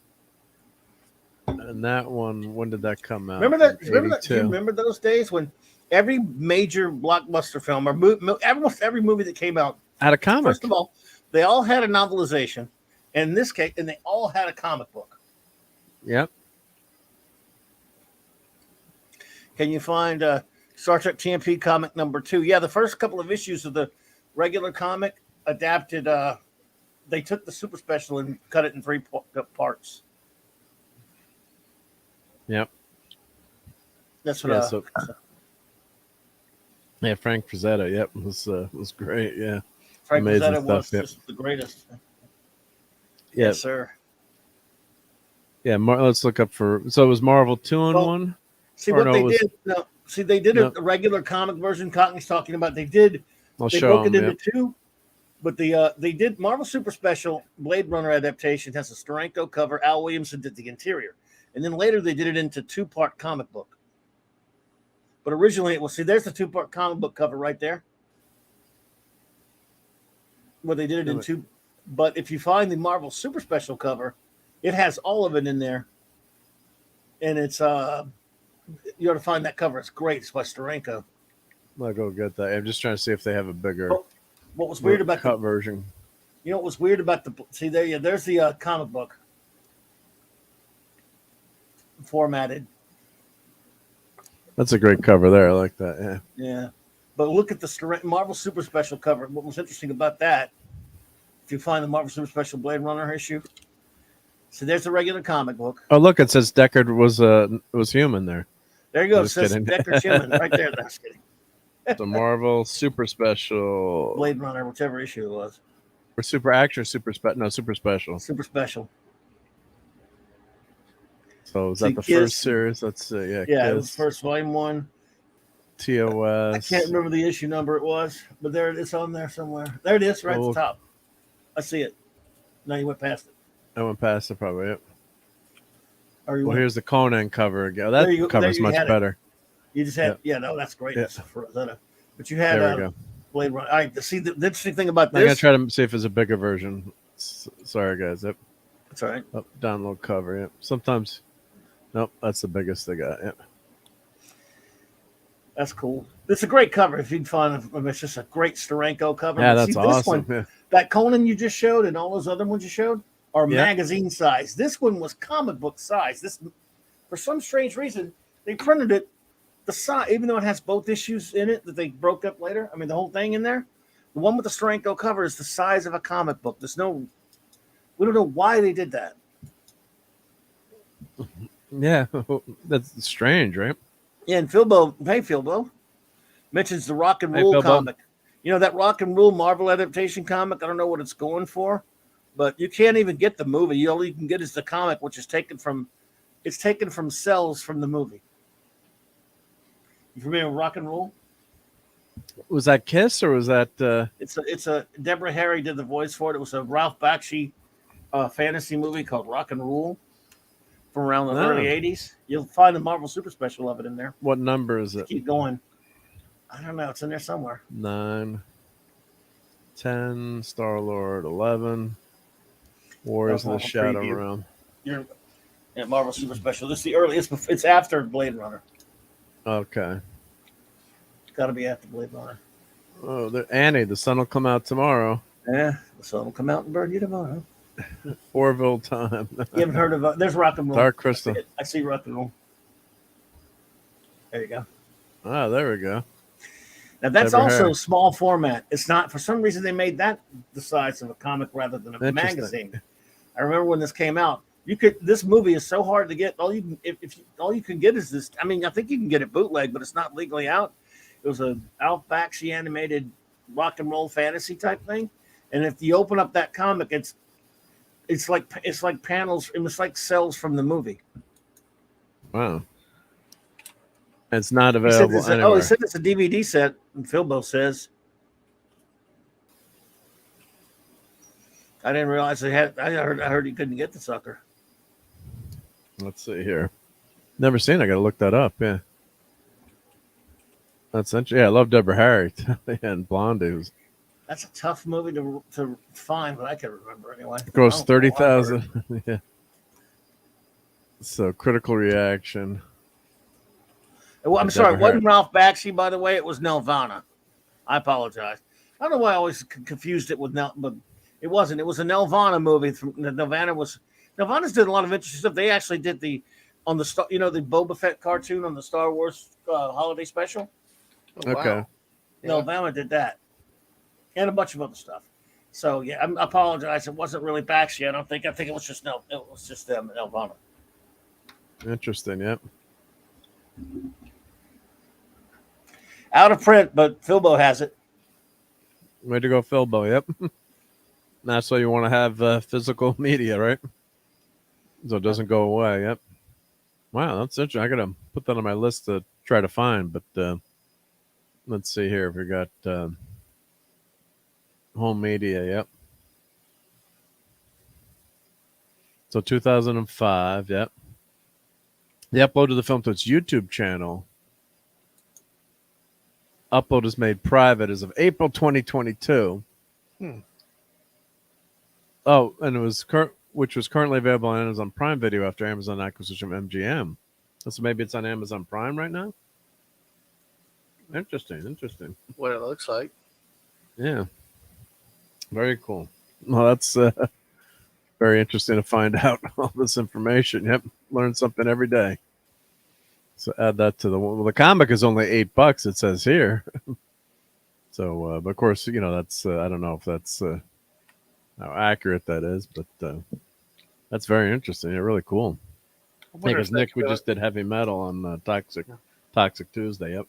And that one, when did that come out? Remember that? Do you remember those days when every major blockbuster film or almost every movie that came out Had a comic. First of all, they all had a novelization. In this case, and they all had a comic book. Yep. Can you find Star Trek TMP comic number 2? Yeah, the first couple of issues of the regular comic adapted. They took the super special and cut it in 3 parts. Yep. That's what. Yeah, Frank Frazetta. Yep, was great. Yeah, Frank amazing Frazetta stuff. was Yep. just the greatest. Yep. Yes, sir. Yeah, let's look up for. So it was Marvel 2-in-1. See what they did. No, see they did a regular comic version. Cockney's talking about. They broke it into 2. But they did Marvel Super Special Blade Runner adaptation has a Steranko cover. Al Williamson did the interior, and then later they did it into 2-part comic book. But originally it was there's the 2-part comic book cover right there, where they did it in 2. But if you find the Marvel Super Special cover, it has all of it in there, and it's you ought to find that cover. It's great. It's by Steranko. I'll go get that. I'm just trying to see if they have a bigger. What was weird about cut version? You know what was weird about there's the comic book formatted. That's a great cover there. I like that. Yeah. Yeah, but look at the Marvel Super Special cover. What was interesting about that? If you find the Marvel Super Special Blade Runner issue, so there's a regular comic book. Oh, look! It says Deckard was human there. There you go. It says Deckard's human right there. That's kidding. The Marvel Super Special Blade Runner, whichever issue it was. Or Super Action, Super Special. Super Special. So is that the first series? Let's see. Yeah, it was first volume 1. TOS. I can't remember the issue number it was, but there it is on there somewhere. There it is, right at the top. I see it. No, you went past it. I went past it probably. Yep. Well, here's the Conan cover again. That cover's much better. You just had, that's great. Yeah. But you had Blade Runner. I see the interesting thing about this. I'm gonna try to see if it's a bigger version. Sorry, guys. Yep. That's all right. Download cover. Yep. Sometimes. Nope, that's the biggest they got. Yep. That's cool. It's a great cover. If you'd find it's just a great Steranko cover. Yeah, that's awesome. This one, that Conan you just showed and all those other ones you showed are magazine size. This one was comic book size. This, for some strange reason, they printed it the size, even though it has both issues in it that they broke up later. I mean, the whole thing in there. The one with the Steranko cover is the size of a comic book. We don't know why they did that. Yeah, that's strange, right? Yeah, and Philbo mentions the Rock and Roll comic. You know, that Rock and Roll Marvel adaptation comic, I don't know what it's going for, but you can't even get the movie. All you can get is the comic, which is taken from cells from the movie. You familiar with Rock and Roll? Was that Kiss or was that It's a Deborah Harry did the voice for it. It was a Ralph Bakshi fantasy movie called Rock and Roll from around the early 80s. You'll find the Marvel Super Special of it in there. What number is it? Keep going. I don't know. It's in there somewhere. 9, 10, Star-Lord, 11, Warriors of the Shadow Realm. You're at Marvel Super Special. This is the earliest. It's after Blade Runner. Okay. It's got to be after Blade Runner. Oh, Annie, the sun will come out tomorrow. Yeah, the sun will come out and burn you tomorrow. Orville time. You haven't heard of there's Rock and Roll. Dark Crystal. I see Rock and Roll. There you go. Ah, there we go. Now that's also small format. It's not, for some reason they made that the size of a comic rather than a magazine. I remember when this came out. This movie is so hard to get. All you can get is this. I mean, I think you can get it bootleg, but it's not legally out. It was a Ralph Bakshi animated rock and roll fantasy type thing. And if you open up that comic, it's like panels. It's like cells from the movie. Wow. It's not available anywhere. He said it's a DVD set, and Philbo says. I didn't realize they had. I heard he couldn't get the sucker. Let's see here. Never seen it. I got to look that up. Yeah. That's interesting. Yeah, I love Deborah Harry and Blondie. That's a tough movie to find, but I can remember anyway. It grossed 30,000. Yeah. So Critical Reaction. Well, I'm sorry. It wasn't Ralph Bakshi, by the way. It was Nelvana. I apologize. I don't know why I always confused it with but it wasn't. It was a Nelvana movie. Nelvana's did a lot of interesting stuff. They actually did the Boba Fett cartoon on the Star Wars holiday special. Oh, wow. Okay. Yeah. Nelvana did that, and a bunch of other stuff. So yeah, I apologize. It wasn't really Baxi. I don't think. I think it was just Nelvana. Interesting. Yep. Out of print, but Philbo has it. Way to go, Philbo. Yep. That's why you want to have physical media, right? So it doesn't go away. Yep. Wow, that's interesting. I gotta put that on my list to try to find. But let's see here. We got home media. Yep. So 2005. Yep. They uploaded the film to its YouTube channel. Upload is made private as of April 2022. Oh, and it was which was currently available on Amazon Prime Video after Amazon acquisition of MGM. So maybe it's on Amazon Prime right now. Interesting. What it looks like. Yeah. Very cool. Well, that's very interesting to find out all this information. Yep. Learn something every day. So add that to the comic is only $8. It says here. So, but of course, that's I don't know if that's how accurate that is, but that's very interesting. Yeah, really cool. Because Nick, we just did heavy metal on Toxic Tuesday. Yep.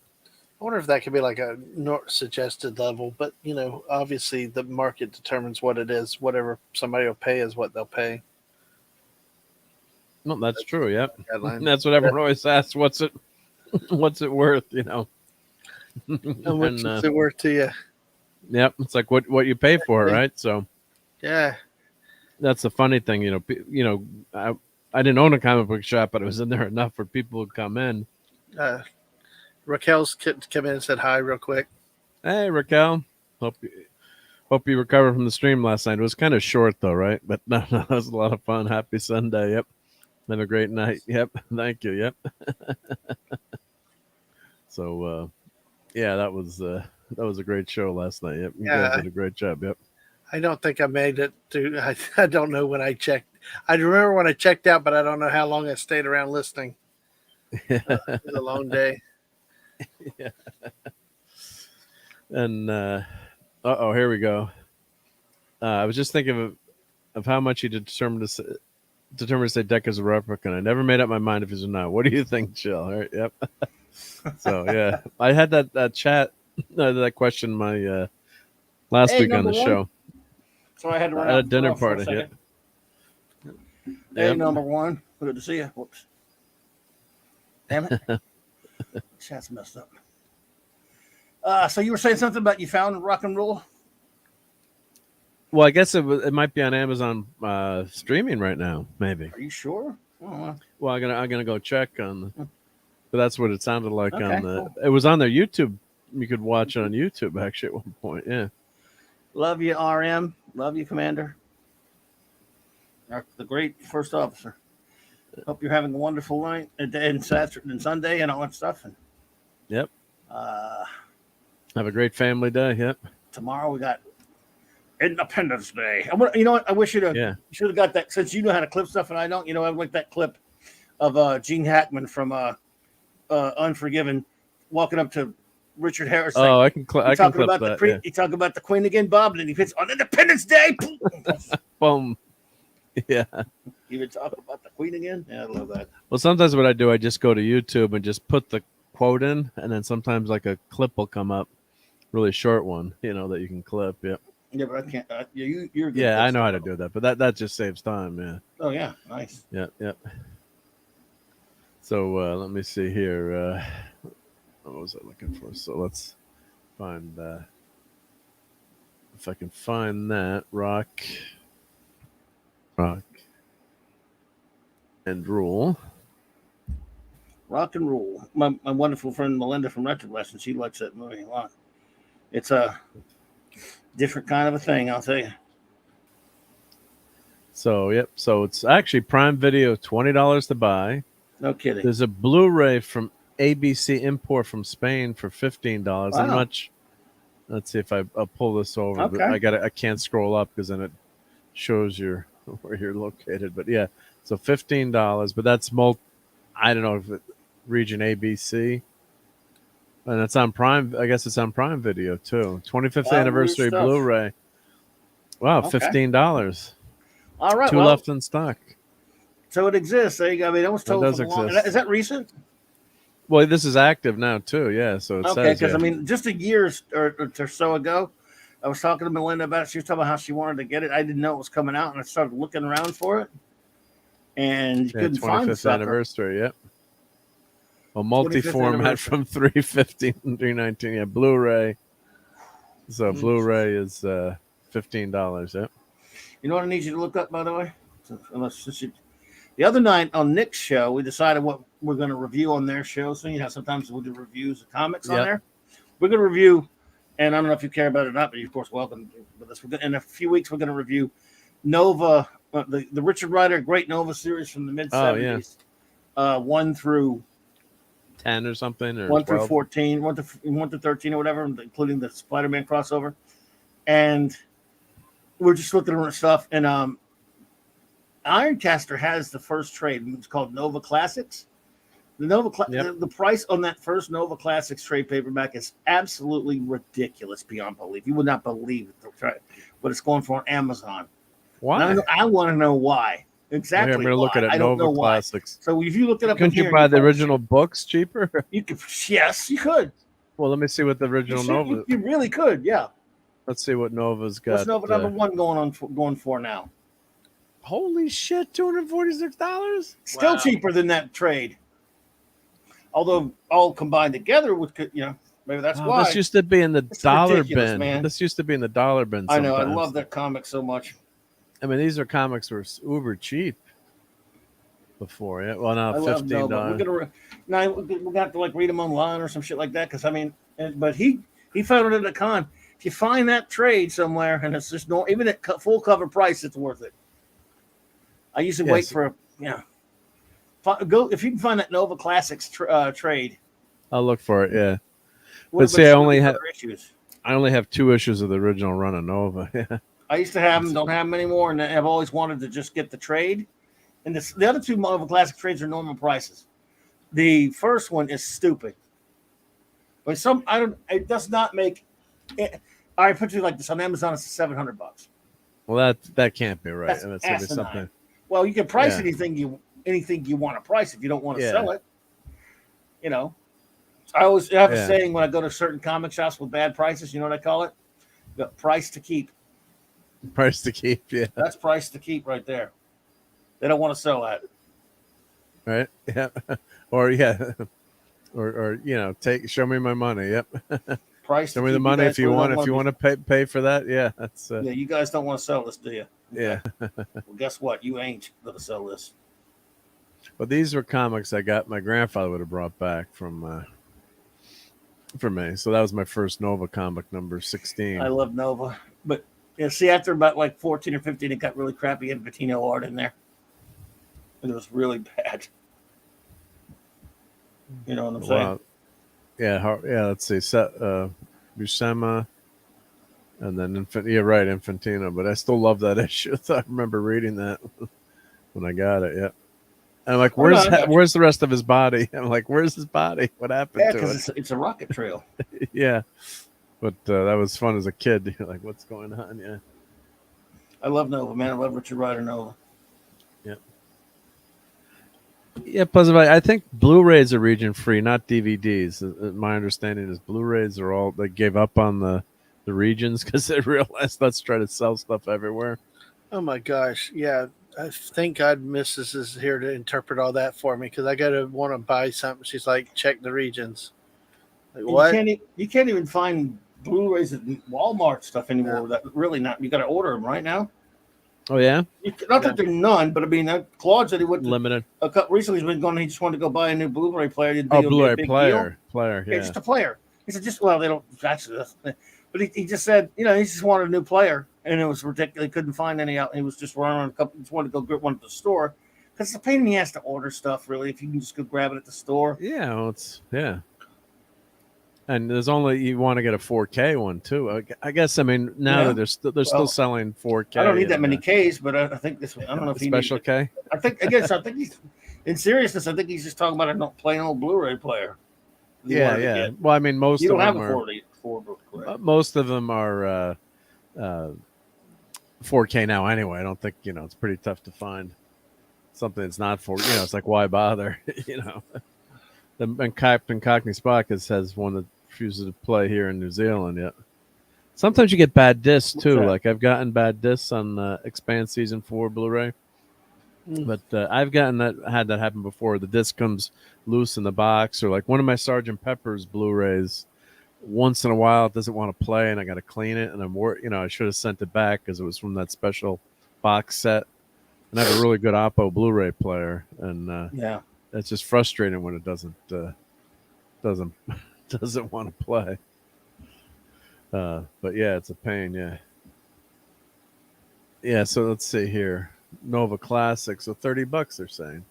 I wonder if that could be like a suggested level, but obviously the market determines what it is. Whatever somebody will pay is what they'll pay. No, that's true. Yep. That's what everyone always asks. What's it worth? How much is it worth to you? Yep. It's like what you pay for it, right? So yeah, that's the funny thing. I didn't own a comic book shop, but it was in there enough for people to come in. Raquel's come in and said hi real quick. Hey, Raquel. Hope you recovered from the stream last night. It was kind of short though, right? But no, it was a lot of fun. Happy Sunday. Yep. Have a great night. Yep. Thank you. Yep. So, yeah, that was a great show last night. Yep. You guys did a great job. Yep. I don't think I made it to. I don't know when I checked. I remember when I checked out, but I don't know how long I stayed around listening. It was a long day. Yeah. And here we go. I was just thinking of how much he determined to say Deck is a replica. I never made up my mind if he's or not. What do you think, Jill? All right. Yep. So yeah, I had that chat that question my last week on the show. So I had to run at out a dinner for a party. second. Hey, number one. Good to see you. Whoops. Damn it. Chat's messed up. So you were saying something about you found rock and roll? Well, I guess it might be on Amazon streaming right now. Maybe. Are you sure? Well, I'm gonna go check on. But that's what it sounded like on the. Cool. It was on their YouTube. You could watch it on YouTube actually at one point. Yeah. Love you, RM. Love you, Commander. The great first officer. Hope you're having a wonderful night and Saturday and Sunday and all that stuff. And yep. Have a great family day. Yep. Tomorrow we got Independence Day. You know what? I wish you should have got that, since you know how to clip stuff and I don't. I like that clip of Gene Hackman from Unforgiven walking up to Richard Harris. Oh, I can clip that. You talk about the Queen again, Bob, and then he hits on Independence Day. Boom. Yeah. You would talk about the Queen again? Yeah, I love that. Well, sometimes what I do, I just go to YouTube and just put the quote in, and then sometimes like a clip will come up, really short one, that you can clip. Yep. Yeah, but I can't. You're good. Yeah, I know how to do that, but that just saves time. Yeah. Oh yeah, nice. Yep. So let me see here. What was I looking for? So let's find if I can find that rock and roll. Rock and Roll. My wonderful friend Melinda from Retro Lessons, she likes that movie a lot. It's a different kind of a thing, I'll tell you. So yep. So it's actually Prime Video, $20 to buy. No kidding. There's a Blu-ray from ABC import from Spain for $15. Wow. Let's see if I'll pull this over. Okay. But I can't scroll up because then it shows where you're located. But yeah, so $15. But that's I don't know if region ABC. And it's on Prime. I guess it's on Prime Video too. 25th anniversary stuff. Blu-ray. Wow, Okay. $15. All right. Two left in stock. So it exists. There you go. I mean, it was told does for long. exist. Is that recent? Well, this is active now too. Yeah, so it Okay, says. because Yeah. I mean, just a year or so ago, I was talking to Melinda about it. She was talking about how she wanted to get it. I didn't know it was coming out, and I started looking around for it, and you couldn't find the 25th sucker. anniversary. Yep. Well, 25th multi-format anniversary. from 315 and 319. Yeah, Blu-ray. So Blu-ray is $15. Yep. You know what I need you to look up, by the way? The other night on Nick's show, we decided what we're going to review on their show. So you know, sometimes we'll do reviews of comics on there. We're going to review, and I don't know if you care about it or not, but you're of course welcome with us. In a few weeks, we're going to review Nova, the Richard Rider Great Nova series from the mid 70s, 1 through 10 or something, or 1 12. through 14, 1 to 13 or whatever, including the Spider-Man crossover. And we're just looking at stuff, and Ironcaster has the first trade. It's called Nova Classics. The the price on that first Nova Classics trade paperback is absolutely ridiculous beyond belief. You would not believe it, what it's going for on Amazon. Why? I want to know why. Exactly. I'm going to look at it. I don't know Nova Classics. Why. So if you look it up, Couldn't you buy the original books cheaper? You could. Yes, you could. Well, let me see what the original Nova. You really could. Yeah. Let's see what Nova's got. What's Nova number 1 going for now? Holy shit, $246? Still cheaper than that trade. Although all combined together maybe that's why. This used to be in the dollar bin. Man. This used to be in the dollar bin. I know. I love that comic so much. I mean, these are comics were uber cheap before. Yeah. Well, now $15. We're gonna have to read them online or some shit like that. Because I mean, but he found it at a con. If you find that trade somewhere and it's just even at full cover price, it's worth it. I usually wait for go if you can find that Nova Classics trade. I'll look for it. Yeah, but see, I only have 2 issues of the original run of Nova. Yeah, I used to have them, don't have them anymore, and I've always wanted to just get the trade. And the other 2 Nova Classic trades are normal prices. The first one is stupid, but it does not make. I put you like this on Amazon. It's $700. Well, that can't be right. That's gonna be something. Well, you can price anything you want to price if you don't want to sell it. You know, I always have a saying when I go to certain comic shops with bad prices. You know what I call it? The price to keep. Price to keep. Yeah, that's price to keep right there. They don't want to sell that. Right. Yeah. Or show me my money. Yep. Price. Show me the money if you want. If you want to pay for that, yeah, that's. Yeah, you guys don't want to sell this, do you? Yeah. Well, guess what? You ain't gonna sell this. Well, these were comics my grandfather would have brought back from me. So that was my first Nova comic, number 16. I love Nova, but see, after about 14 or 15, it got really crappy Infantino art in there. It was really bad. You know what I'm saying? Yeah. Let's see. Buscema, and then Infantino. But I still love that issue. I remember reading that when I got it. Yeah. And I'm like, where's the rest of his body? I'm like, where's his body? What happened to it? It's a rocket trail. Yeah. But that was fun as a kid. You're like, what's going on? Yeah. I love Nova, man. I love Richard Rider Nova. Yeah. Yeah, plus I think Blu-rays are region free, not DVDs. My understanding is Blu-rays are all, they gave up on the regions because they realized let's try to sell stuff everywhere. Oh my gosh. Yeah. I thank God Mrs. is here to interpret all that for me because I got to want to buy something. She's like, check the regions. Like, what? You can't even find Blu-rays at Walmart stuff anymore. Yeah. That really not. You got to order them right now. Oh yeah. Not that there's none, but I mean, Claude said he went limited. Recently, he's been going. He just wanted to go buy a new Blu-ray player. Blu-ray player. Yeah, just a player. He said, they don't actually. But he just said, he just wanted a new player, and it was ridiculous. He couldn't find any out. He was just running around a couple. Just wanted to go get one at the store because it's a pain in the ass to order stuff. Really, if you can just go grab it at the store. Yeah, And there's only you want to get a 4K one too. I guess. I mean, now Yeah. that they're still selling 4K. I don't need that many Ks, but I think this. I don't know if he special needs K. I think he's in seriousness. I think he's just talking about a plain old Blu-ray player. Yeah. Well, I mean, most you of don't have them a are. 4 correct? Most of them are 4K now. Anyway, I don't think it's pretty tough to find something that's not for. It's like why bother? And Captain Cockney Spock has one that refuses to play here in New Zealand yet. Sometimes you get bad discs too. Like I've gotten bad discs on Expand Season 4 Blu-ray. But I've had that happen before. The disc comes loose in the box, or like one of my Sgt. Pepper's Blu-rays. Once in a while, it doesn't want to play, and I got to clean it. And I should have sent it back because it was from that special box set. And I have a really good Oppo Blu-ray player, and it's just frustrating when it doesn't want to play. But yeah, it's a pain. Yeah. So let's see here. Nova Classic, so $30 they're saying.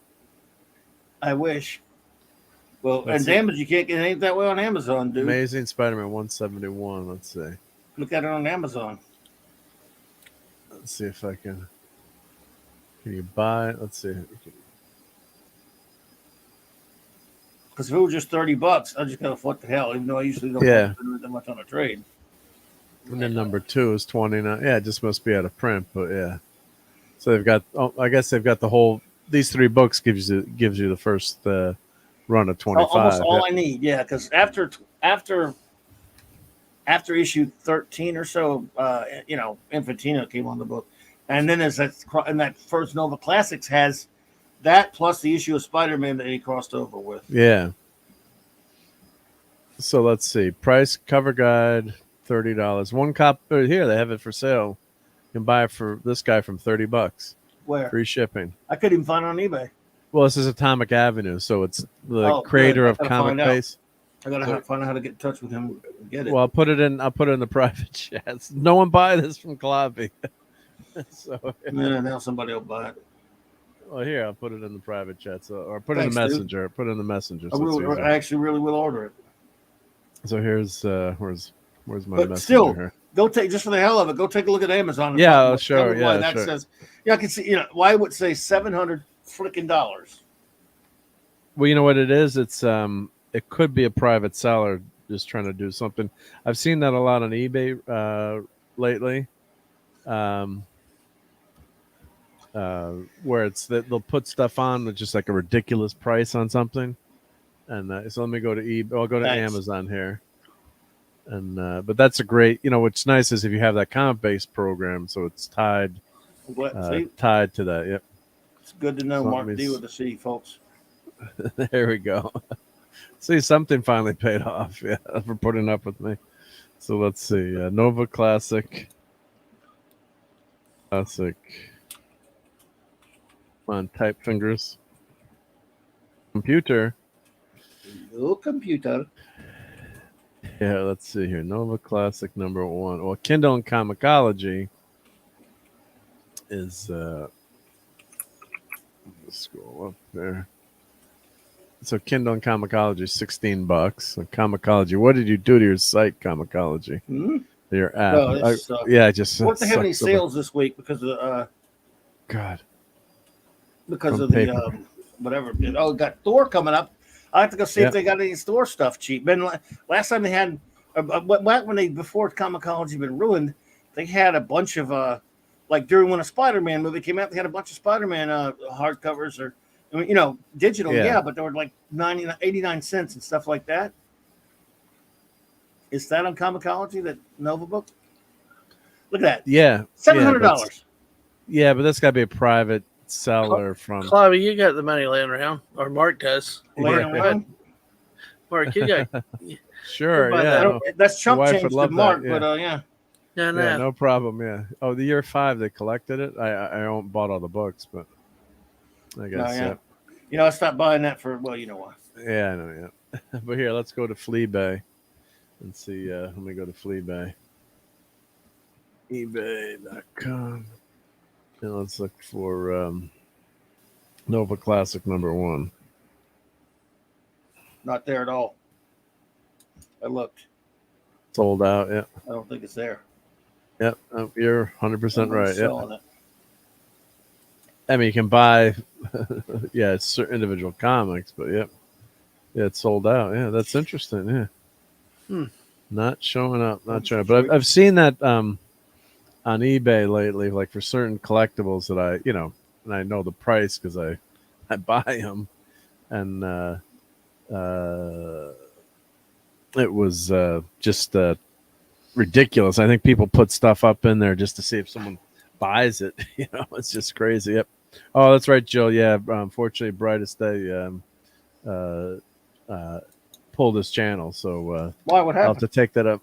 I wish. Well, and damage you can't get anything that way on Amazon, dude. Amazing Spider-Man 171. Let's see. Look at it on Amazon. Let's see if I can. Can you buy? Let's see. Because if it was just $30, I just go, what the hell? Even though I usually don't spend that much on a trade. And then number 2 is $29. Yeah, it just must be out of print, but yeah. So they've got. I guess they've got the whole. These 3 books gives you the first run of 25. Almost all I need, yeah. Because after issue 13 or so, Infantino came on the book, and then that first Nova Classics has that plus the issue of Spider-Man that he crossed over with. Yeah. So let's see. Price cover guide $30. One copy here. They have it for sale. You can buy it for this guy from $30. Where? Free shipping. I couldn't even find it on eBay. Well, this is Atomic Avenue, so it's the creator of Comic Base. I gotta find out how to get in touch with him and get it. Well, I'll put it in the private chats. No one buy this from Klobby. So now somebody will buy it. Well, here I'll put it in the private chat, or put it in the messenger. Dude. Put it in the messenger. I actually really will order it. So here's where's my but messenger still, here? Go take just for the hell of it. Go take a look at Amazon. Yeah, sure. Yeah, that sure. says. Yeah, I can see. Why would it say $700 freaking dollars? Well, you know what it is. It's it could be a private seller just trying to do something. I've seen that a lot on eBay lately. Where it's that they'll put stuff on with just like a ridiculous price on something, and so let me go to eBay. I'll go to Amazon here, and but that's a great. What's nice is if you have that comic based program, so it's tied to that. Yep, it's good to know. So Mark D with the C, folks. There we go. See, something finally paid off. Yeah, for putting up with me. So let's see. Nova Classic. Come on, type fingers. Computer. No computer. Yeah, let's see here. Nova Classic number 1. Well, Kindle and Comicology is let's scroll up there. So Kindle and Comicology is $16. So Comicology, what did you do to your site, Comicology? Your app? No, just. What they have any sales this week because of God. Because of the whatever. Oh, got Thor coming up. I have to go see if they got any Thor stuff cheap. Ben, last time they had before Comicology been ruined, they had a bunch of like during when a Spider-Man movie came out, they had a bunch of Spider-Man hardcovers or digital, but they were like 89 cents and stuff like that. Is that on Comicology, that Nova book? Look at that. Yeah. $700. Yeah, but that's got to be a private seller from. Clobby, you got the money laying around, or Mark does. Mark, you got. Sure, yeah. That's chump change to Mark, but yeah. Yeah, no problem. Yeah. Oh, the year 5 they collected it. I bought all the books, but I guess I stopped buying that for why. Yeah, I know. Yeah, but here, let's go to Fleabay and see. Let me go to Fleabay. eBay.com. And let's look for Nova Classic number 1. Not there at all. I looked. Sold out. Yeah. I don't think it's there. Yep. You're 100% right. Yep. Selling it. I mean, you can buy, yeah, it's certain individual comics, but yep. Yeah, it's sold out. Yeah, that's interesting. Yeah. Not showing up. Not showing up. But I've seen that on eBay lately, like for certain collectibles that I, and I know the price because I buy them. And it was just ridiculous. I think people put stuff up in there just to see if someone buys it. It's just crazy. Yep. Oh, that's right, Jill. Yeah. Unfortunately, Brightest Day pulled his channel, so why? What happened? I'll have to take that up.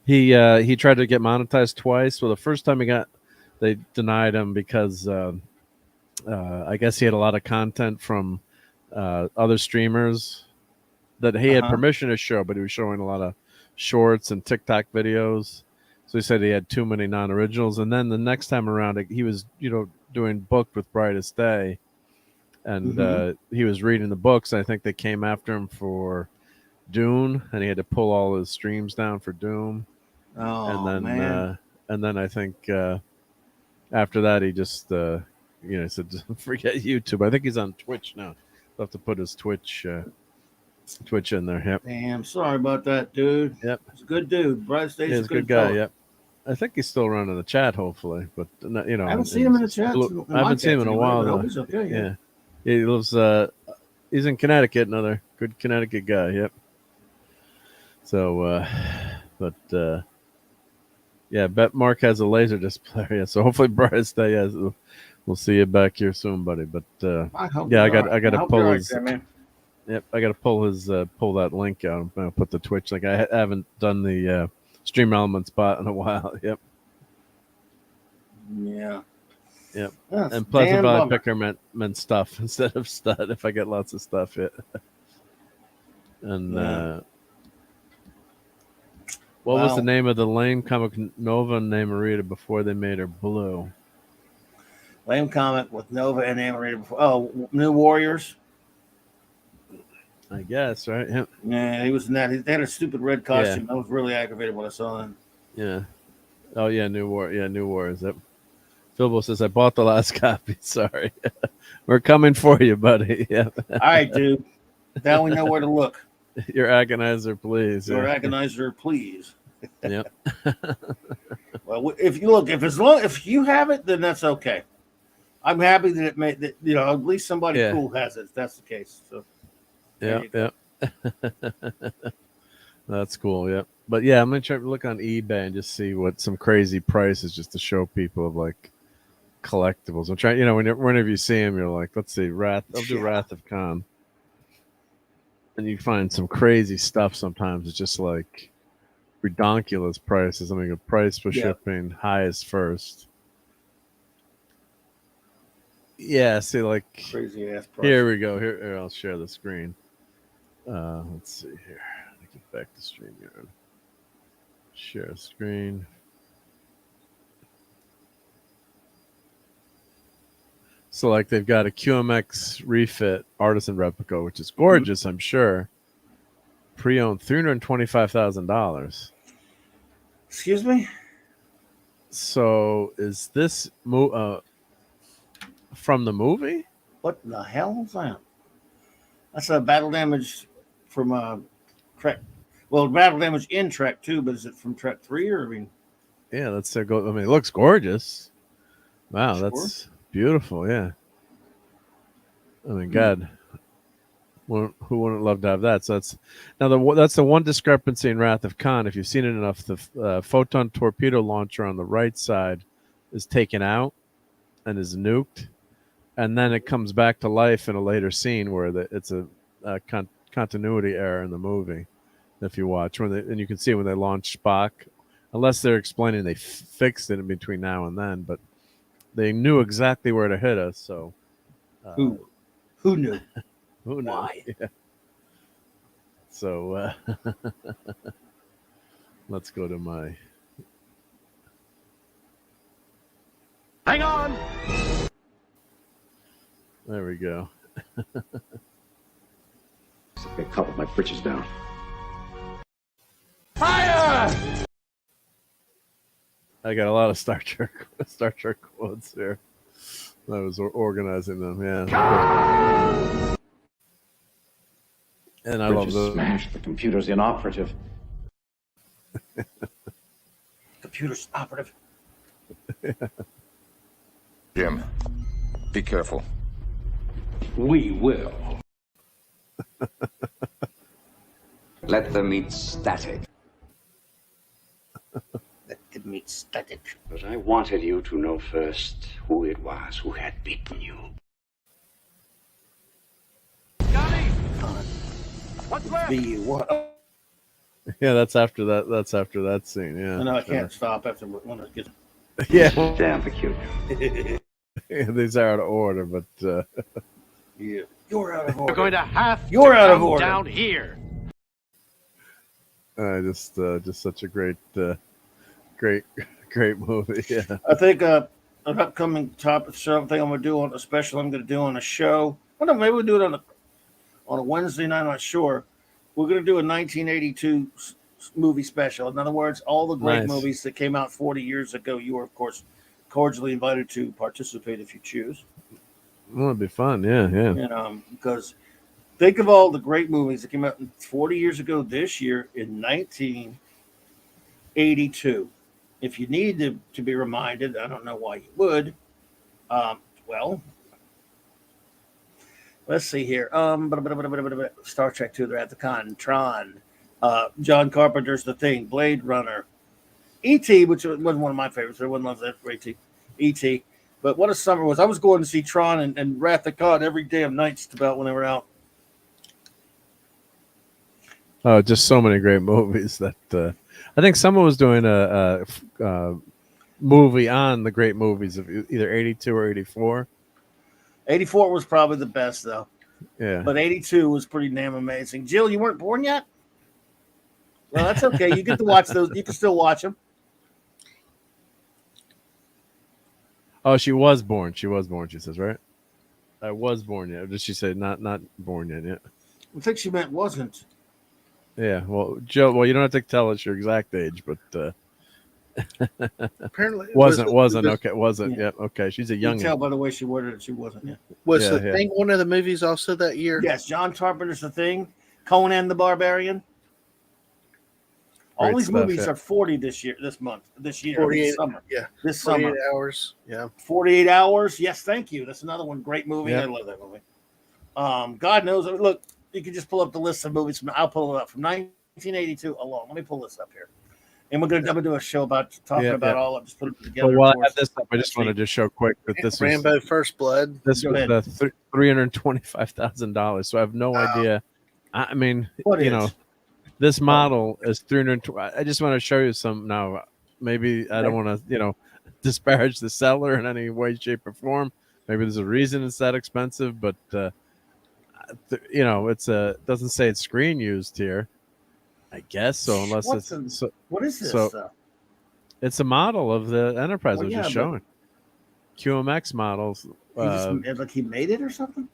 He tried to get monetized twice. Well, the first time they denied him because I guess he had a lot of content from other streamers that he had permission to show, but he was showing a lot of shorts and TikTok videos. So he said he had too many non-originals. And then the next time around, he was, doing booked with Brightest Day, and he was reading the books. I think they came after him for Dune, and he had to pull all his streams down for Doom. Oh, and then, man. And then I think after that, he just, said, forget YouTube. I think he's on Twitch now. I'll have to put his Twitch in there. Yep. Damn, sorry about that, dude. Yep. He's a good dude. Brightest Day's He's a good guy. Yep. I think he's still running the chat, hopefully, but I haven't seen him in the chat. I haven't seen him in a while. Though. He's okay. Yeah. He lives. He's in Connecticut. Another good Connecticut guy. Yep. So, yeah, bet Mark has a laser display. Yeah, so hopefully Brightest Day has. We'll see you back here soon, buddy. But I got to pull his. Yep, I got to pull that link out. I'm gonna put the Twitch link. I haven't done the Stream Element spot in a while. Yep. Yeah. Yep. And Pleasant Valley Picker meant stuff instead of stud. If I get lots of stuff, yeah. And what was the name of the lame comic Nova and Amarita before they made her blue? Lame comic with Nova and Amarita before. Oh, New Warriors. I guess, right? Yeah. Yeah, he was in that. They had a stupid red costume. I was really aggravated when I saw him. Yeah. Oh yeah, New Wars. Yep. Philbo says I bought the last copy. Sorry. We're coming for you, buddy. Yeah. All right, dude. Now we know where to look. Your agonizer, please. Your agonizer, please. Yep. Well, if you have it, then that's okay. I'm happy that it made that. At least somebody cool has it. If that's the case. So. Yeah. That's cool. Yep. But yeah, I'm gonna try to look on eBay and just see what some crazy prices just to show people of like collectibles. I'm trying, whenever you see them, you're like, let's see, I'll do Wrath of Khan, and you find some crazy stuff. Sometimes it's just like redonkulous prices. I mean, a price for shipping highest first. Yeah, see, like crazy ass price. Here we go. Here, I'll share the screen. Let's see here. Let me get back to StreamYard. Share screen. So, like, they've got a QMX refit artisan replica, which is gorgeous, I'm sure. Pre-owned, $325,000. Excuse me. So, is this from the movie? What the hell is that? That's a battle damage from Trek. Well, battle damage in Trek 2, but is it from Trek 3 or Yeah, let's go. I mean, it looks gorgeous. Wow, that's beautiful. Yeah. I mean, God, who wouldn't love to have that? So that's the one discrepancy in Wrath of Khan. If you've seen it enough, the photon torpedo launcher on the right side is taken out and is nuked, and then it comes back to life in a later scene where it's a continuity error in the movie. If you watch and you can see when they launch Spock, unless they're explaining they fixed it in between now and then, but they knew exactly where to hit us. So who knew? Who knew? Why? Yeah. So let's go to my. Hang on. There we go. I coupled my britches down. I got a lot of Star Trek quotes here. I was organizing them, yeah. And I love those. Smash, the computer's inoperative. Computer's operative. Jim, be careful. We will. Let them eat static. Let them eat static. But I wanted you to know first who it was who had beaten you. What's left? What? Yeah, that's after that scene. Yeah. I know I can't stop after one of gets. Yeah. Damn peculiar. These are out of order, but Yeah. You're out of order. You're going to have You're to out of come order. down here. just such a great movie. Yeah. I think an upcoming topic show thing I'm gonna do on a special. I'm gonna do on a show. Well, no, maybe we'll do it on a Wednesday night. I'm not sure. We're gonna do a 1982 movie special. In other words, all the great movies that came out 40 years ago. You are, of course, cordially invited to participate if you choose. Well, it'd be fun. Yeah. And because think of all the great movies that came out 40 years ago this year in 1982. If you need to be reminded, I don't know why you would. Well, let's see here. Star Trek 2, they're at the con. Tron. John Carpenter's The Thing. Blade Runner. E.T., which wasn't one of my favorites. Everyone loves that for E.T. But what a summer was. I was going to see Tron and Wrath of God every damn night just about when they were out. Oh, just so many great movies that I think someone was doing a movie on the great movies of either 82 or 84. 84 was probably the best, though. Yeah. But 82 was pretty damn amazing. Jill, you weren't born yet? Well, that's okay. You get to watch those. You can still watch them. Oh, she was born. She says, right? I was born yet. Or did she say not born yet? Yeah. I think she meant wasn't. Yeah. Well, Joe. Well, you don't have to tell us your exact age, but Apparently, wasn't okay. Wasn't. Yeah. Yeah. Okay. She's a You young. can tell by the way she worded it, she wasn't. Yeah. Was Yeah, The yeah. Thing one of the movies also that year? Yes, John Carpenter's The Thing, Conan the Barbarian. All Great these stuff, movies yeah. are 40 this year, this year, 48 this summer. Yeah, This 48 summer. hours. Yeah. 48 Hours. Yes, thank you. That's another one. Great movie. Yeah. I love that movie. God knows. Look, you can just pull up the list of movies. I'll pull it up from 1982 alone. Let me pull this up here. And I'm gonna do a show about talking about all of it. Just put it together. Well, while I have this up, I just want to just show quick that this was Rambo First Blood. this Go was ahead. $325,000. So I have no idea. I mean, What you is? know, this model is 320. I just want to show you some now. Maybe I don't want to, disparage the seller in any way, shape, or form. Maybe there's a reason it's that expensive, but it's doesn't say it's screen used here. I guess so, unless what is this? so- it's a model of the Enterprise. Well, I was yeah, just but- showing QMX models. Like he made it or something?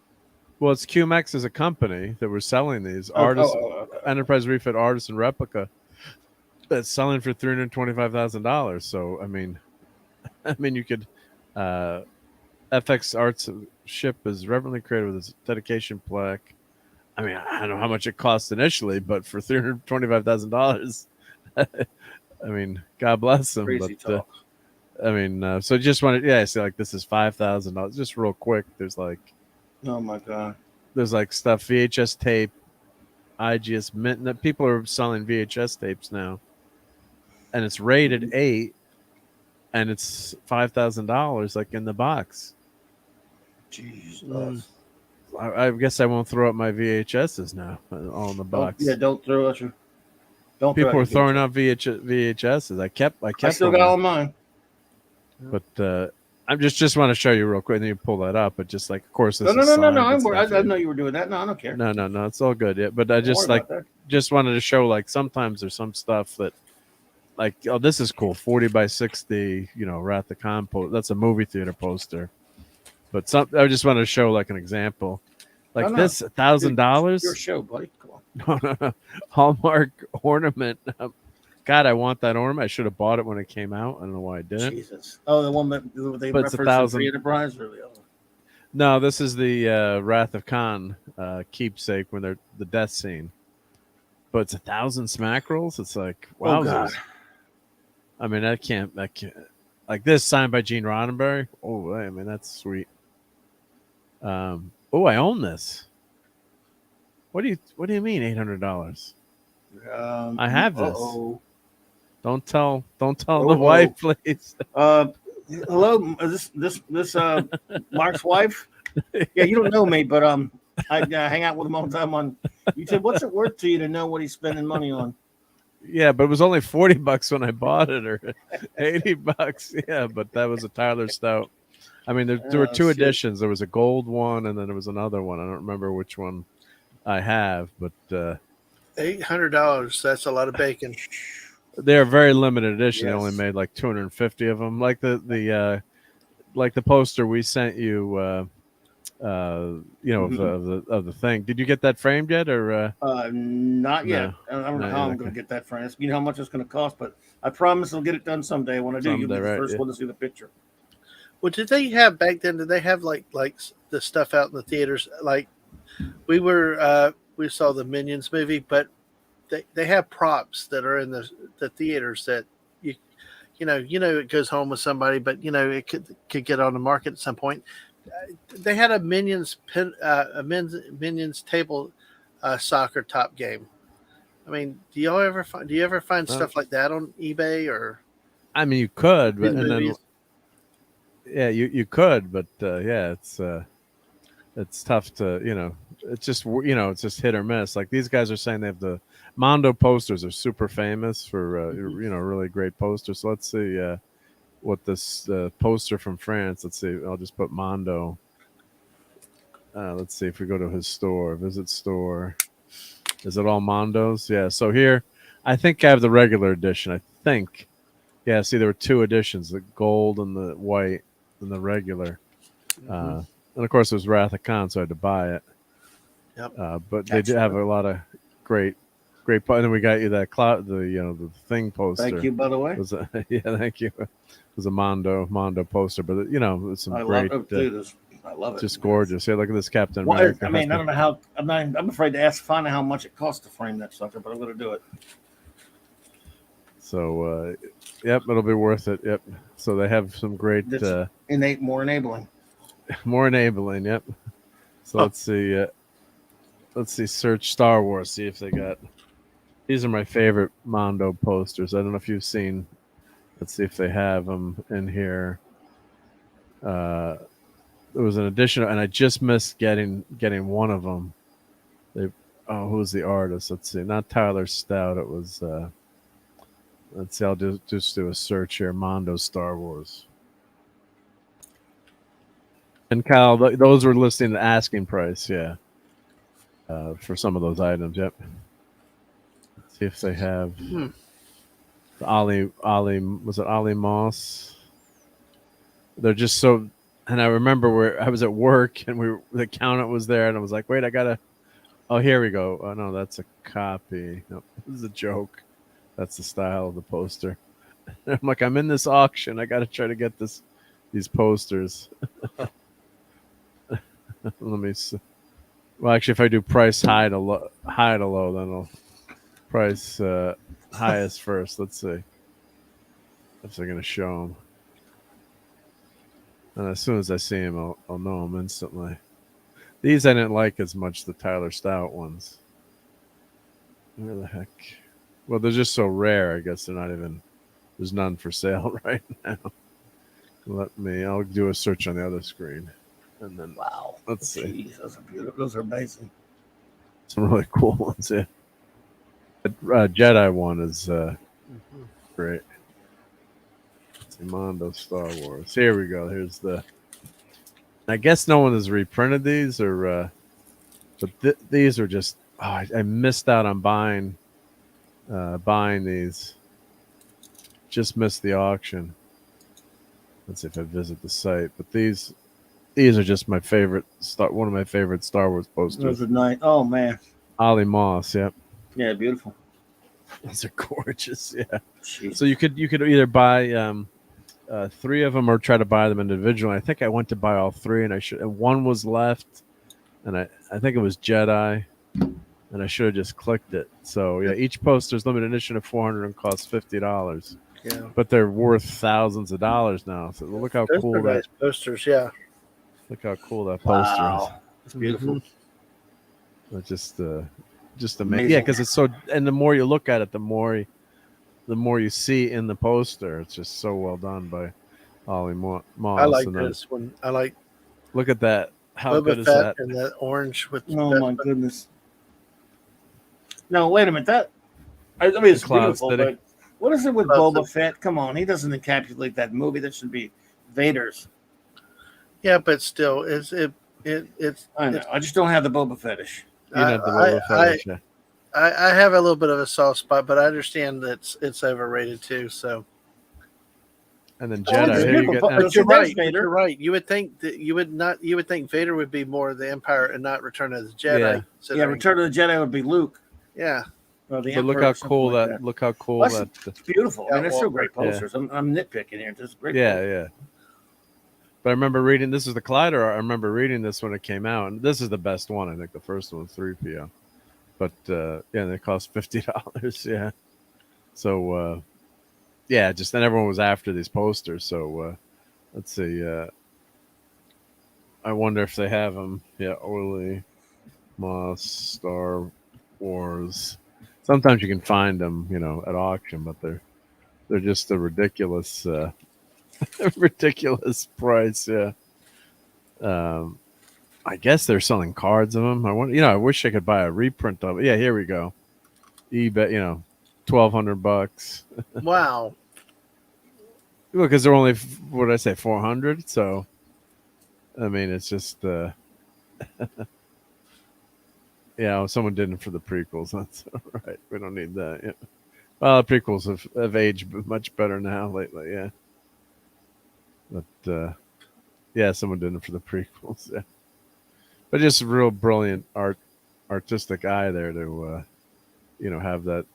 Well, it's QMX as a company that we're selling these Okay. Enterprise refit artisan replica that's selling for $325,000. So I mean, you could FX Arts ship is reverently created with its dedication plaque. I mean, I don't know how much it cost initially, but for $325,000, I mean, God bless them. Crazy But talk. I mean, so just wanted, I see like this is $5,000. Just real quick, there's like Oh my god. stuff, VHS tape, IGS mint. People are selling VHS tapes now, and it's rated 8, and it's $5,000 like in the box. Jeez. I guess I won't throw up my VHSs now, all in the box. Don't throw out your. Don't. People throw are out your throwing out VHSs. I kept I still them, got all mine. but I just want to show you real quick. And then you pull that up, but just like, of course, this No. is signed and I stuff. know you were doing that. No, I don't care. No, it's all good. Yeah, but I Don't just worry like about that. just wanted to show like sometimes there's some stuff that like, oh, this is cool, 40 by 60, Wrath of Khan that's a movie theater poster. But I just wanted to show like an example, like No. this $1,000 Your show, buddy. Come on. Hallmark ornament God, I want that ornament. I should have bought it when it came out. I don't know why I didn't. Jesus. Oh, the one that they But it's referenced in 1,000. Free Enterprise, or the other? No, this is the Wrath of Khan keepsake when they're the death scene. But it's 1,000 smack rolls. It's like, wow. Oh God. I mean, that can't. Like this, signed by Gene Roddenberry. Oh, I mean, that's sweet. I own this. What do you mean $800? I have this. Don't tell the wife, please. Hello, is this Mark's wife? Yeah, you don't know me, but I hang out with him all the time on YouTube. What's it worth to you to know what he's spending money on? Yeah, but it was only $40 when I bought it, or $80. Yeah, but that was a Tyler Stout. I mean, there were two editions. There was a gold one, and then there was another one. I don't remember which one I have, but $800. That's a lot of bacon. They're a very limited edition. Yes. They only made like 250 of them. Like the poster we sent you, of the thing. Did you get that framed yet, or? Not yet. No. I don't know Not how yet, I'm going to get that framed. You know how much it's going to cost, but I promise I'll get it done someday. When I do, you'll be the first one to see the picture. Well, did they have back then? Did they have like the stuff out in the theaters? Like we saw the Minions movie, but they have props that are in the theaters that you know it goes home with somebody, but it could get on the market at some point. They had a Minions Minions table soccer top game. I mean, do you ever find stuff like that on eBay or? I mean, you could, but yeah, you could, but it's tough to it's just it's just hit or miss. Like these guys are saying, they have the Mondo posters are super famous for really great posters. So let's see what this poster from France. Let's see. I'll just put Mondo. Let's see if we go to his store, visit store. Is it all Mondos? Yeah. So here, I think I have the regular edition. I think. Yeah. See, there were two editions: the gold and the white, and the regular. And of course, it was Wrath of Khan, so I had to buy it. Yep. But they did have a lot of great. And then we got you that the thing poster. Thank you, by the way. Yeah, thank you. It was a Mondo poster, but it's some great. I love it. Just gorgeous. Yeah, look at this Captain America. I mean, I don't know how. I'm afraid to find out how much it costs to frame that sucker, but I'm going to do it. So, yep, it'll be worth it. Yep. So they have some great. More enabling. More enabling. Yep. So let's see. Let's see. Search Star Wars. See if they got. These are my favorite Mondo posters. I don't know if you've seen. Let's see if they have them in here. There was an edition, and I just missed getting one of them. Who's the artist? Let's see. Not Tyler Stout. It was. Let's see. I'll just do a search here. Mondo Star Wars. And Kyle, those were listing the asking price. Yeah. For some of those items. Yep. Let's see if they have. The Ali. Was it Ali Moss? They're just so. And I remember where I was at work and the accountant was there and I was like, wait, I gotta. Oh, here we go. Oh no, that's a copy. No, this is a joke. That's the style of the poster. I'm like, I'm in this auction. I gotta try to get these posters. Let me see. Well, actually, if I do price high to low, then I'll price highest first. Let's see if they're gonna show them. And as soon as I see him, I'll know him instantly. These I didn't like as much, the Tyler Stout ones. Where the heck? Well, they're just so rare. I guess they're not even. There's none for sale right now. I'll do a search on the other screen, and then let's see. Jeez, those are beautiful. Those are amazing. Some really cool ones. Yeah. Jedi one is great. Mondo Star Wars. Here we go. Here's the. I guess no one has reprinted these, but these are just. Oh, I missed out on buying these. Just missed the auction. Let's see if I visit the site. But these are just my favorite. One of my favorite Star Wars posters. Those are nice. Oh man. Ali Moss. Yep. Yeah, beautiful. Those are gorgeous. Yeah. Jeez. So you could either buy 3 of them or try to buy them individually. I think I went to buy all 3, and one was left, and I think it was Jedi, and I should have just clicked it. So yeah, each poster's limited edition of 400 and costs $50. Yeah, but they're worth thousands of dollars now. So look how those cool are that nice posters. Yeah, look how cool that poster Wow. It's beautiful. is. It's just amazing. Amazing. Yeah, because it's so. And the more you look at it, the more you see in the poster. It's just so well done by Ollie Moss. I like And then this one. I like look at that. How Boba good is Fett that? and that orange with. Oh my goodness. No, wait a minute. I mean, it's Cloud beautiful, City. but what is it with Cloud Boba Fett? Come on, he doesn't encapsulate that movie. That should be Vader's. Yeah, but still, it's I know. I just don't have the Boba fetish. You know the Boba Fett. Yeah. I have a little bit of a soft spot, but I understand that it's overrated too. So, And then Oh, Jedi. it's Here you beautiful. get. But but you're there's right. Vader. You're right. You would think that you would think Vader would be more of the Empire and not Return of the Jedi. Yeah. Yeah, considering- Return of the Jedi would be Luke. Yeah. Or the But look Emperor how or something cool like that. Look how cool Well, that. It's beautiful. I mean, Yeah, they're still well, great yeah. posters. I'm nitpicking here. This is great. Yeah, posters. yeah. But I remember reading. This is the Collider. I remember reading this when it came out, and this is the best one. I think the first one was 3PO. But yeah, they cost $50. Yeah. So yeah, just then everyone was after these posters. So let's see. I wonder if they have them. Yeah, Orly Moss Star Wars. Sometimes you can find them, at auction, but they're just a ridiculous ridiculous price. Yeah. I guess they're selling cards of them. I wish I could buy a reprint of it. Yeah, here we go. eBay, $1,200. Wow. Because they're only, what did I say, 400. So, I mean, it's just, someone did it for the prequels. That's all right. We don't need that. Yeah. Well, the prequels have aged much better now lately. Yeah. But yeah, someone did it for the prequels. Yeah. But just a real brilliant artistic eye there to, have that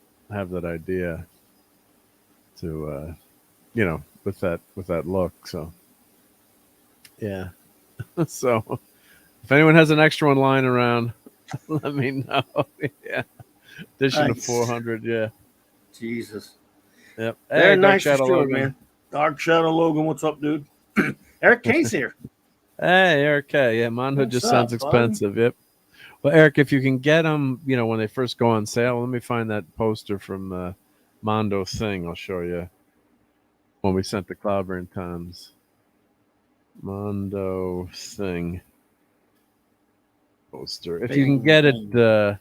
idea to, with that look. So, yeah. So, if anyone has an extra one lying around, let me know. Yeah. Edition of 400. Yeah. Jesus. Yep. Very Dark nice Shadow Stuart, Logan. man. Dark Shadow Logan, what's up, dude? Eric K's here. Hey, Eric K. Yeah, manhood What's just up, sounds bud? expensive. Yep. Well, Eric, if you can get them, when they first go on sale, let me find that poster from Mondo Thing. I'll show you when we sent the Cloudburn Times. Mondo Thing poster. If you can get it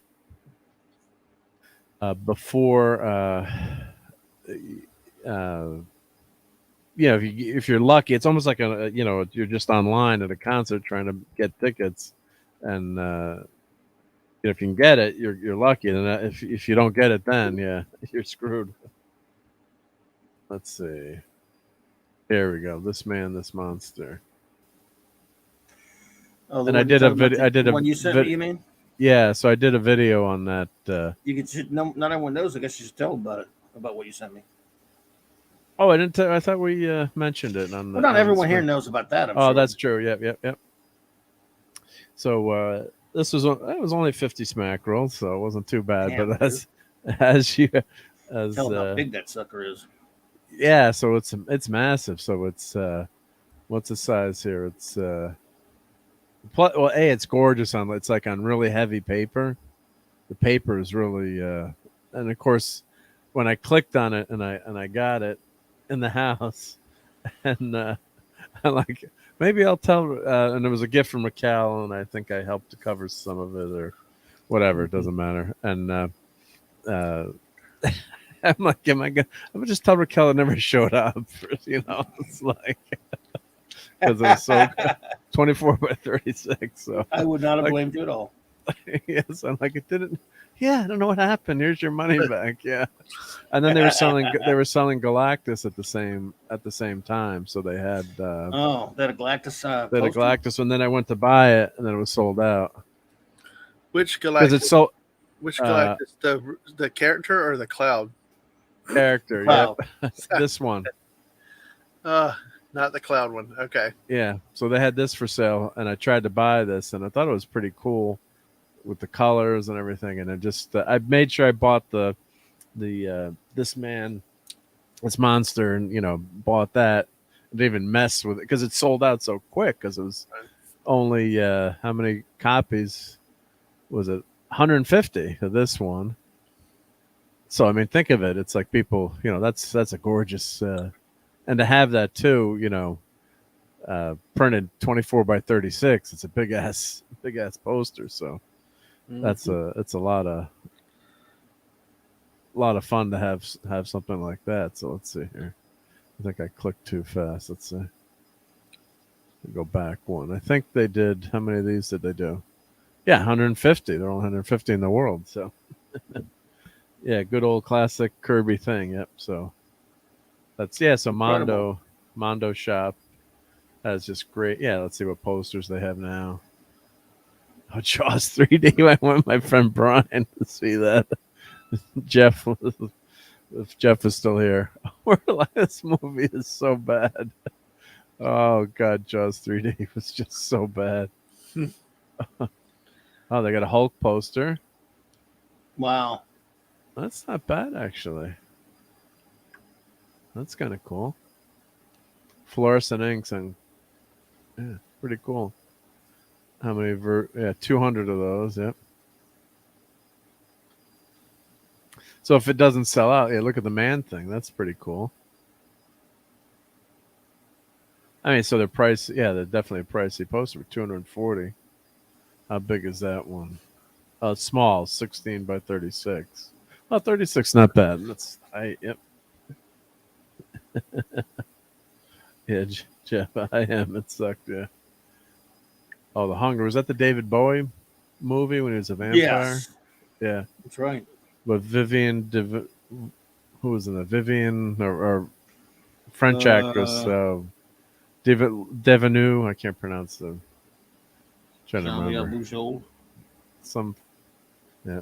before, if you're lucky, it's almost like you're just online at a concert trying to get tickets, and if you can get it, you're lucky. And if you don't get it, then you're screwed. Let's see. Here we go. This man, this monster. Oh, And I did a video. When you sent me, you mean? Yeah, so I did a video on that. You can. Not everyone knows. I guess you should tell them about what you sent me. Oh, I didn't. I thought we mentioned it on the. Well, not on everyone the here knows about that. I'm Oh, sure. that's true. Yep. So this was only 50 smack rolls, so it wasn't too bad. Damn, but as Tell them how big that sucker is. yeah, so it's massive. So it's what's the size here? It's it's gorgeous on. It's like on really heavy paper. The paper is really and of course when I clicked on it and I got it in the house, and I'm like, maybe I'll tell. And there was a gift from Raquel, and I think I helped to cover some of it or whatever. It doesn't matter. And I'm like, I'm gonna just tell Raquel it never showed up. It's like because it was so 24 by 36. So I would not have blamed you at all. yes, I'm like, it didn't. Yeah, I don't know what happened. Here's your money back. Yeah, and then they were selling Galactus at the same time. So they had they had a Galactus. they had a Galactus, and then I went to buy it, and then it was sold out. Which Because Galactus? it's so Which Galactus? The character or the Cloud? Character, Wow. yep. This one. Not the Cloud one. Okay. Yeah. So they had this for sale, and I tried to buy this, and I thought it was pretty cool with the colors and everything. And I just I made sure I bought the this monster, and bought that. I didn't even mess with it because it sold out so quick because it was only how many copies was it? 150 of this one. So I mean, think of it. It's like people, that's a gorgeous, and to have that too, printed 24 by 36. It's a big ass poster. So it's a lot of fun to have something like that. So let's see here. I think I clicked too fast. Let's see. Go back one. I think they did. How many of these did they do? Yeah, 150. They're only 150 in the world. So. Yeah, good old classic Kirby thing. Yep. So that's So Mondo Shop has just great. Yeah. Let's see what posters they have now. Oh, Jaws 3D. I went with my friend Brian to see that. Jeff, if Jeff is still here, this movie is so bad. Oh God, Jaws 3D was just so bad. Oh, they got a Hulk poster. Wow. That's not bad, actually. That's kind of cool. Fluorescent inks and pretty cool. How many? 200 of those. Yep. So if it doesn't sell out, look at the man thing. That's pretty cool. I mean, so they're they're definitely a pricey poster for 240. How big is that one? Small, 16 by 36. Oh, 36, not bad. That's yep. Yeah, Jeff, I am. It sucked, yeah. Oh, The Hunger. Was that the David Bowie movie when he was a vampire? Yes. Yeah. That's right. With who was in it? Vivian or French actress Devenu. I can't pronounce them. Trying to remember. Yeah.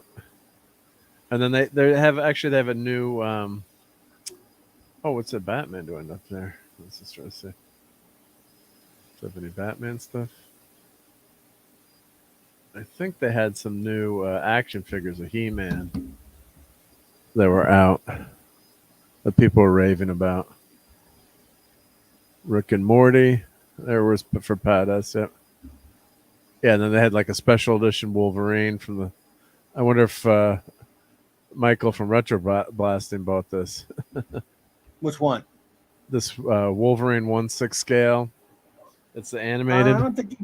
And then they have a new what's the Batman doing up there? Let's just try to see. Do they have any Batman stuff? I think they had some new action figures of He-Man that were out that people were raving about. Rick and Morty. There was for Pat S. Yep. Yeah, and then they had like a special edition Wolverine from the. I wonder if Michael from Retro Blasting bought this. Which one? This Wolverine 1/6 scale. It's the animated. I don't think he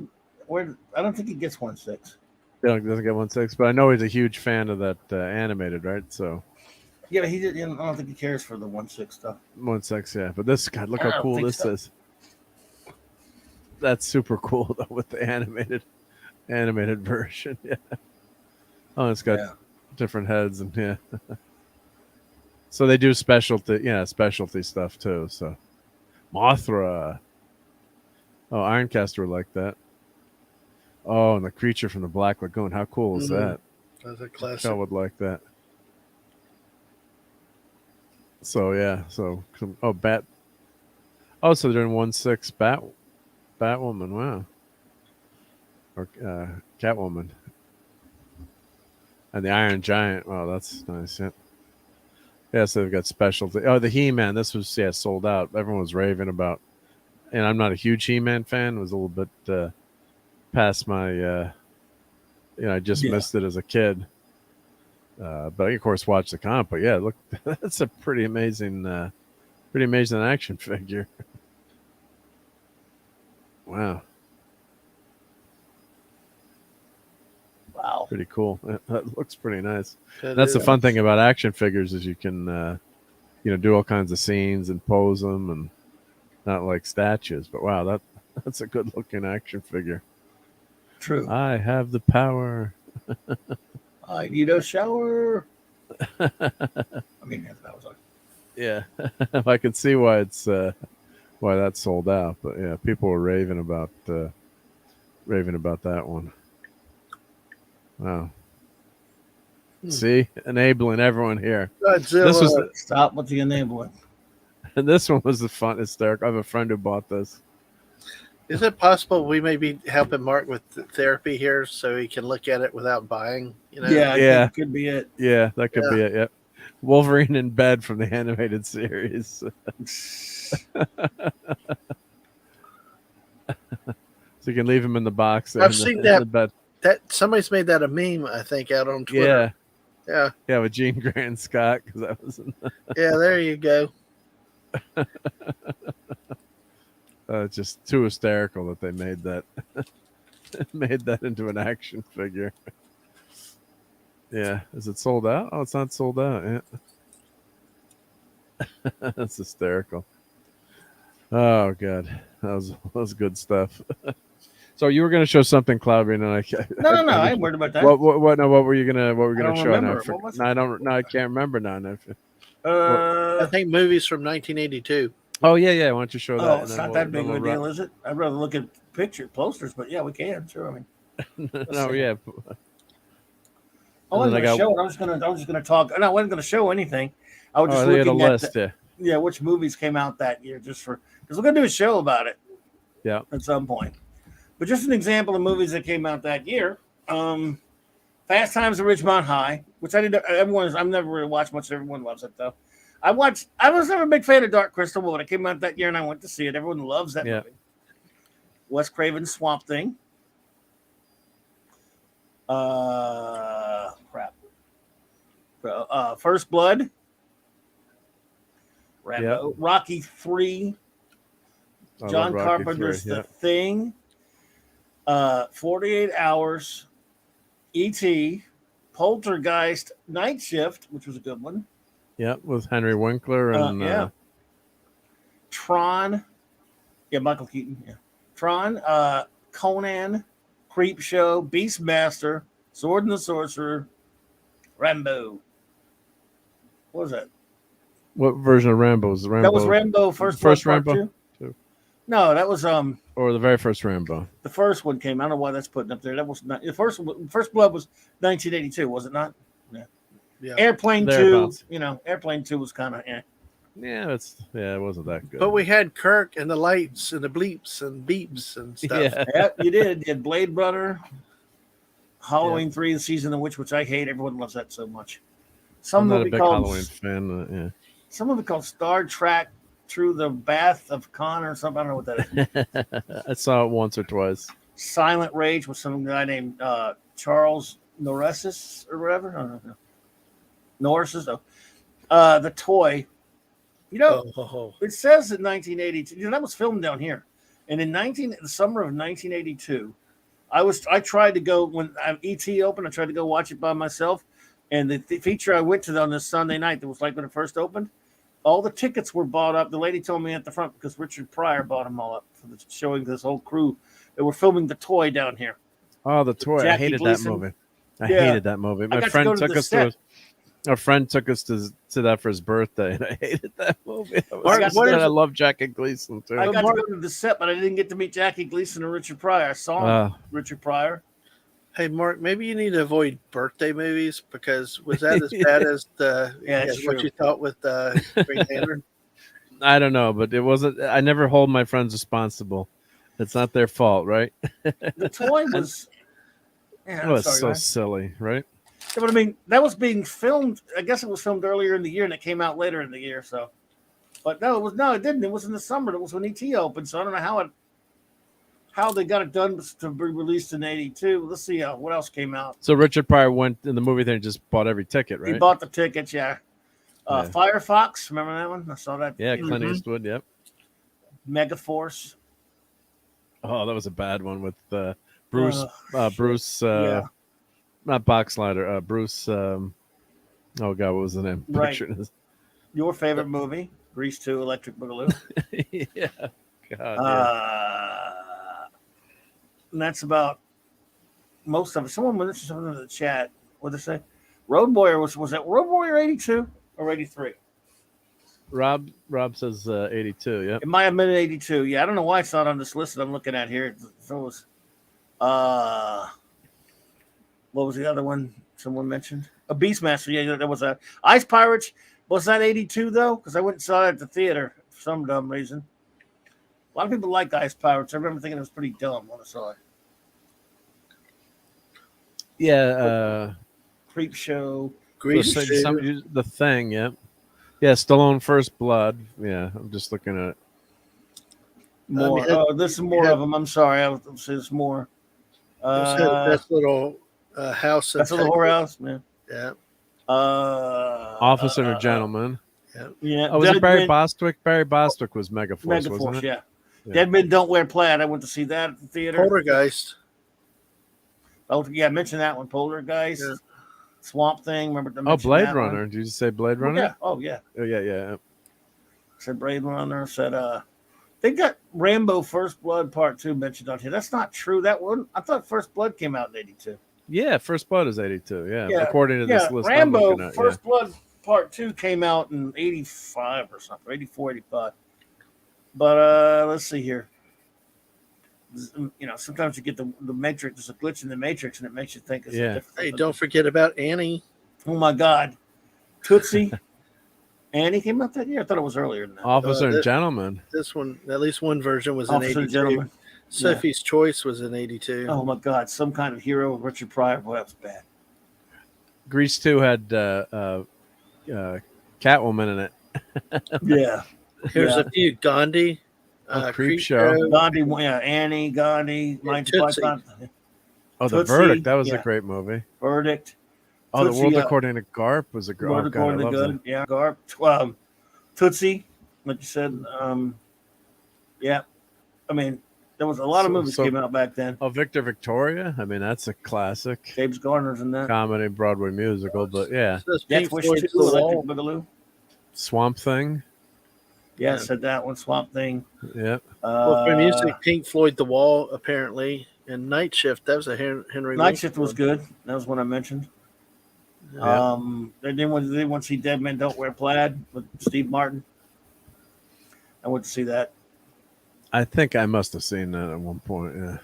gets 1/6. Doesn't get 1/6, but I know he's a huge fan of that animated, right? So. Yeah, but he did. I don't think he cares for the 1/6 stuff. 1/6, yeah. But this, God, look how cool this is. That's super cool though with the animated version. Yeah. Oh, it's got different heads and yeah. So they do specialty stuff too. So Mothra. Oh, Ironcaster would like that. Oh, and the creature from the Black Lagoon. How cool is that? That's a classic. I would like that. So yeah. So Bat. Oh, so they're doing 1/6 Batwoman. Wow. Or Catwoman. And the Iron Giant. Oh, that's nice. Yeah. Yeah, so they've got specialty. Oh, the He-Man. This was sold out. Everyone was raving about. And I'm not a huge He-Man fan. It was a little bit past my. I just missed it as a kid. But I of course watched the comic. But yeah, look, that's a pretty amazing action figure. Wow. Wow. Pretty cool. That looks pretty nice. That's the fun thing about action figures is you can, do all kinds of scenes and pose them and not like statues. But wow, that's a good looking action figure. True. I have the power. I need a shower. I mean, that was yeah. I can see why why that's sold out. But yeah, people were raving about that one. Wow. See, enabling everyone here. Godzilla. This was Stop with the enabling. this one was the fun hysterical. I have a friend who bought this. Is it possible we may be helping Mark with therapy here so he can look at it without buying? You know? Yeah, I Yeah. think it could be it. Yeah, that could be it. Yep. Wolverine in bed from the animated series. So you can leave him in the box. I've seen that. in the bed. That somebody's made that a meme, I think, out on Twitter. Yeah, with Gene Grant and Scott, because that was. Yeah, there you go. Just too hysterical that they made that into an action figure. Yeah, is it sold out? Oh, it's not sold out. Yeah, that's hysterical. Oh god, that was good stuff. So you were going to show something, Cloudberry, and No, I ain't worried about that. What were you gonna show? Remember. I don't. No, I can't remember now. I think movies from 1982. Oh yeah. Why don't you show that? Oh, it's not that big of a deal, is it? I'd rather look at posters, but yeah, we can. Sure, I mean. No, yeah. I wasn't going to show it. I was just going to talk. No, I wasn't going to show anything. I was just looking at list, which movies came out that year, because we're going to do a show about it. Yeah. At some point. But just an example of movies that came out that year. Fast Times at Ridgemont High, which I've never really watched much. Everyone loves it though. I was never a big fan of Dark Crystal, but when it came out that year and I went to see it, everyone loves that movie. Wes Craven's Swamp Thing. First Blood. Rambo. Rocky 3. John Carpenter's The Thing. 48 Hours. E.T. Poltergeist Night Shift, which was a good one. Yeah, with Henry Winkler and Tron. Yeah, Michael Keaton. Yeah. Tron, Conan, Creep Show, Beastmaster, Sword and the Sorcerer, Rambo. What was that? What version of Rambo was Rambo? That was Rambo first Rambo. No, that was or the very first Rambo. The first one came. I don't know why that's putting up there. That was not the first one. First Blood was 1982, was it not? Yeah. Airplane 2. Airplane 2 was kind of Yeah, it wasn't that good. But we had Kirk and the lights and the bleeps and beeps and stuff. Yeah, you did. You had Blade Runner, Halloween 3, the season of which I hate. Everyone loves that so much. I'm not a big Halloween fan. Some of it called Star Trek Through the Bath of Khan or something. I don't know what that is. I saw it once or twice. Silent Rage with some guy named Charles Norris or whatever. I don't know. Norris's though. The Toy. It says in 1982. That was filmed down here, and in the summer of 1982, I tried to go when ET opened. I tried to go watch it by myself, and the feature I went to on this Sunday night that was like when it first opened. All the tickets were bought up. The lady told me at the front because Richard Pryor bought them all up for the showing this whole crew. They were filming The Toy down here. Oh, The Toy! Jackie I hated Gleason. that movie. I hated that movie. My friend took us to. Our friend took us to that for his birthday, and I hated that movie. I love Jackie Gleason too. I got to go to the set, but I didn't get to meet Jackie Gleason or Richard Pryor. I saw Richard Pryor. Hey, Mark, maybe you need to avoid birthday movies because was that as bad as what you thought with Green Lantern? I don't know, but it wasn't. I never hold my friends responsible. It's not their fault, right? The Toy was. It was so silly, right? Yeah, but I mean, that was being filmed. I guess it was filmed earlier in the year, and it came out later in the year. So, but it didn't. It was in the summer. It was when ET opened. So I don't know how they got it done to be released in '82. Let's see what else came out. So Richard Pryor went in the movie theater and just bought every ticket, right? He bought the tickets, yeah. Firefox, remember that one? I saw that. Yeah, Clint Eastwood. Yep. Megaforce. Oh, that was a bad one with Bruce. Not Boxlider. Bruce. Oh God, what was the name? Right. Your favorite movie, Grease 2, Electric Boogaloo. Yeah. God. And that's about most of it. Someone mentioned something in the chat. What did they say? Road Warrior was that Road Warrior 82 or 83? Rob says 82. Yeah. It might have been 82. Yeah, I don't know why it's not on this list that I'm looking at here. So it was. What was the other one someone mentioned? A Beastmaster. Yeah, there was a Ice Pirates. Was that 82 though? Because I went and saw it at the theater for some dumb reason. A lot of people like Ice Pirates. I remember thinking it was pretty dumb when I saw it. Yeah, Creep Show. the Thing. Yeah, yeah. Stallone First Blood. Yeah, I'm just looking at it. More. This is more of them. I'm sorry. I was there's more. That's little house. That's a little whorehouse, man. Yeah. Officer and a Gentleman. Yeah. Oh, was it Barry Bostwick? Barry Bostwick was Megaforce, Megaforce, wasn't it? yeah. Dead Men Don't Wear Plaid. I went to see that at the theater. Poltergeist. Oh, yeah, I mentioned that one. Poltergeist. Yeah. Swamp Thing. Remember? Blade Runner. One? Did you say Blade Runner? Yeah. Oh, yeah. Oh, yeah. Said Blade Runner. Said, they got Rambo First Blood Part 2 mentioned on here. That's not true. That one, I thought First Blood came out in 82. Yeah, First Blood is 82. Yeah. According to this list. Rambo First Blood Part 2 came out in 85 or something, 84, 85. But let's see here. You know, sometimes you get the Matrix. There's a glitch in the Matrix, and it makes you think. It's Hey, don't forget about Annie. Oh my God, Tootsie. Annie came out that year. I thought it was earlier than that. Officer and Gentleman. This one, at least one version, was Officer in 82. Sophie's Choice was in 82. Oh my God, Some Kind of Hero with Richard Pryor. Boy, that was bad. Grease 2 had Catwoman in it. Yeah. Here's a few. Gandhi. Creep Show. Gandhi, Annie, Gandhi. Oh, The Verdict. That was a great movie. Verdict. Oh, Tootsie, The World According to Garp was a great movie. According to Good. Yeah, Garp. Tootsie, like you said. Yeah. I mean, there was a lot of movies came out back then. Oh, Victor Victoria. I mean, that's a classic. James Garner's in that. Comedy Broadway musical, but yeah. Death Wish 2, Electric Boogaloo. Swamp Thing. Yeah, said that one. Swamp Thing. Yep. Well, for music, Pink Floyd, The Wall, apparently, and Night Shift. That was a Henry. Night Shift was good. That was one I mentioned. Yeah. They didn't want to see Dead Men Don't Wear Plaid with Steve Martin. I went to see that. I think I must have seen that at one point. Yeah.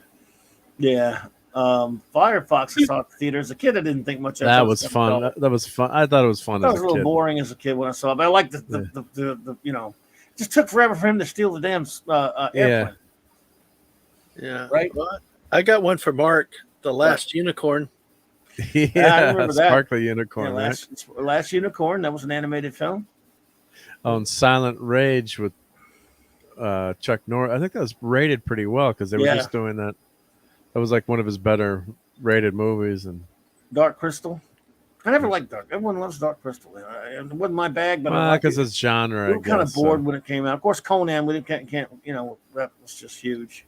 Yeah. Firefox I saw at the theater as a kid. I didn't think much of it. That was fun. That was fun. I thought it was fun. That was a little boring as a kid when I saw it, but I liked the you know, it just took forever for him to steal the damn airplane. Yeah. Right. Well, I got one for Mark. The Last Unicorn. Yeah, I remember that. Sparkly Unicorn. Yeah, Last Unicorn. That was an animated film. Oh, and Silent Rage with Chuck Norris. I think that was rated pretty well because they were just doing that. That was like one of his better rated movies. And Dark Crystal. I never liked Dark. Everyone loves Dark Crystal. It wasn't my bag, but because it's genre. We were kind of bored when it came out. Of course, Conan. We can't. You know, that was just huge.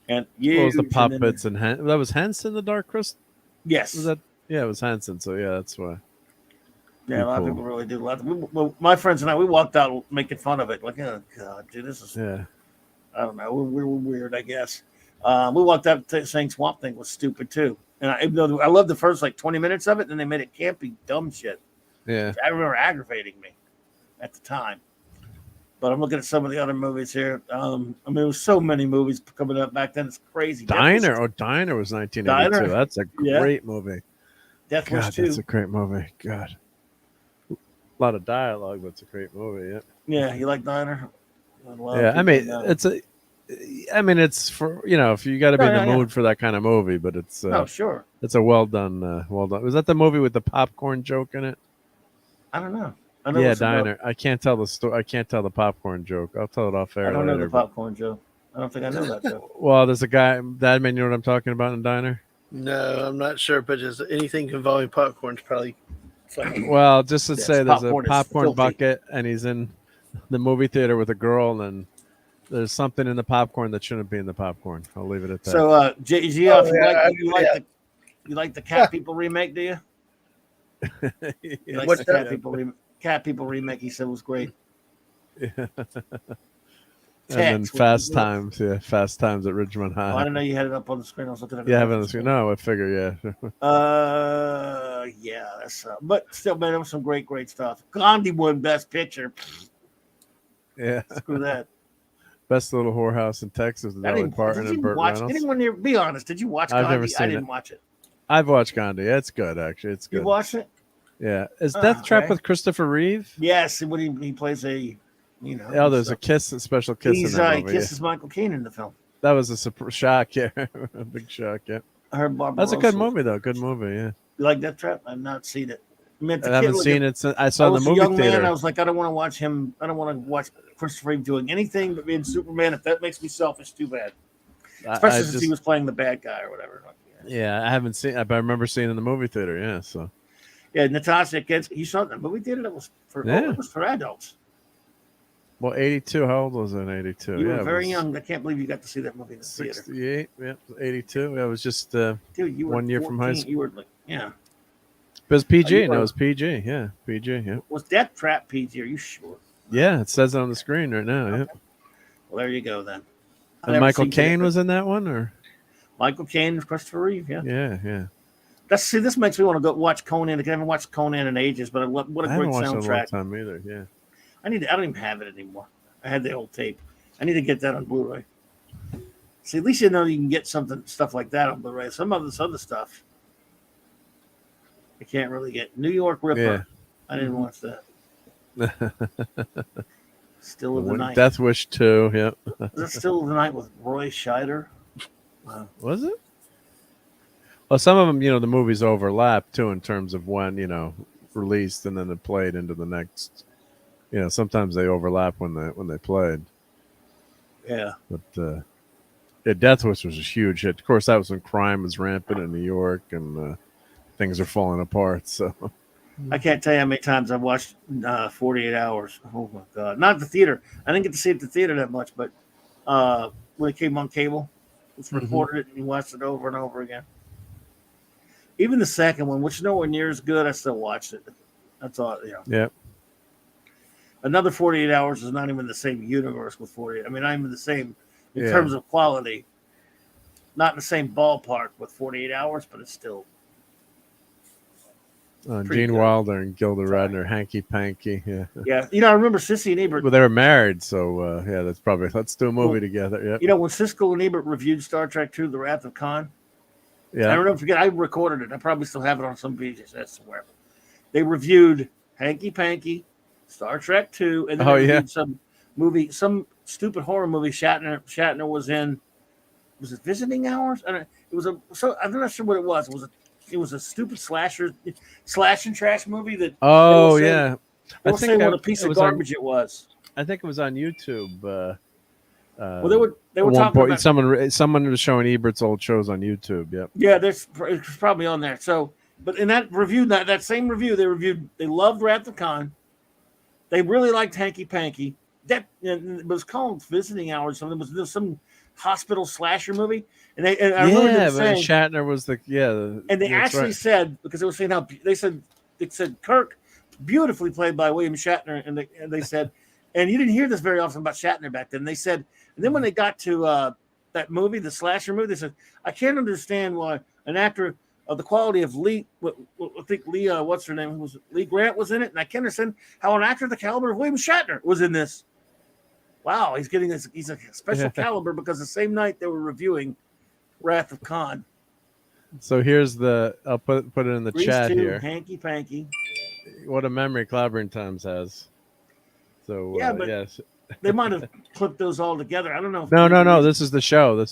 And what was the puppets and that was Henson, the Dark Crystal? Yes. Was that? Yeah, it was Henson. So yeah, that's why. Yeah, a lot of people really did. My friends and I, we walked out making fun of it. Like, oh God, dude, this is. Yeah. I don't know. We're weird, I guess. We walked out saying Swamp Thing was stupid too. And even though I loved the first like 20 minutes of it, then they made it campy, dumb shit. Yeah. I remember aggravating me at the time. But I'm looking at some of the other movies here. I mean, there was so many movies coming up back then. It's crazy. Diner. Diner was 1982. Diner. That's a great movie. Death Wish 2. That's a great movie. God. A lot of dialogue, but it's a great movie. Yeah. Yeah, you like Diner? I mean, it's for, you know, if you got to be in the mood for that kind of movie, but it's sure. It's a well done. Was that the movie with the popcorn joke in it? I don't know. Yeah, Diner. I can't tell the story. I can't tell the popcorn joke. I'll tell it off air. I don't know the popcorn joke. I don't think I know that joke. Well, there's a guy, that man, you know what I'm talking about in Diner? No, I'm not sure, but just anything involving popcorn is probably fun. Well, just to say there's a popcorn bucket and he's in the movie theater with a girl and there's something in the popcorn that shouldn't be in the popcorn. I'll leave it at that. So, you like the Cat People remake, do you? You like the Cat People remake, he said was great. Yeah. And then Fast Times, Fast Times at Ridgemont High. I didn't know you had it up on the screen. I was looking at it. Yeah, I haven't on the screen. No, I figure, yeah, that's but still, man, there was some great stuff. Gandhi won Best Picture. Yeah, screw that. Best Little Whorehouse in Texas. With Dolly Parton and Burt Reynolds. Anyone here? Be honest. Did you watch Gandhi? I didn't watch it. I've watched Gandhi. It's good, actually. It's good. You watched it? Yeah. Is Death Trap okay. with Christopher Reeve? Yes, when he plays a, Oh, there's a special kiss in that movie. He kisses Michael Caine in the film. That was a shock, yeah. A big shock, yeah. I heard Barbarossa. That's a good movie, though. Good movie, yeah. You like Death Trap? I've not seen it. I haven't seen it since I saw the movie young theater. Man, I was like, I don't want to watch him. I don't want to watch Christopher Reeve doing anything but being Superman. If that makes me selfish, too bad. Especially since he was playing the bad guy or whatever. Yeah, I haven't seen it, but I remember seeing it in the movie theater, yeah. So yeah, Natasha gets you saw the movie theater that was for it was for adults. Well, 82. How old was I in 82? You were very young. I can't believe you got to see that movie in the 68, theater. Yeah, 82. Yeah, it was just Dude, you were 1 year 14, from high school. You were like, yeah. It was PG. No, it was PG. Yeah, PG. Yeah. Was Death Trap PG? Are you sure? Yeah, it says it on the screen right now. Yeah. Well, there you go then. And Michael Caine was in that one, or Michael Caine and Christopher Reeve. Yeah. Yeah. This makes me want to go watch Conan. I haven't watched Conan in ages, but what a great I haven't watched soundtrack. it in a long time either. Yeah. I don't even have it anymore. I had the old tape. I need to get that on Blu-ray. See, at least you know you can get stuff like that on Blu-ray. Some of this other stuff, I can't really get. New York Ripper. Yeah. I didn't watch that. Still of the Night. Death Wish 2. Yeah. Is that Still of the Night with Roy Scheider? Wow. Was it? Well, some of them, the movies overlap too in terms of when, released and then it played into the next. Sometimes they overlap when they played. Yeah. But Death Wish was a huge hit. Of course, that was when crime was rampant in New York and things are falling apart. So I can't tell you how many times I've watched 48 Hours. Oh my God! Not at the theater. I didn't get to see it at the theater that much, but when it came on cable, it's recorded it and you watched it over and over again. Even the second one, which is nowhere near as good, I still watched it. That's all. Yeah. Another 48 Hours is not even the same universe with 48. I mean, not even the same in terms of quality. Not in the same ballpark with 48 Hours, but it's still. Gene good. Wilder and Gilda Radner, Hanky Panky. Yeah. Yeah. I remember Sissy and Ebert. Well, they were married, so let's do a movie together. Yeah. When Siskel and Ebert reviewed Star Trek II: The Wrath of Khan. Yeah. I don't know if you forget. I recorded it. I probably still have it on some VHS somewhere. They reviewed Hanky Panky, Star Trek II, and then they reviewed some stupid horror movie Shatner was in. Was it Visiting Hours? I'm not sure what it was. It was a stupid slash and trash movie that. Oh yeah. I think what a piece of garbage it was. I think it was on YouTube. Well, they were talking about someone was showing Ebert's old shows on YouTube. Yep. Yeah, it's probably on there. So, but in that review, that same review, they loved Wrath of Khan. They really liked Hanky Panky. That it was called Visiting Hours. Something was some hospital slasher movie, and I remember them saying Shatner was and they actually said, because they were saying how they said Kirk beautifully played by William Shatner, and they said, and you didn't hear this very often about Shatner back then. They said, and then when they got to that movie, the slasher movie, they said, I can't understand why an actor of the quality of Lee, I think Lee, what's her name? Lee Grant was in it, and I can't understand how an actor of the caliber of William Shatner was in this. Wow, he's a special caliber, because the same night they were reviewing Wrath of Khan. So here's I'll put it in the chat here. Hanky Panky. What a memory Clobbering Times has. So but yes. They might have clipped those all together. I don't know. No. This is the show.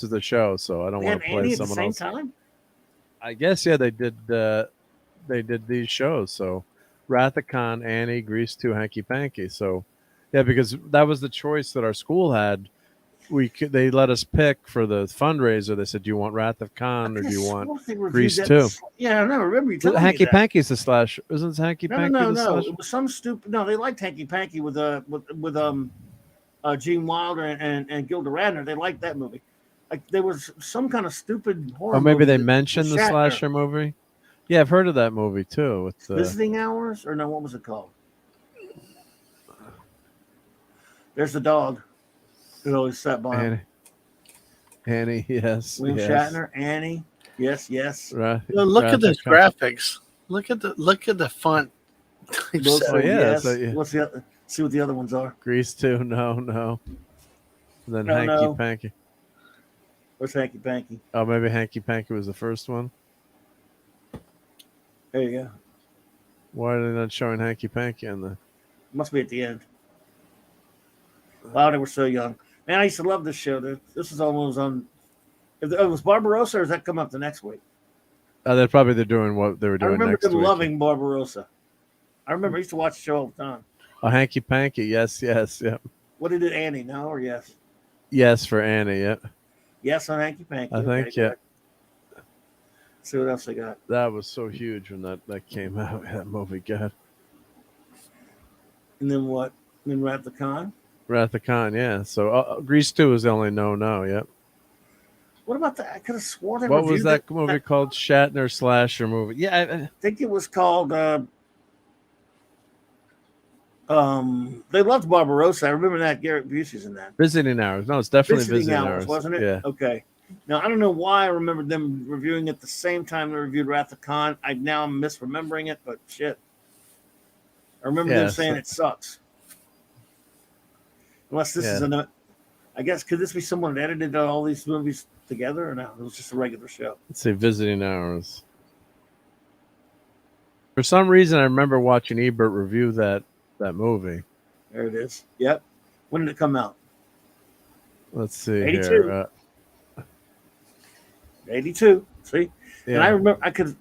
So I don't want to play someone else. Time? I guess they did these shows. So Wrath of Khan, Annie, Grease 2, Hanky Panky. So yeah, because that was the choice that our school had. They let us pick for the fundraiser. They said, "Do you want Wrath of Khan or do you want Grease 2?" Yeah, I remember you telling Hanky me that. Panky's the slash. Isn't Hanky Panky the slash? It was some stupid. No, they liked Hanky Panky with Gene Wilder and Gilda Radner. They liked that movie. Like there was some kind of stupid horror. Or maybe movie they mentioned the slasher movie. Yeah, I've heard of that movie too. With Visiting Hours, or no? What was it called? There's the dog. Who always sat by him. Annie, yes. William Shatner, Annie, yes. Right. Look at the graphics. Look at the font. What's the other? See what the other ones are. Grease 2, no. And then Hanky Panky. What's Hanky Panky? Oh, maybe Hanky Panky was the first one. There you go. Why are they not showing Hanky Panky on the? Must be at the end. Wow, they were so young. Man, I used to love this show. This is almost on. If it was Barbarossa, or does that come up the next week? They're doing what they were I doing remember next them week. loving Barbarossa. I remember I used to watch the show all the time. Oh, Hanky Panky, yes, yep. What did it, Annie? No or yes? Yes for Annie, yep. Yes on Hanky Panky. I think, yeah. Let's see what else they got. That was so huge when that came out. That movie, God. And then what? And then Wrath of Khan. Wrath of Khan, yeah. So Grease 2 is the only no, yep. What about that? I could have sworn they What was reviewed that movie called? Shatner slasher movie. Yeah, I think it was called. They loved Barbarossa. I remember that. Garrett Busey's in that. Visiting Hours. No, it's definitely Visiting Hours, wasn't it? Yeah. Okay. Now I don't know why I remembered them reviewing it the same time they reviewed Wrath of Khan. I'm misremembering it, but shit. I remember them saying it sucks. Unless this is I guess could this be someone that edited all these movies together, or no? It was just a regular show. Let's see, Visiting Hours. For some reason, I remember watching Ebert review that movie. There it is. Yep. When did it come out? Let's see 82. here. 82. See, yeah. And I remember I could.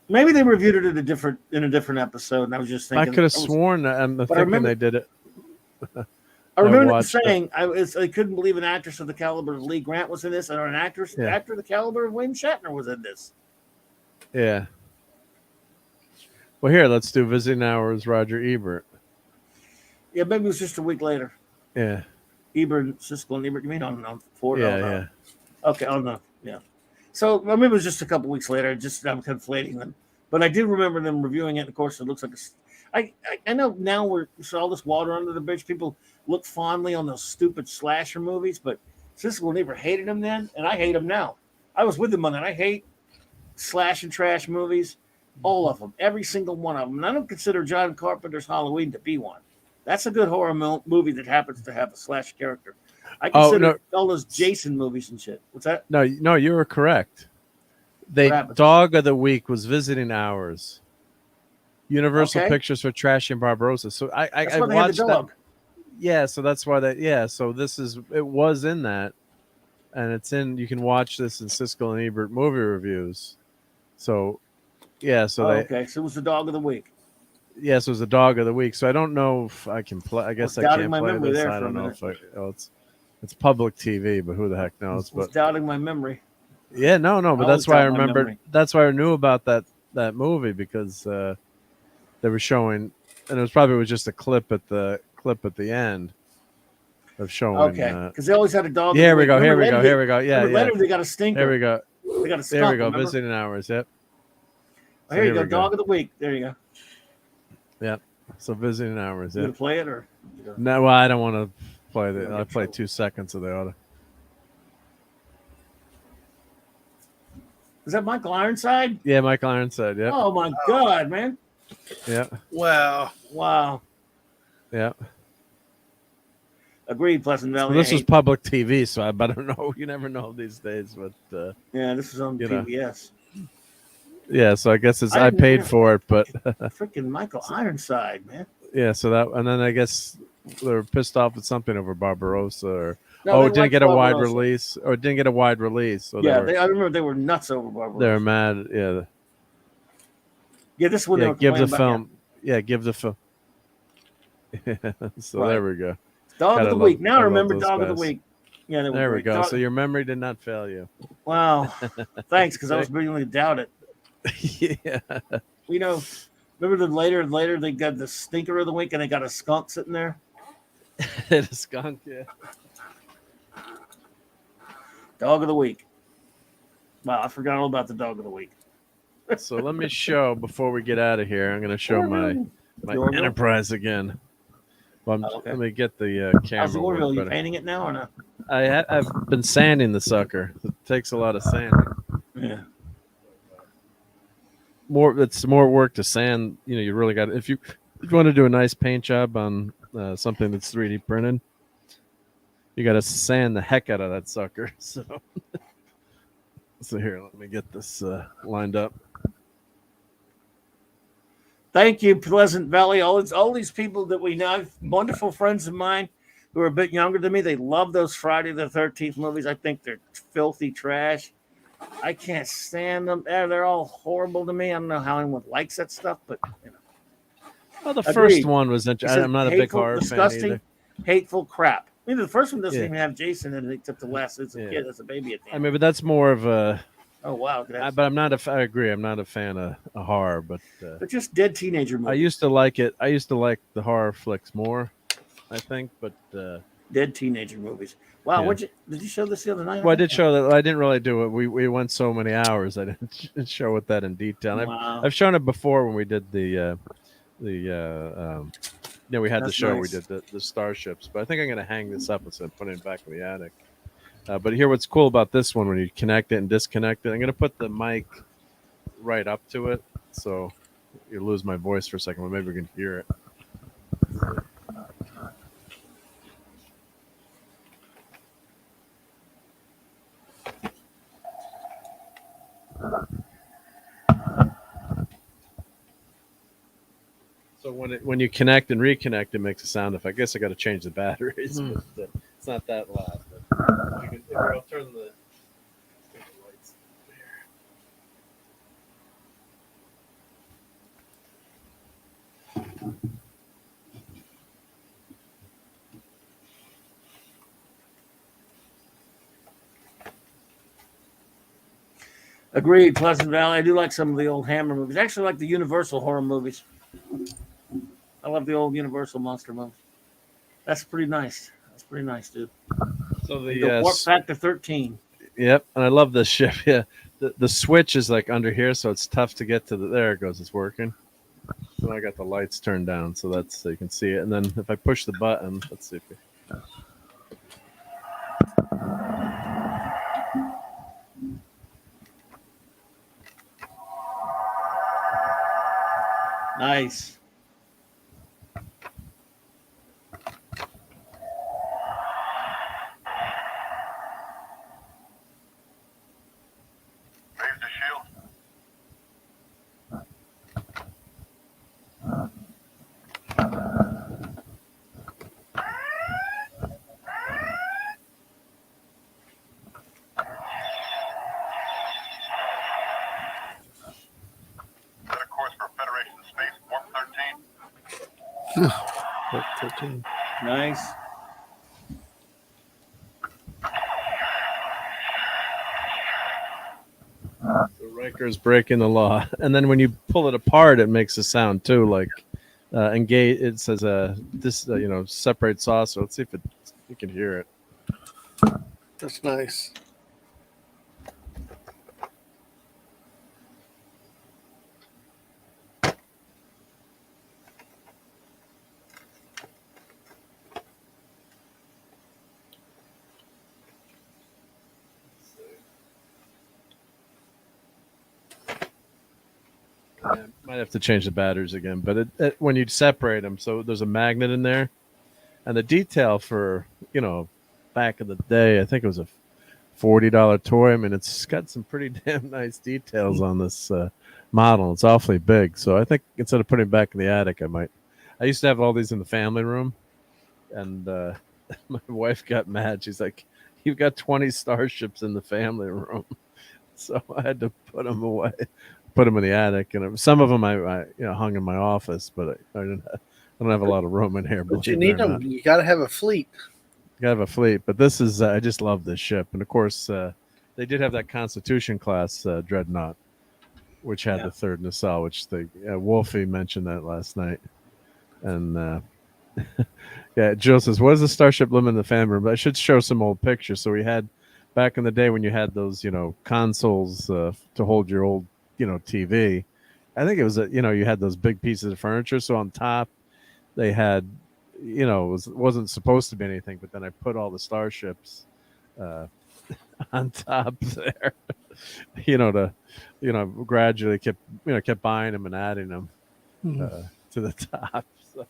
Maybe they reviewed it in a different episode, and I was just thinking. I could have sworn that I'm thinking they did it. I remember them saying I couldn't believe an actress of the caliber of Lee Grant was in this, and an actor the caliber of William Shatner was in this. Yeah. Well, here, let's do Visiting Hours, Roger Ebert. Yeah, maybe it was just a week later. Yeah. Ebert, Siskel, and Ebert. You mean on 4? Yeah, no. yeah. Okay, no, yeah. So maybe it was just a couple weeks later. I'm conflating them, but I do remember them reviewing it. And of course, it looks like I know now we're all this water under the bridge. People look fondly on those stupid slasher movies, but Siskel and Ebert hated them then, and I hate them now. I was with them on that. I hate slash and trash movies, all of them, every single one of them. And I don't consider John Carpenter's Halloween to be one. That's a good horror movie that happens to have a slash character. I consider all those Jason movies and shit. What's that? No, you were correct. Dog of the Week was Visiting Hours. Universal Pictures for Trashy and Barbarossa. So I watched that. Yeah, so that's why so it was in that, and you can watch this in Siskel and Ebert movie reviews. So yeah, so so it was the Dog of the Week. Yes, it was the Dog of the Week. So I don't know if I can play. I guess I can't play this. I don't know if it's public TV, but who the heck knows? But doubting my memory. Yeah, no, but that's why I remembered. That's why I knew about that movie, because they were showing, and it was just a clip at the end of showing. Okay, because they always had a dog. Here we go. Here we go. Yeah, later they got a stinker. There we go. They got a skunk, there we go. remember? Visiting Hours. Yep. So here you go. Dog of the Week. There you go. Yep. So Visiting Hours. You gonna play it or? No, well, I don't want to play it. I play 2 seconds of the audio. Is that Michael Ironside? Yeah, Michael Ironside. Yeah. Oh my God, man. Yeah. Wow. Yeah. Agreed, Pleasant Valley. So this was public TV, so I don't know. You never know these days, but yeah, this is on PBS. Yeah, so I guess I paid for it, but freaking Michael Ironside, man. Yeah, so and then I guess they were pissed off at something over Barbarossa, or it didn't get a wide release, So yeah, I remember they were nuts over Barbarossa. They're mad. Yeah. Yeah, this one. Yeah, give the film. Yeah, give the film. So there we go. Dog of the Week. Now I remember Dog of the Week. Yeah, there we go. So your memory did not fail you. Wow. Thanks, because I was beginning to doubt it. Yeah. Remember later they got the stinker of the week and they got a skunk sitting there? A skunk, yeah. Dog of the Week. Wow, I forgot all about the Dog of the Week. So let me show, before we get out of here, I'm going to show my Enterprise again. Well, let me get the camera. How's the Orville? Are you painting it now or not? I've been sanding the sucker. It takes a lot of sanding. Yeah. It's more work to sand. You really got, if you want to do a nice paint job on something that's 3D printed, you got to sand the heck out of that sucker. So here, let me get this lined up. Thank you, Pleasant Valley. All these people that we know, wonderful friends of mine who are a bit younger than me. They love those Friday the 13th movies. I think they're filthy trash. I can't stand them. They're all horrible to me. I don't know how anyone likes that stuff, but you know. Well, the Agreed. first one was interesting. I'm not a big horror disgusting, fan either. hateful crap. I mean, the first one doesn't Yeah. even have Jason in it except the last as a kid, as a baby at the end. I mean, but that's more of a. Oh wow! But I'm not a. I agree. I'm not a fan of horror, but they're just dead teenager movies. I used to like it. I used to like the horror flicks more, I think, but dead teenager movies. Wow, Yeah. did you show this the other night? Well, I did show that. I didn't really do it. We went so many hours. I didn't show it that in detail. Wow. I've shown it before when we did the we had the That's show. nice. We did the starships, but I think I'm going to hang this up instead of putting it back in the attic. But here, what's cool about this one when you connect it and disconnect it, I'm going to put the mic right up to it, so you lose my voice for a second, but maybe we can hear it. So when you connect and reconnect, it makes a sound effect. I guess I got to change the batteries, but it's not that loud. But I'll turn the lights here. Agreed, Pleasant Valley. I do like some of the old Hammer movies. Actually, I like the Universal horror movies. I love the old Universal monster movies. That's pretty nice. That's pretty nice, dude. So the Warp Factor 13. Yep, and I love this ship. Yeah, the switch is like under here, so it's tough to get to the. There it goes. It's working. So I got the lights turned down, so that's so you can see it. And then if I push the button, let's see if we. Nice. Raise the shield. Set a course for Federation space, warp 13. Warp 13. Nice. So Riker's breaking the law, and then when you pull it apart, it makes a sound too, like engage. It says this separate sauce. So let's see if you can hear it. That's nice. Might have to change the batteries again, but when you separate them, so there's a magnet in there, and the detail for back in the day, I think it was a $40 toy. I mean, it's got some pretty damn nice details on this model. It's awfully big, so I think instead of putting it back in the attic, I used to have all these in the family room, and my wife got mad. She's like, "You've got 20 starships in the family room," so I had to put them away. Put them in the attic, and some of them I hung in my office, but I don't have a lot of room in here. But you need them. You got to have a fleet. You got to have a fleet. But this is I just love this ship, and of course they did have that Constitution class dreadnought, which had the third nacelle, which Wolfie mentioned that last night, and yeah, Jill says, "What is the starship limit in the family room?" But I should show some old pictures. So we had back in the day when you had those consoles to hold your old TV. I think it was you had those big pieces of furniture. So on top, they had it wasn't supposed to be anything, but then I put all the starships on top there. Gradually kept buying them and adding them to the top. So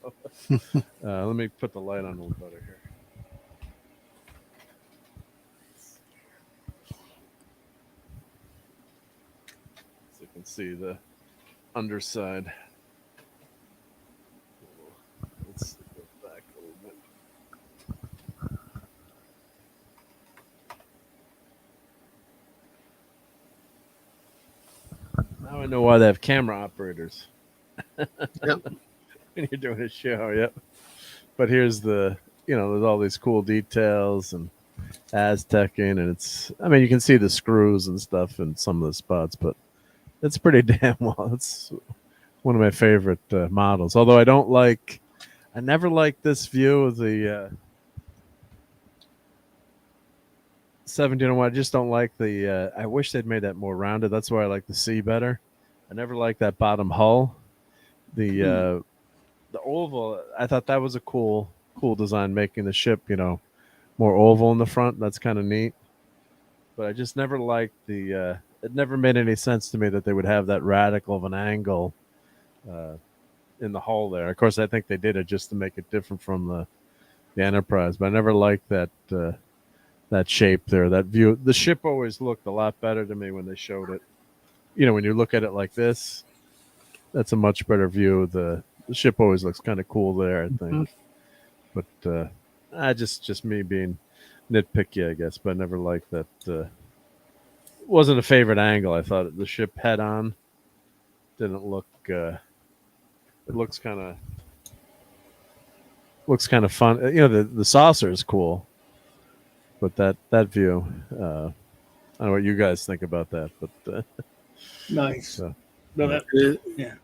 let me put the light on a little better here. So you can see the underside. Now I know why they have camera operators. Yep. When you're doing a show, yep. But here's the, there's all these cool details and Aztecing, and you can see the screws and stuff in some of the spots, but it's pretty damn well. It's one of my favorite models. Although I never liked this view of the 1701. I just don't like the. I wish they'd made that more rounded. That's why I like the C better. I never liked that bottom hull. The oval. I thought that was a cool design, making the ship more oval in the front. That's kind of neat. But I just never liked the. It never made any sense to me that they would have that radical of an angle in the hull there. Of course, I think they did it just to make it different from the Enterprise. But I never liked that. That shape there, that view. The ship always looked a lot better to me when they showed it. When you look at it like this, that's a much better view. The ship always looks kind of cool there, I think. But just me being nitpicky, I guess. But I never liked that. Wasn't a favorite angle. I thought the ship head on didn't look. It looks kind of fun. The saucer is cool. But that view, I don't know what you guys think about that, but nice. So, no, that, yeah,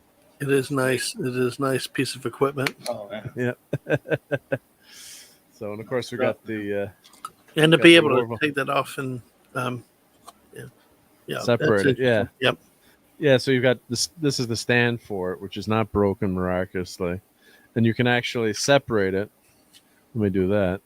it is nice. It is a nice piece of equipment. Oh yeah. So, and of course we got the and to be able to take that off and separate it. Yeah. Yep. Yeah. So you've got this. This is the stand for it, which is not broken miraculously, and you can actually separate it. Let me do that.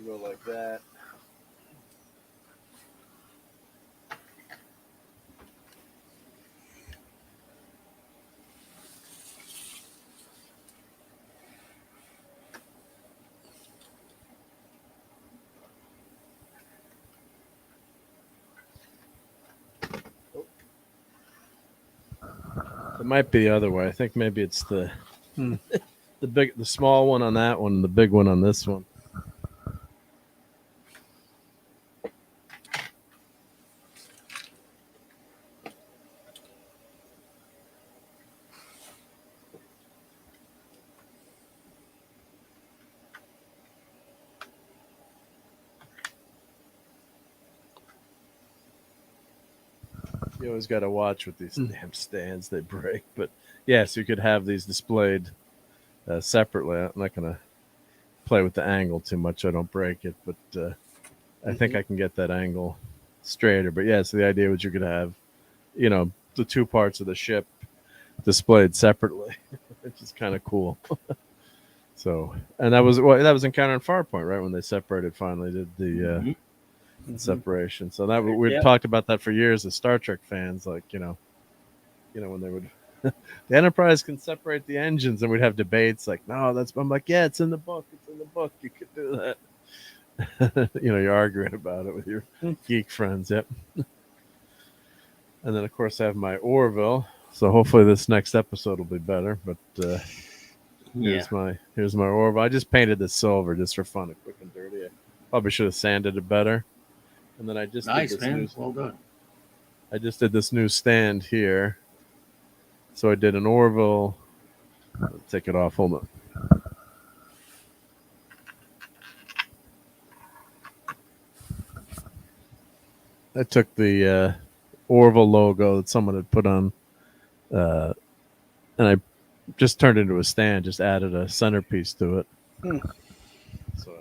Go like that. It might be the other way. I think maybe it's the the small one on that one, and the big one on this one. You always got to watch with these damn stands; they break. But yes, you could have these displayed separately. I'm not going to play with the angle too much. I don't break it, but I think I can get that angle straighter. But yeah, so the idea was you could have, the two parts of the ship displayed separately, which is kind of cool. So, and that was Encounter on Farpoint, right? When they separated, finally did the separation. So that we talked about that for years as Star Trek fans, like when they would the Enterprise can separate the engines, and we'd have debates like, no, I'm like, yeah, it's in the book, you could do that. You're arguing about it with your geek friends. Yep. And then of course I have my Orville, so hopefully this next episode will be better. But here's my Orville. I just painted this silver just for fun and quick and dirty. I probably should have sanded it better. And then I just did this well done. I just did this new stand here. So I did an Orville. I'll take it off. Hold on. I took the Orville logo that someone had put on, and I just turned it into a stand. Just added a centerpiece to it. So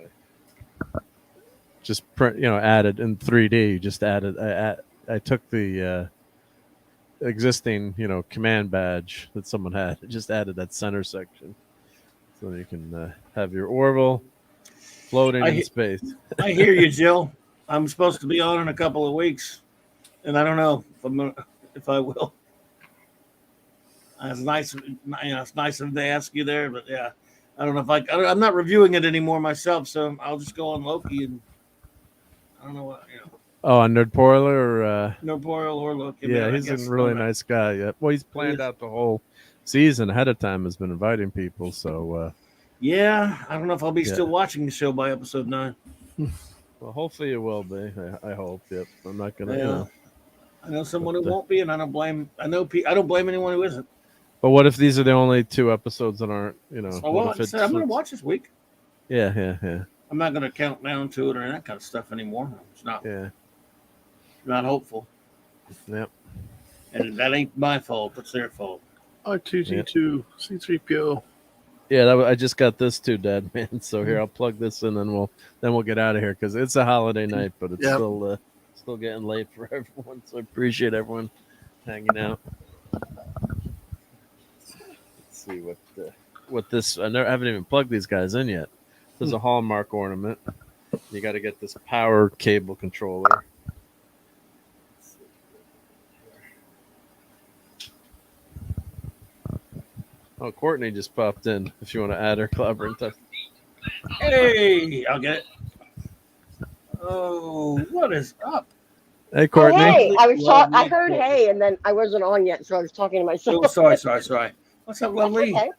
I just added in 3D. Just added. I took the existing command badge that someone had. Just added that center section, so you can have your Orville floating in space. I hear you, Jill. I'm supposed to be on in a couple of weeks, and I don't know if I will. It's nice, it's nice of them to ask you there, but yeah, I don't know if I'm not reviewing it anymore myself, so I'll just go on Loki, and I don't know what Oh, on Nerd Porler or No Boreal or look. yeah, he's a really nice guy. Yeah, well, he's planned out the whole season ahead of time. Has been inviting people. So yeah, I don't know if I'll be Yeah. still watching the show by episode 9. well, hopefully it will be. I hope. Yep. I'm not gonna. Yeah. I know someone who But, won't be, and I don't blame. I don't blame anyone who isn't. But what if these are the only 2 episodes that aren't? You know, Oh, what well, if like I said, I'm going to it's- watch this week. Yeah. I'm not going to count down to it or that kind of stuff anymore. It's not Yeah. not hopeful, Yep. and that ain't my fault. It's their fault. R2D2, C3PO. Yeah, I just got this too, Dad, man. So here, I'll plug this in, and we'll get out of here because it's a holiday night, but it's Yep. still getting late for everyone. So I appreciate everyone hanging out. Let's see what this. I haven't even plugged these guys in yet. There's a Hallmark ornament. You got to get this power cable controller. Oh, Courtney just popped in. If you want to add her, clever and tough. Hey, I'll get it. Oh, what is up? Hey, Oh, Courtney. hey, I was Lovely I heard Courtney. hey, and then I wasn't on yet, so I was talking to myself. Oh, sorry. What's up, lovely? Okay.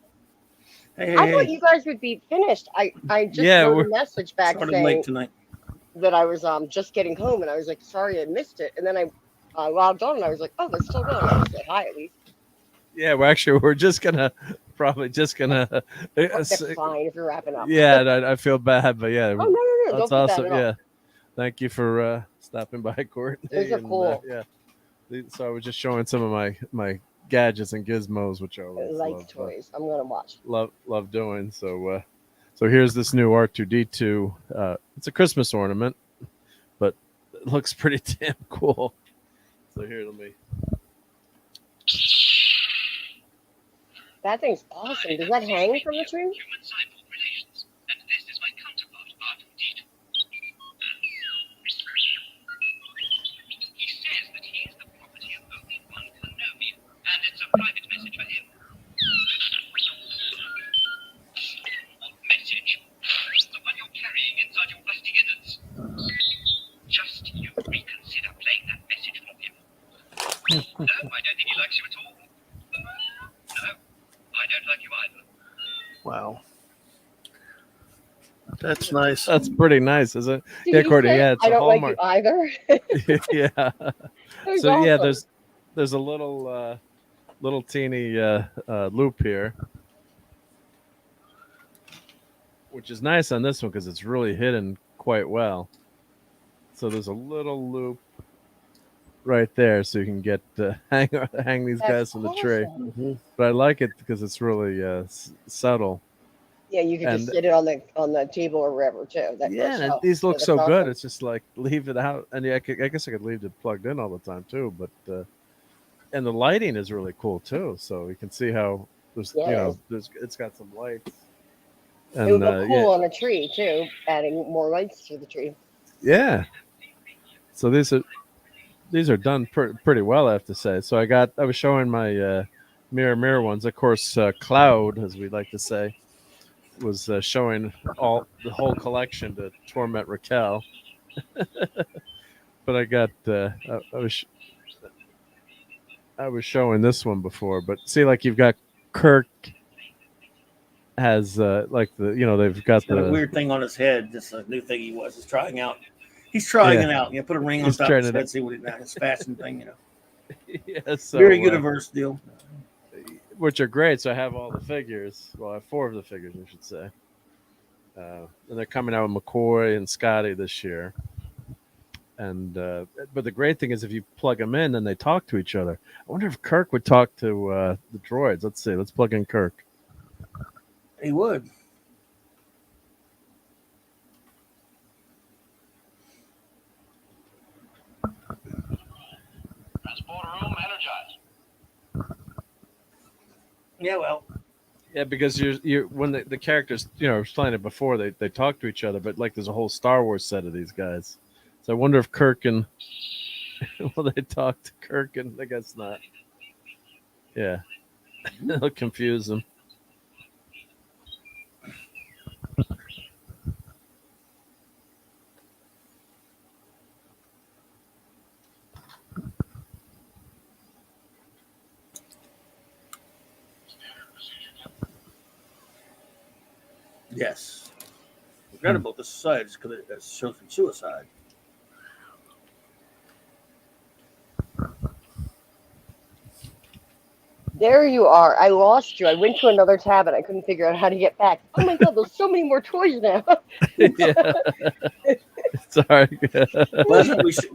Hey, I thought you guys would be finished. I just wrote a message back started saying late tonight. that I was just getting home, and I was like, sorry I missed it. And then I logged on, and I was like, oh, they're still going. I said hi at least. Yeah, we're just gonna That's fine if you're wrapping up. Yeah, I feel bad, but yeah. Oh no, That's don't feel awesome. bad at all. Yeah, thank you for stopping by, Courtney. Those are cool. Yeah, so I was just showing some of my gadgets and gizmos, which I I always like love, toys. I'm gonna watch. love doing. So here's this new R2D2. It's a Christmas ornament, but it looks pretty damn cool. So here, let me. That thing's awesome. Does that hang from the tree? No, I don't think he likes you at all. No, I don't like you either. Wow. That's nice. That's pretty nice, isn't it? Did Yeah, he Courtney. say, Yeah, it's I a don't like Hallmark. you either. Yeah. That's So yeah, awesome. there's a little teeny loop here, which is nice on this one because it's really hidden quite well. So there's a little loop right there, so you can get hang these guys from the tree. awesome. But I like it because it's really subtle. Yeah, you could just And- sit it on the table or wherever too. That Yeah, goes and out. these look That's so good. awesome. It's just like leave it out, and yeah, I guess I could leave it plugged in all the time too. But and the lighting is really cool too. So you can see how there's Yeah. it's got some lights. It would And look cool on a tree too, adding more lights to the tree. yeah. So these are done pretty well, I have to say. So I was showing my mirror ones. Of course, Cloud, as we like to say, was showing the whole collection to torment Raquel. But I got I was showing this one before. But see, like you've got Kirk has like they've got He's got a the weird thing on his head. This new thing he's trying out. He's trying Yeah. it out. Put a ring on He's top of trying his it head, out. see what his fashion thing. yeah, so, Very universe deal. Which are great. So I have all the figures. Well, I have 4 of the figures, I should say. And they're coming out with McCoy and Scotty this year. And but the great thing is if you plug them in, then they talk to each other. I wonder if Kirk would talk to the droids. Let's see. Let's plug in Kirk. He would. Transporter room energized. Yeah, well. Yeah, because you're when the characters I was playing it before they talk to each other, but like there's a whole Star Wars set of these guys. So I wonder if Kirk and will they talk to Kirk and I guess not. Yeah, it'll confuse them. Yes. Forgot about the sides because it shows from suicide. There you are. I lost you. I went to another tab and I couldn't figure out how to get back. Oh my god, there's so many more toys now. Yeah. Sorry.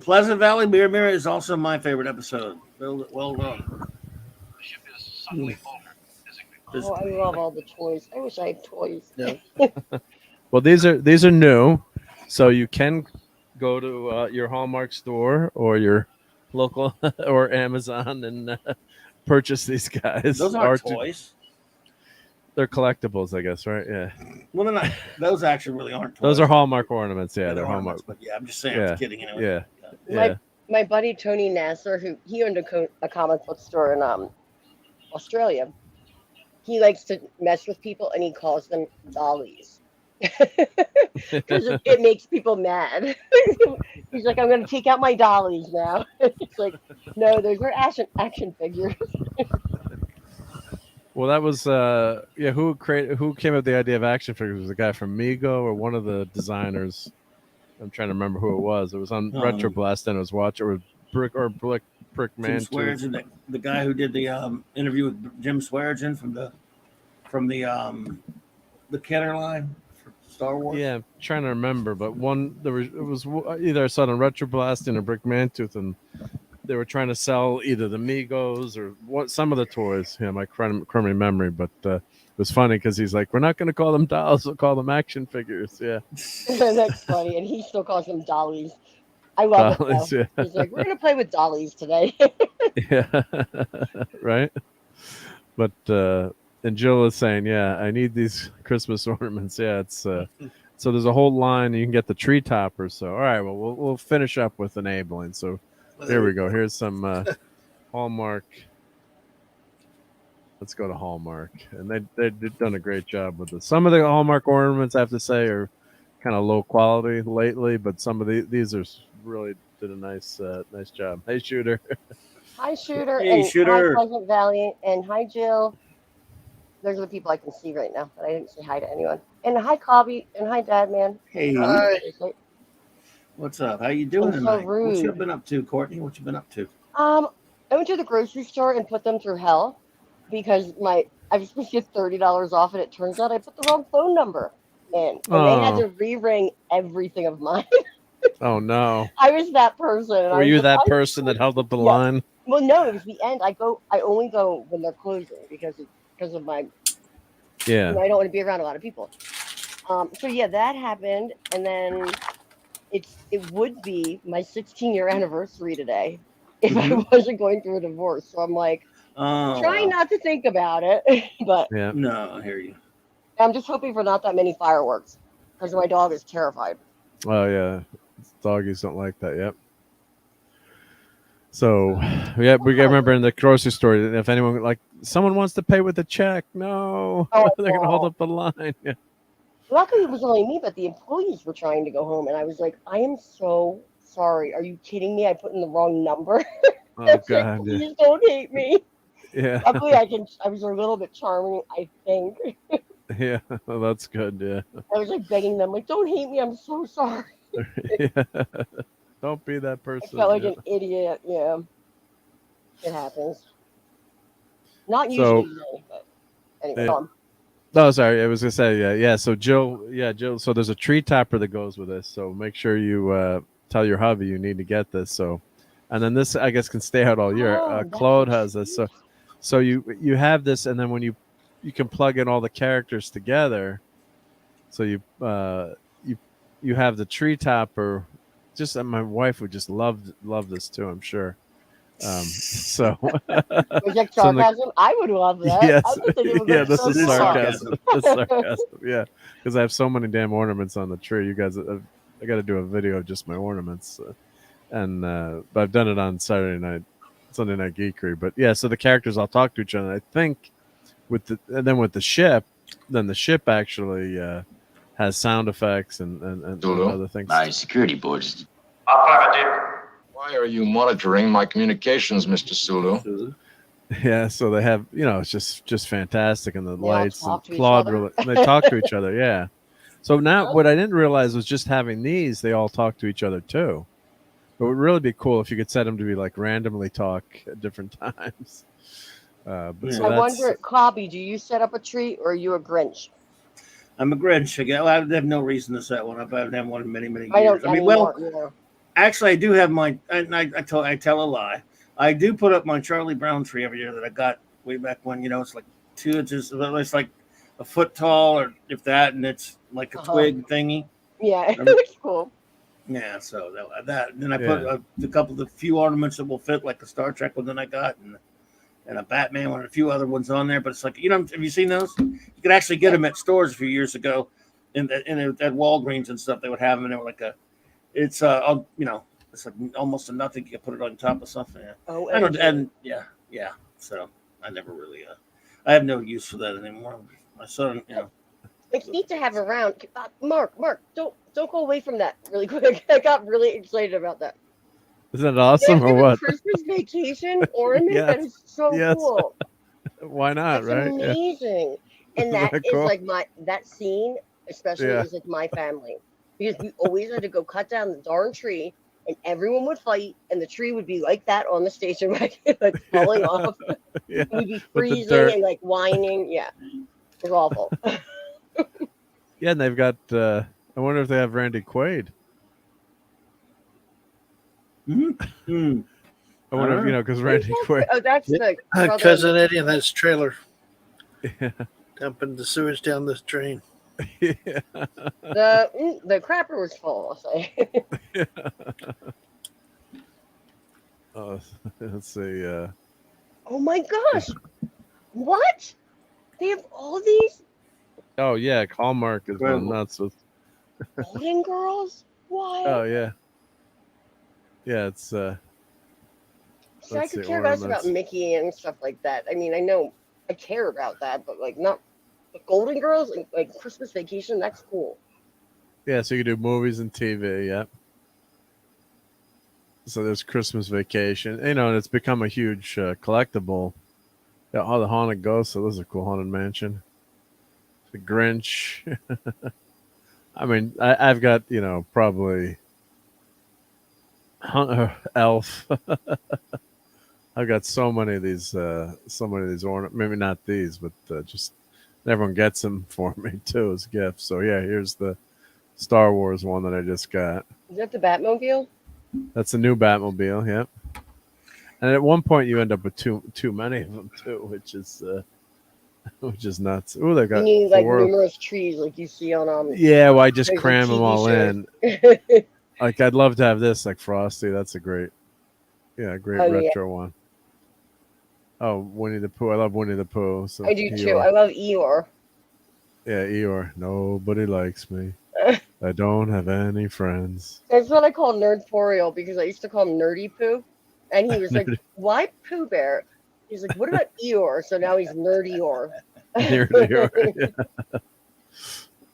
Pleasant Valley Mirror is also my favorite episode. Well done. The ship is suddenly altered physically. Oh, I love all the toys. I wish I had toys. Yeah. Well, these are new, so you can go to your Hallmark store or your local or Amazon and purchase these guys. Those aren't toys. They're collectibles, I guess, right? Yeah. Well, they're not. Those actually really aren't toys. Those are Hallmark ornaments. Yeah, Yeah, they're ornaments, Hallmark. But yeah, I'm just saying. I was kidding. Yeah. My buddy Tony Nasser, he owned a comic book store in Australia. He likes to mess with people and he calls them dollies because it makes people mad. He's like, I'm going to take out my dollies now. It's like, no, those are action figures. Well, that was who came up with the idea of action figures? Was the guy from Mego or one of the designers? I'm trying to remember who it was. It was on Retroblast and it was Brick Man. Jim Swearengin, the guy who did the interview with Jim Swearengin from the Kenner line for Star Wars. Yeah, I'm trying to remember, but it was either I saw it on Retroblasting or Brick Mantooth, and they were trying to sell either the Migos or some of the toys. Yeah, my crummy memory, but it was funny because he's like, we're not going to call them dolls, we'll call them action figures. Yeah, That's funny, and he still calls them dollies. I love dollies, it. Yeah. He's like, we're going to play with dollies today. Yeah, right. But and Jill is saying, yeah, I need these Christmas ornaments. Yeah, it's so there's a whole line. You can get the tree toppers. So all right, well we'll finish up with enabling. So here we go. Here's some Hallmark. Let's go to Hallmark, and they've done a great job with it. Some of the Hallmark ornaments, I have to say, are kind of low quality lately, but some of these are really did a nice job. Hey, Shooter. Hi, Shooter. Hey, and Shooter. Hi, Pleasant Valley. And hi, Jill. Those are the people I can see right now, but I didn't say hi to anyone. And hi, Cobby. And hi, Dad, man. Hey. Hi. What's up? How you doing I'm so tonight? rude. What you been up to, Courtney? What you been up to? I went to the grocery store and put them through hell because I was supposed to get $30 off, and it turns out I put the wrong phone number in, and they had to re-ring everything of mine. Oh no! I was that person. And Were you that person that held up the line? Well, no, it was the end. I only go when they're closing because of my. Yeah. I don't want to be around a lot of people. So yeah, that happened, and then it would be my 16-year anniversary today if I wasn't going through a divorce. So I'm like trying not to think about it, but yeah. No, I hear you. I'm just hoping for not that many fireworks because my dog is terrified. Oh yeah, doggies don't like that. Yep. So yeah, we got to remember in the grocery store, if anyone someone wants to pay with a check, no, they're gonna hold up the line. Yeah. Luckily, it was only me, but the employees were trying to go home, and I was like, I am so sorry. Are you kidding me? I put in the wrong number. Oh God! Like, please don't hate me. Yeah. Luckily, I was a little bit charming, I think. Yeah, well, that's good. Yeah. I was like begging them, like, don't hate me. I'm so sorry. Yeah. Don't be that person. I felt like an idiot. Yeah. It happens. Not usually, but anyway. Yeah. No, sorry. I was gonna say, yeah. So Jill. So there's a tree topper that goes with this. So make sure you tell your hubby you need to get this. So, and then this, I guess, can stay out all year. Claude has this. So you have this, and then when you can plug in all the characters together. So you have the tree topper. Just my wife would just love this too. I'm sure. So was that sarcasm? I would love that. Yes. This is sarcasm. That's sarcasm. Yeah, because I have so many damn ornaments on the tree. You guys, I got to do a video of just my ornaments, but I've done it on Sunday Night Geekery. But yeah, so the characters all talk to each other. I think with the ship, then the ship actually has sound effects and other things. My security boards. Affirmative. Why are you monitoring my communications, Mr. Sulu? Yeah, so they have, it's just fantastic, and the They all lights and talk to each Claude other. really, they talk to each other. Yeah. So now, what I didn't realize was just having these, they all talk to each other too. It would really be cool if you could set them to be like randomly talk at different times. But so I that's wonder, Cobby, do you set up a tree or are you a Grinch? I'm a Grinch. I have no reason to set one up. I haven't had one in many, many I years. don't I mean, well, anymore. actually, I do have my. I tell a lie. I do put up my Charlie Brown tree every year that I got way back when. It's like 2 inches. It's like a foot tall, or if that, and it's like a twig thingy. Yeah, it looks cool. Yeah, so that. Then I put Yeah. the few ornaments that will fit, like the Star Trek one that I got, and a Batman one, and a few other ones on there. But it's like, have you seen those? You could actually get them at stores a few years ago, at Walgreens and stuff. They would have them, and they were like it's it's like almost a nothing. You can put it on top of something. Oh, and yeah. So I never really, I have no use for that anymore. My son, It's neat to have around. Mark, don't go away from that really quick. I got really excited about that. Isn't that awesome or what? Christmas vacation ornament. Yes. That is so Yes. cool. Why not? That's right? amazing. And Isn't that that is cool? like that scene, especially Yeah. is like my family, because we always had to go cut down the darn tree, and everyone would fight, and the tree would be like that on the station wagon, like falling off. Yeah. We'd be With the freezing dirt. and like whining. Yeah, it was awful. Yeah, and they've got. I wonder if they have Randy Quaid. Mm-hmm. I wonder if because Randy Quaid. Oh, that's the Cousin Eddie and that's trailer Yeah. dumping the sewage down the drain. Yeah. The crapper was full. I'll say. Let's see. Oh my gosh! What? They have all these Oh yeah, Hallmark is going nuts with. Golden Girls. What? Oh yeah. Yeah, it's. See, I let's could see, care less about ornaments. Mickey and stuff like that. I mean, I know I care about that, but like not the Golden Girls and like Christmas Vacation. That's cool. Yeah, so you can do movies and TV. Yep. So there's Christmas Vacation, and it's become a huge collectible. Yeah, all the Haunted Ghosts. So those are cool. Haunted Mansion. The Grinch. I mean, I've got probably Elf. I've got so many of these ornaments. Maybe not these, but just everyone gets them for me too as gifts. So yeah, here's the Star Wars one that I just got. Is that the Batmobile? That's the new Batmobile. Yep. And at one point you end up with too many of them too, which is nuts. Oh, they got You need like 4. numerous trees, like you see on Yeah, well, I just like, cram them TV all shows. in. Like I'd love to have this, like Frosty. That's a great retro one. Oh, Winnie the Pooh. I love Winnie the Pooh. So I do too. Eeyore. I love Eeyore. Yeah, Eeyore. Nobody likes me. I don't have any friends. That's what I call Nerdtorial because I used to call him Nerdy Pooh, and he was like, "Why Pooh Bear?" He's like, "What about Eeyore?" So now he's Nerdior. Eeyore.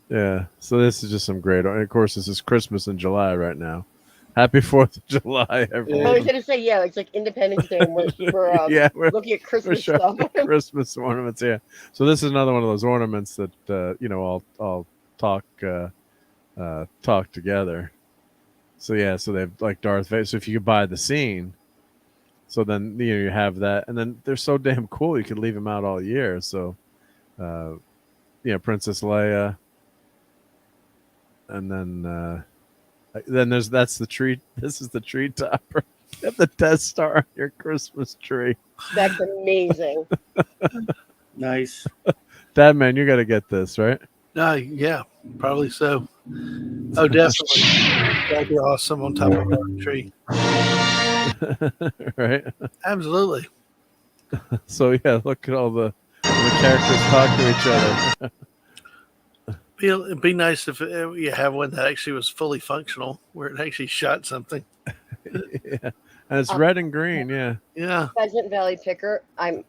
Yeah. So this is just some great. Of course, this is Christmas in July right now. Happy 4th of July, everyone. I was gonna say, yeah, it's like Independence Day, and we're looking at Christmas stuff. Christmas ornaments, yeah. So this is another one of those ornaments that all talk together. So yeah, so they have like Darth Vader. So if you could buy the scene, so then you have that, and then they're so damn cool. You could leave them out all year. So, Princess Leia, and then that's the tree. This is the tree topper. You have the Death Star on your Christmas tree. That's amazing. Nice. Dad, man, you got to get this, right? Yeah, probably so. Oh, definitely. That'd be awesome on top of a tree. Right? Absolutely. So yeah, look at all the characters talk to each other. It'd be nice if you have one that actually was fully functional, where it actually shot something. Yeah, and it's red and green. Yeah. Yeah. Pheasant Valley Picker. I'm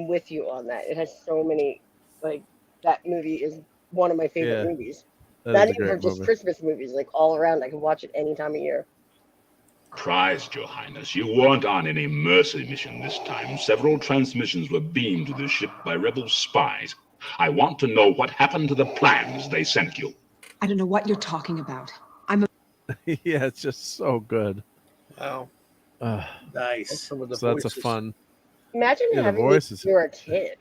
with you on that. It has so many. Like that movie is one of my favorite movies. That Not is a even for great just movie. Christmas movies, like all around. I can watch it any time of year. Surprised, Your Highness. You weren't on any mercy mission this time. Several transmissions were beamed to the ship by rebel spies. I want to know what happened to the plans they sent you. I don't know what you're talking about. Yeah, it's just so good. Wow. Nice. Some of the So that's a voices. fun. Imagine Yeah, the having this voices. when you were a kid.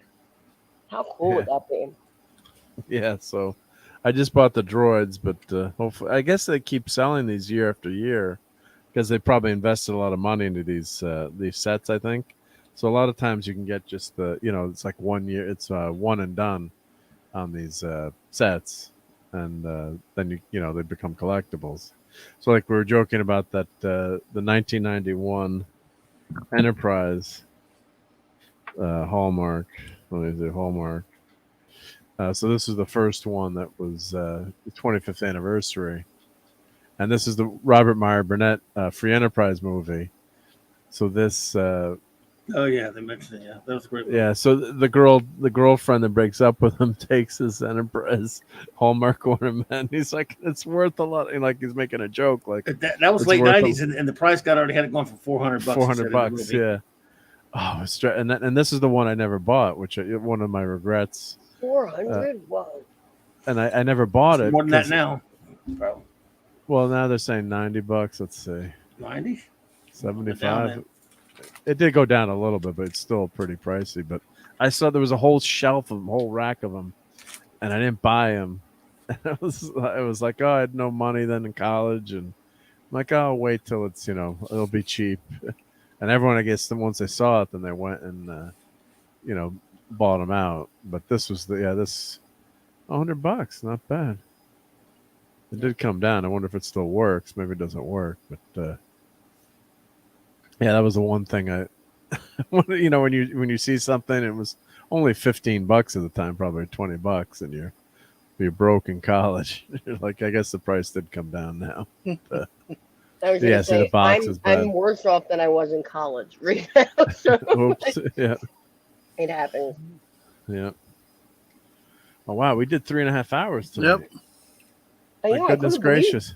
How cool would that be? Yeah, so I just bought the droids, but hopefully, I guess they keep selling these year after year because they probably invested a lot of money into these sets. I think so. A lot of times you can get just it's like 1 year. It's one and done on these sets, and then they become collectibles. So like we were joking about that the 1991 Enterprise Hallmark. Let me see, Hallmark. So this is the first one that was the 25th anniversary, and this is the Robert Meyer Burnett Free Enterprise movie. So this, Oh yeah, they mentioned it. Yeah, that was a great movie. yeah. So the girlfriend that breaks up with him takes his Enterprise Hallmark ornament. He's like, it's worth a lot. And like he's making a joke, like That was it's late worth '90s, and the price got already had it going for $400. $400. Yeah. Oh, and this is the one I never bought, which one of my regrets. 400? Whoa. And I never bought it. More than that now, bro. Well, now they're saying $90. Let's see, 90, 75. It did go down a little bit, but it's still pretty pricey. But I saw there was a whole shelf of them, whole rack of them, and I didn't buy them. It was like, oh, I had no money then in college, and I'm like, oh, I'll wait till it's it'll be cheap. And everyone, I guess, once they saw it, then they went and bought them out. But this was this $100, not bad. It did come down. I wonder if it still works. Maybe it doesn't work, but yeah, that was the one thing when you see something, it was only $15 at the time, probably $20, and you're broke in college. You're like, I guess the price did come down now. I was gonna say, the box is bad. I'm worse off than I was in college right now. So Oops. Yeah. It happens. Yeah. Oh wow, we did 3.5 hours tonight. Yep. I Goodness gracious.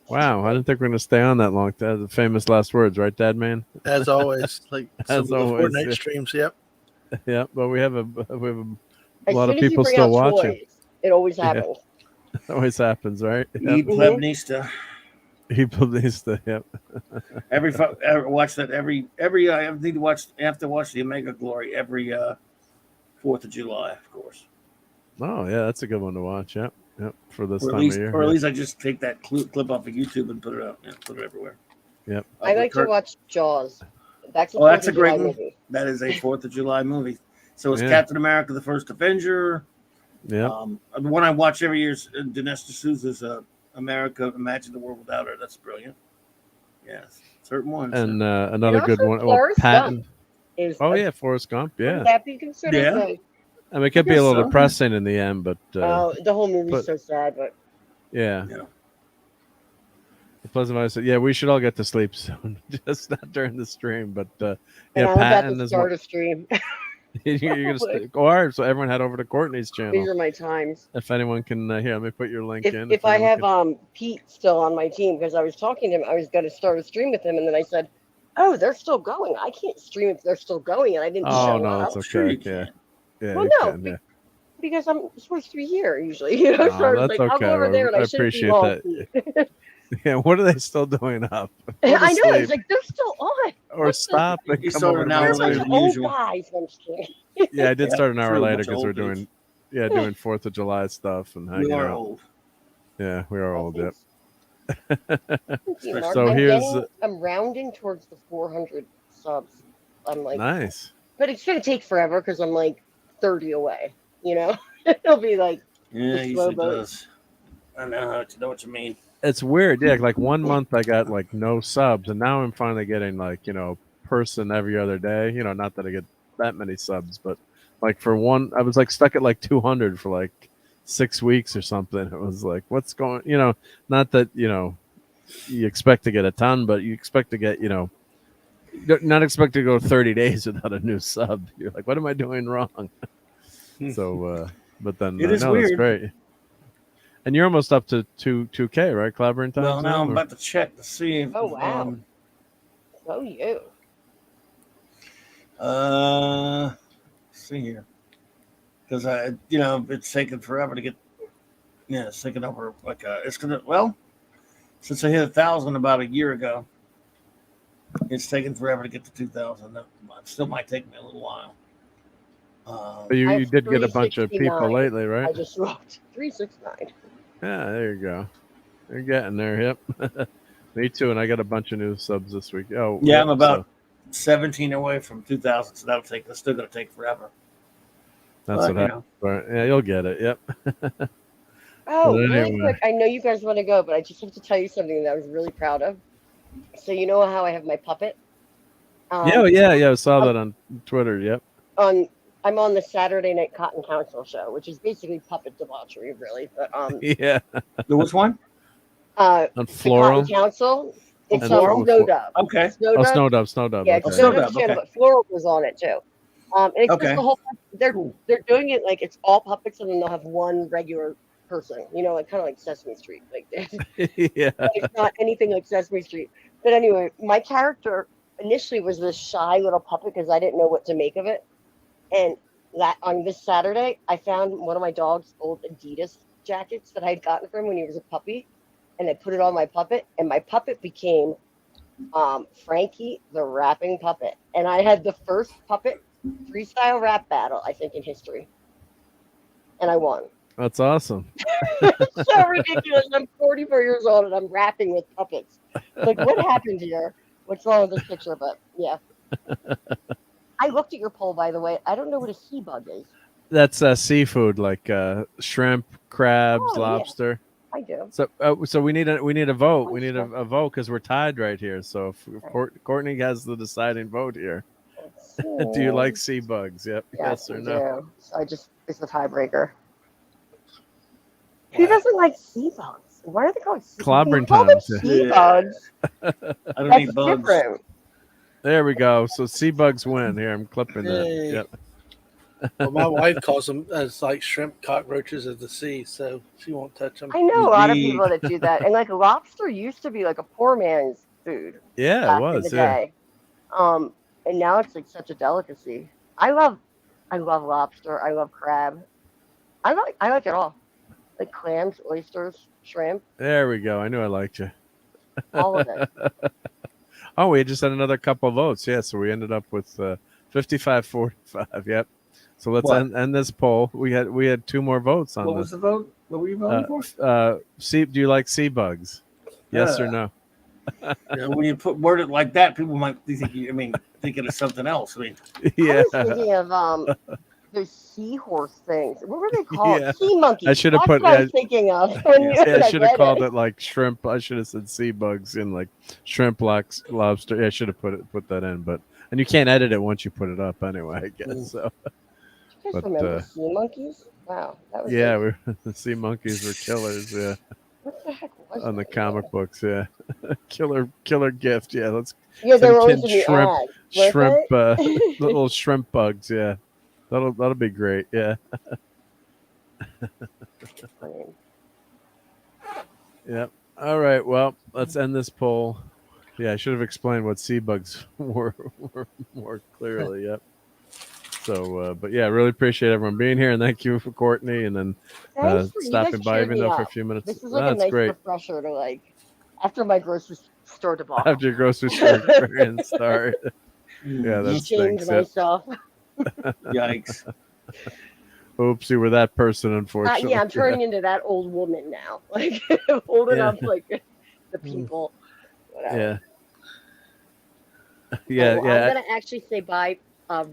Wow, I didn't think we are going to stay on that long. That's the famous last words, right, Dad Man? As always, like as some always, of the Fortnite streams. Yep. Yeah, but we have a As lot of soon as you people bring still out watching. toys, it always happens. It always happens, right? E plebnista. E plebnista. Yep. Watch that every I need to watch. I have to watch the Omega Glory every 4th of July, of course. Oh yeah, that's a good one to watch. Yep. Yep. For this Or time of year. Or at least I just take that clip off of YouTube and put it out. Yeah, put it everywhere. Yep. I like to watch Jaws. That's a great movie. That is a 4th of July movie. So it's Captain America: The First Avenger. Yeah. The one I watch every year is Dinesh D'Souza's America: Imagine the World Without Her. That's brilliant. Yes, certain ones. And another good one. Patton. Forrest Gump. Yeah. Would that be considered? Yeah. I mean, it could be a little depressing in the end, but the whole movie's so sad. But yeah. The Pleasant Valley said, "Yeah, we should all get to sleep soon, just not during the stream." But yeah, Patton is start a stream. You're gonna all right. So everyone head over to Courtney's channel. These are my times. If anyone can, here, let me put your link in. If I have Pete still on my team, because I was talking to him, I was going to start a stream with him, and then I said, "Oh, they're still going. I can't stream if they're still going," and I didn't. Oh show no, up. it's okay. Yeah. Yeah. Well, no, because I'm supposed to be here usually. You know, so I was that's like, I'll go over there, and I appreciate that. Yeah, what are they still doing up? I know. It's like they're still on. Or stop and You come started over an to hour my later stream. than usual. Guys, I'm just kidding. Yeah, I did start an hour later bunch of because we're old doing, dudes. doing 4th of July stuff and hanging We are out. old. Yeah, we are old. Yep. You, Mark. So I'm rounding towards the 400 subs. I'm like, nice. But it's gonna take forever because I'm like 30 away. You know, it'll be like it usually does. I know what you mean. It's weird, yeah. Like 1 month I got like no subs, and now I'm finally getting like person every other day. Not that I get that many subs, but like for one, I was like stuck at like 200 for like 6 weeks or something. It was like, what's going? Not that you expect to get a ton, but you expect to get not expect to go 30 days without a new sub. You're like, what am I doing wrong? So, but then it is no, weird. that's great. And you're almost up to 2K, right? Clobbering times. Well, now I'm about to check to see if. Oh wow. So you. Let's see here, because it's taken forever to get. Yeah, it's taken over it's gonna since I hit 1,000 about a year ago, it's taken forever to get to 2,000. That still might take me a little while. But you did get a bunch of people lately, right? I just wrote 369. Yeah, there you go. You're getting there. Yep. Me too. And I got a bunch of new subs this week. Oh, yeah, I'm about 17 away from 2,000, so that's still going to take forever. That's what happens. Right. Yeah, you'll get it. Yep. Oh, really quick. I know you guys want to go, but I just have to tell you something that I was really proud of. So you know how I have my puppet? Yeah. I saw that on Twitter. Yep. I'm on the Saturday Night Cotton Council show, which is basically puppet debauchery, really. But yeah. Which one? On Floral. The Cotton Council. It's Floral? Snowdub. Okay. Snowdub. Snowdub. Yeah, okay. Snowdub's channel, but Floral was on it too. And it's just the whole. They're doing it like it's all puppets, and then they'll have one regular person. Like kind of like Sesame Street. Like yeah. It's not anything like Sesame Street. But anyway, my character initially was this shy little puppet because I didn't know what to make of it. And on this Saturday, I found one of my dog's old Adidas jackets that I had gotten from him when he was a puppy, and I put it on my puppet, and my puppet became Frankie the rapping puppet. And I had the first puppet freestyle rap battle, I think, in history. And I won. That's awesome. It's so ridiculous. I'm 44 years old, and I'm rapping with puppets. Like, what happened here? What's wrong with this picture? But, yeah. I looked at your poll, by the way. I don't know what a sea bug is. That's seafood, like shrimp, crabs, lobster. Yeah, I do. So we need a vote. We need a vote because we're tied right here. So if Courtney has the deciding vote here. Do you like sea bugs? Yep. Yes or no? Do. It's the tiebreaker. Who doesn't like sea bugs? Why are they called sea bugs? Clobbering times. Sea bugs. I don't eat bugs. Different. There we go. So sea bugs win. Here, I'm clipping that. Yep. Well, my wife calls them as like shrimp cockroaches of the sea, so she won't touch them. I know a lot of people that do that, and like lobster used to be like a poor man's food. Yeah, it was. In the day. And now it's like such a delicacy. I love lobster. I love crab. I like it all. Like clams, oysters, shrimp. There we go. I knew I liked you. All of it. Oh, we just had another couple of votes. Yeah, so we ended up with 55-45. Yep. So let's end this poll. We had two more votes on. What was the vote? What were you voting for? Do you like sea bugs? Yes or no? When you word it like that, people might thinking of something else. Yeah. I was thinking of those seahorse things. What were they called? Yeah. Sea monkeys. I should have put. What I was thinking of. I should have called it like shrimp. I should have said sea bugs in like shrimp, lobster. Yeah, I should have put that in, and you can't edit it once you put it up anyway. I guess so. Do you guys remember sea monkeys? Wow, that was. Yeah, the sea monkeys were killers. Yeah. What the heck was on the comic books? Yeah, killer gift. Yeah, let's. Yeah, they were always in the shrimp, little shrimp bugs. Yeah. That'll be great. Yeah. Yep. All right. Well, let's end this poll. Yeah, I should have explained what sea bugs were more clearly. Yep. So, but yeah, really appreciate everyone being here, and thank you for Courtney, and then stopping by, even though for a few minutes. This is like a nice refresher to after my grocery store debacle. After your grocery store experience start. Yeah, that's changed myself. Yikes. Oops, you were that person, unfortunately. Yeah, I'm turning into that old woman now. Like holding up like the people. Whatever. Yeah. I'm gonna actually say bye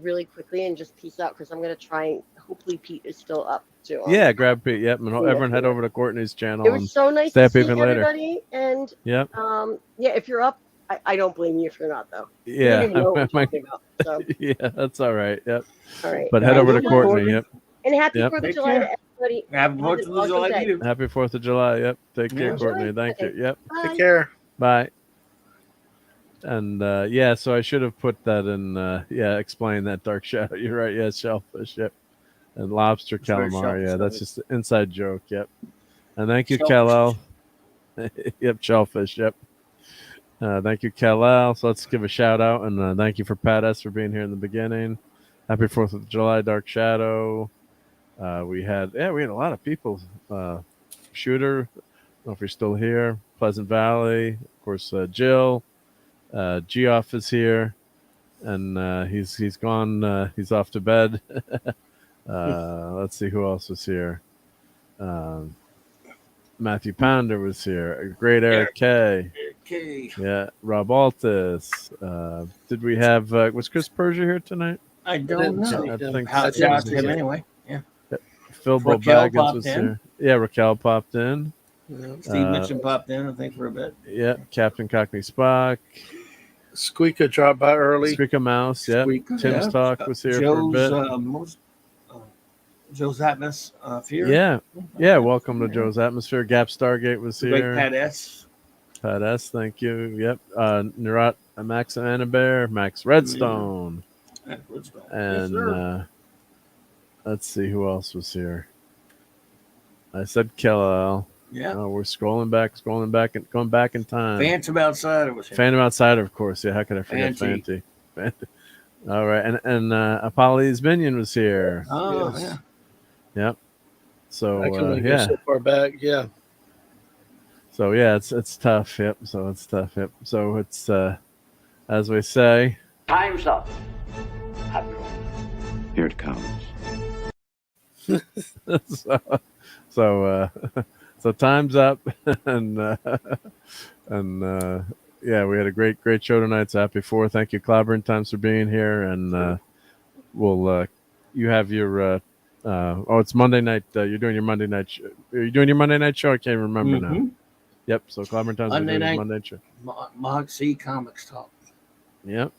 really quickly and just peace out because I'm gonna try and hopefully Pete is still up too. Yeah, grab Pete. Yep, and everyone head over to Courtney's channel. It was so nice to see everybody. And yeah, if you're up, I don't blame you if you're not though. Yeah, so. Yeah, that's all right. Yep. All right. But head over to Courtney. Yep. And happy 4th of July to everybody. Happy 4th of July to you. Happy 4th of July. Yep. Take care, Courtney. Thank you. Yep. Bye. Take care. Bye. And so I should have put that in. Explain that dark shadow. You're right. Yeah, shellfish. Yep. And lobster, calamari. Yeah, that's just an inside joke. Yep. And thank you, Shellfish. Kal-El. Yep, shellfish. Yep. Thank you, Kal-El. So let's give a shout out and thank you for Pat S for being here in the beginning. Happy 4th of July, Dark Shadow. We had a lot of people. Shooter, I don't know if you're still here. Pleasant Valley, of course. Jill, Geoff is here, and he's gone. He's off to bed. Let's see who else was here. Matthew Pounder was here. Great Eric K. Okay. Yeah, Rob Altus. Did we have was Chris Persia here tonight? I don't know. I think Shout so. out to him anyway. Yeah. Philbo Raquel Baggins popped was in. here. Yeah, Raquel popped in. Steve Mitchell popped in, I think, for a bit. Yeah, Captain Cockney Spock. Squeaka dropped by early. Squeaka Mouse, yeah. Squeaka, Tim's yeah. Talk was here Joe's, for a bit. Joe's Atmosphere. Yeah. Welcome to Joe's Atmosphere. Gap Stargate was The great here. Pat S. Pat S, thank you. Yep. Nerat, Max Anabear, Max Redstone. Redstone. And Yes, let's see who else was here. I said Kal-El. Yeah. Oh, we're scrolling back, and going back in time. Phantom Outsider was here. Phantom Outsider, of course. Yeah, how could I forget Fanty. Fanty? All right, and Apolly's Minion was here. Oh, Yes. yeah. Yep. So I can only go so far back. Yeah. So yeah, it's tough. Yep. So it's tough. Yep. So it's as we say. Time's up. Here it comes. So time's up, and yeah, we had a great show tonight. So happy 4th. Thank you, Clobbering Times, for being here, and we'll you have your it's Monday night. You're doing your Monday night. Are you doing your Monday night show? I can't remember now. Yep. So Clobbering Times Monday doing his night Monday show. Mog C Comics Talk. Yep.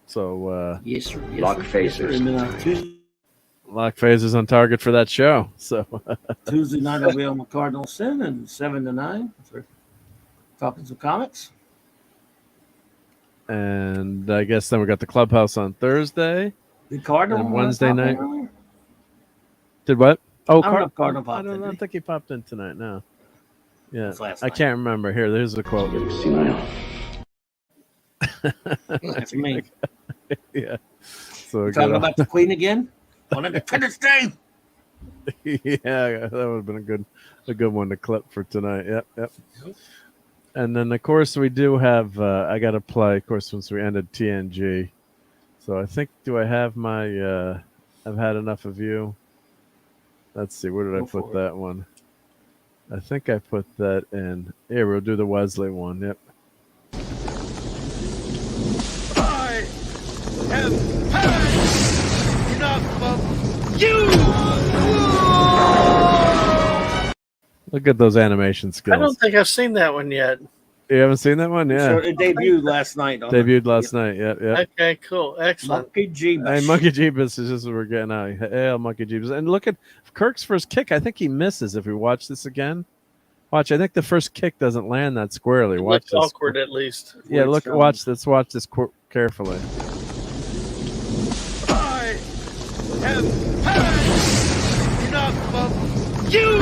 So Yes, sir. Yes, Lock sir. faces. And then, Lock Phase is on target for that show. So Tuesday night I'll be on the Cardinal Sin and 7 to 9 for talking some comics. and I guess then we got the Clubhouse on Thursday. The Cardinal And on Wednesday top night. earlier? Don't what? Oh, I don't know if Cardinal popped in, did he? think he popped in tonight. No. Yeah, It's last I night. can't remember. Here, there's the quote. That's me. Yeah. So Talking about the Queen again on Independence Day. yeah, that would have been a good one to clip for tonight. Yep. And then of course we do have. I got to play, of course, since we ended TNG. So I think, do I have my? I've had enough of you. Let's see, where did I put that one? I think I put that in. Here, we'll do the Wesley one. Yep. I have had enough of you. Look at those animation skills. I don't think I've seen that one yet. You haven't seen that one? Yeah. So it debuted last night. Debuted last night. Yep. Okay, cool. Excellent. Monkey Jeebus. Hey, Monkey Jeebus is just what we're getting out. Hey, Monkey Jeebus. And look at Kirk's first kick. I think he misses if we watch this again. Watch. I think the first kick doesn't land that squarely. It Watch looks this. awkward at least. Yeah, look. Watch this. Watch this carefully. I have had enough of you.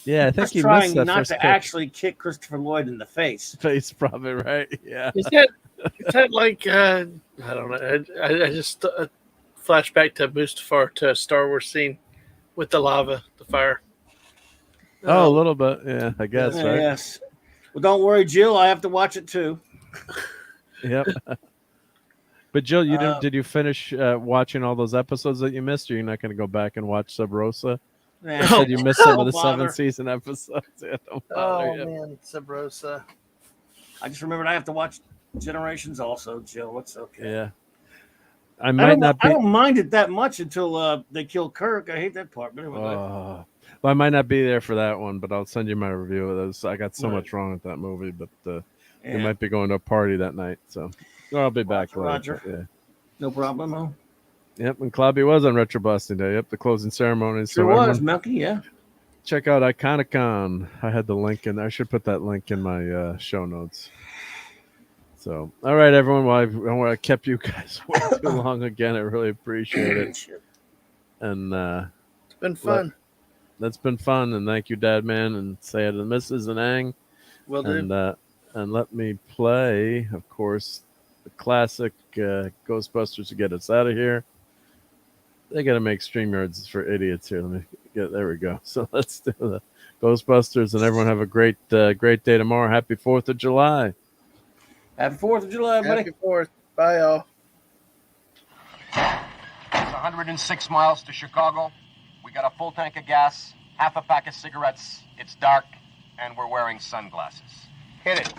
Yeah, I think He's he trying missed that not first to kick. actually kick Christopher Lloyd in the face. Face, probably right. Yeah. Is that like I don't know? I just flash back to Mustafar, to a Star Wars scene with the lava, the fire. Oh, a little bit. Yeah, I guess. Right. Yes. Well, don't worry, Jill. I have to watch it too. Yep. But Jill, did you finish watching all those episodes that you missed? Or you're not going to go back and watch Sub Rosa? Nah. You said you missed some of the Don't bother. 7th-season episodes. Yeah, don't bother. Oh Yep. man, Sabrosa. I just remembered I have to watch Generations also, Jill. It's okay. Yeah. I might not be. I don't mind it that much until they kill Kirk. I hate that part. But anyway, Well, I might not be there for that one, but I'll send you my review of those. I got so Right. much wrong with that movie, but we Yeah. might be going to a party that night, so I'll be back later. Roger. but, yeah. no problem. Huh? Yep, and Clobby was on Retro Busting Day. Yep, the closing ceremony. Sure so was, everyone Milky. Yeah. check out Iconicon. I had the link in. I should put that link in my show notes. So, all right, everyone. Well, I kept you guys way too long again. I really appreciate it. And been fun. That's been fun, and thank you, Dad Man, and say it to Mrs. and Ang. Will do. And let me play, of course, the classic Ghostbusters to get us out of here. They got to make StreamYards for idiots here. Let me get there. We go. So let's do the Ghostbusters, and everyone have a great great day tomorrow. Happy 4th of July. Happy 4th of July, buddy. Happy 4th. Bye, y'all. It's 106 miles to Chicago. We got a full tank of gas, half a pack of cigarettes. It's dark, and we're wearing sunglasses. Hit it.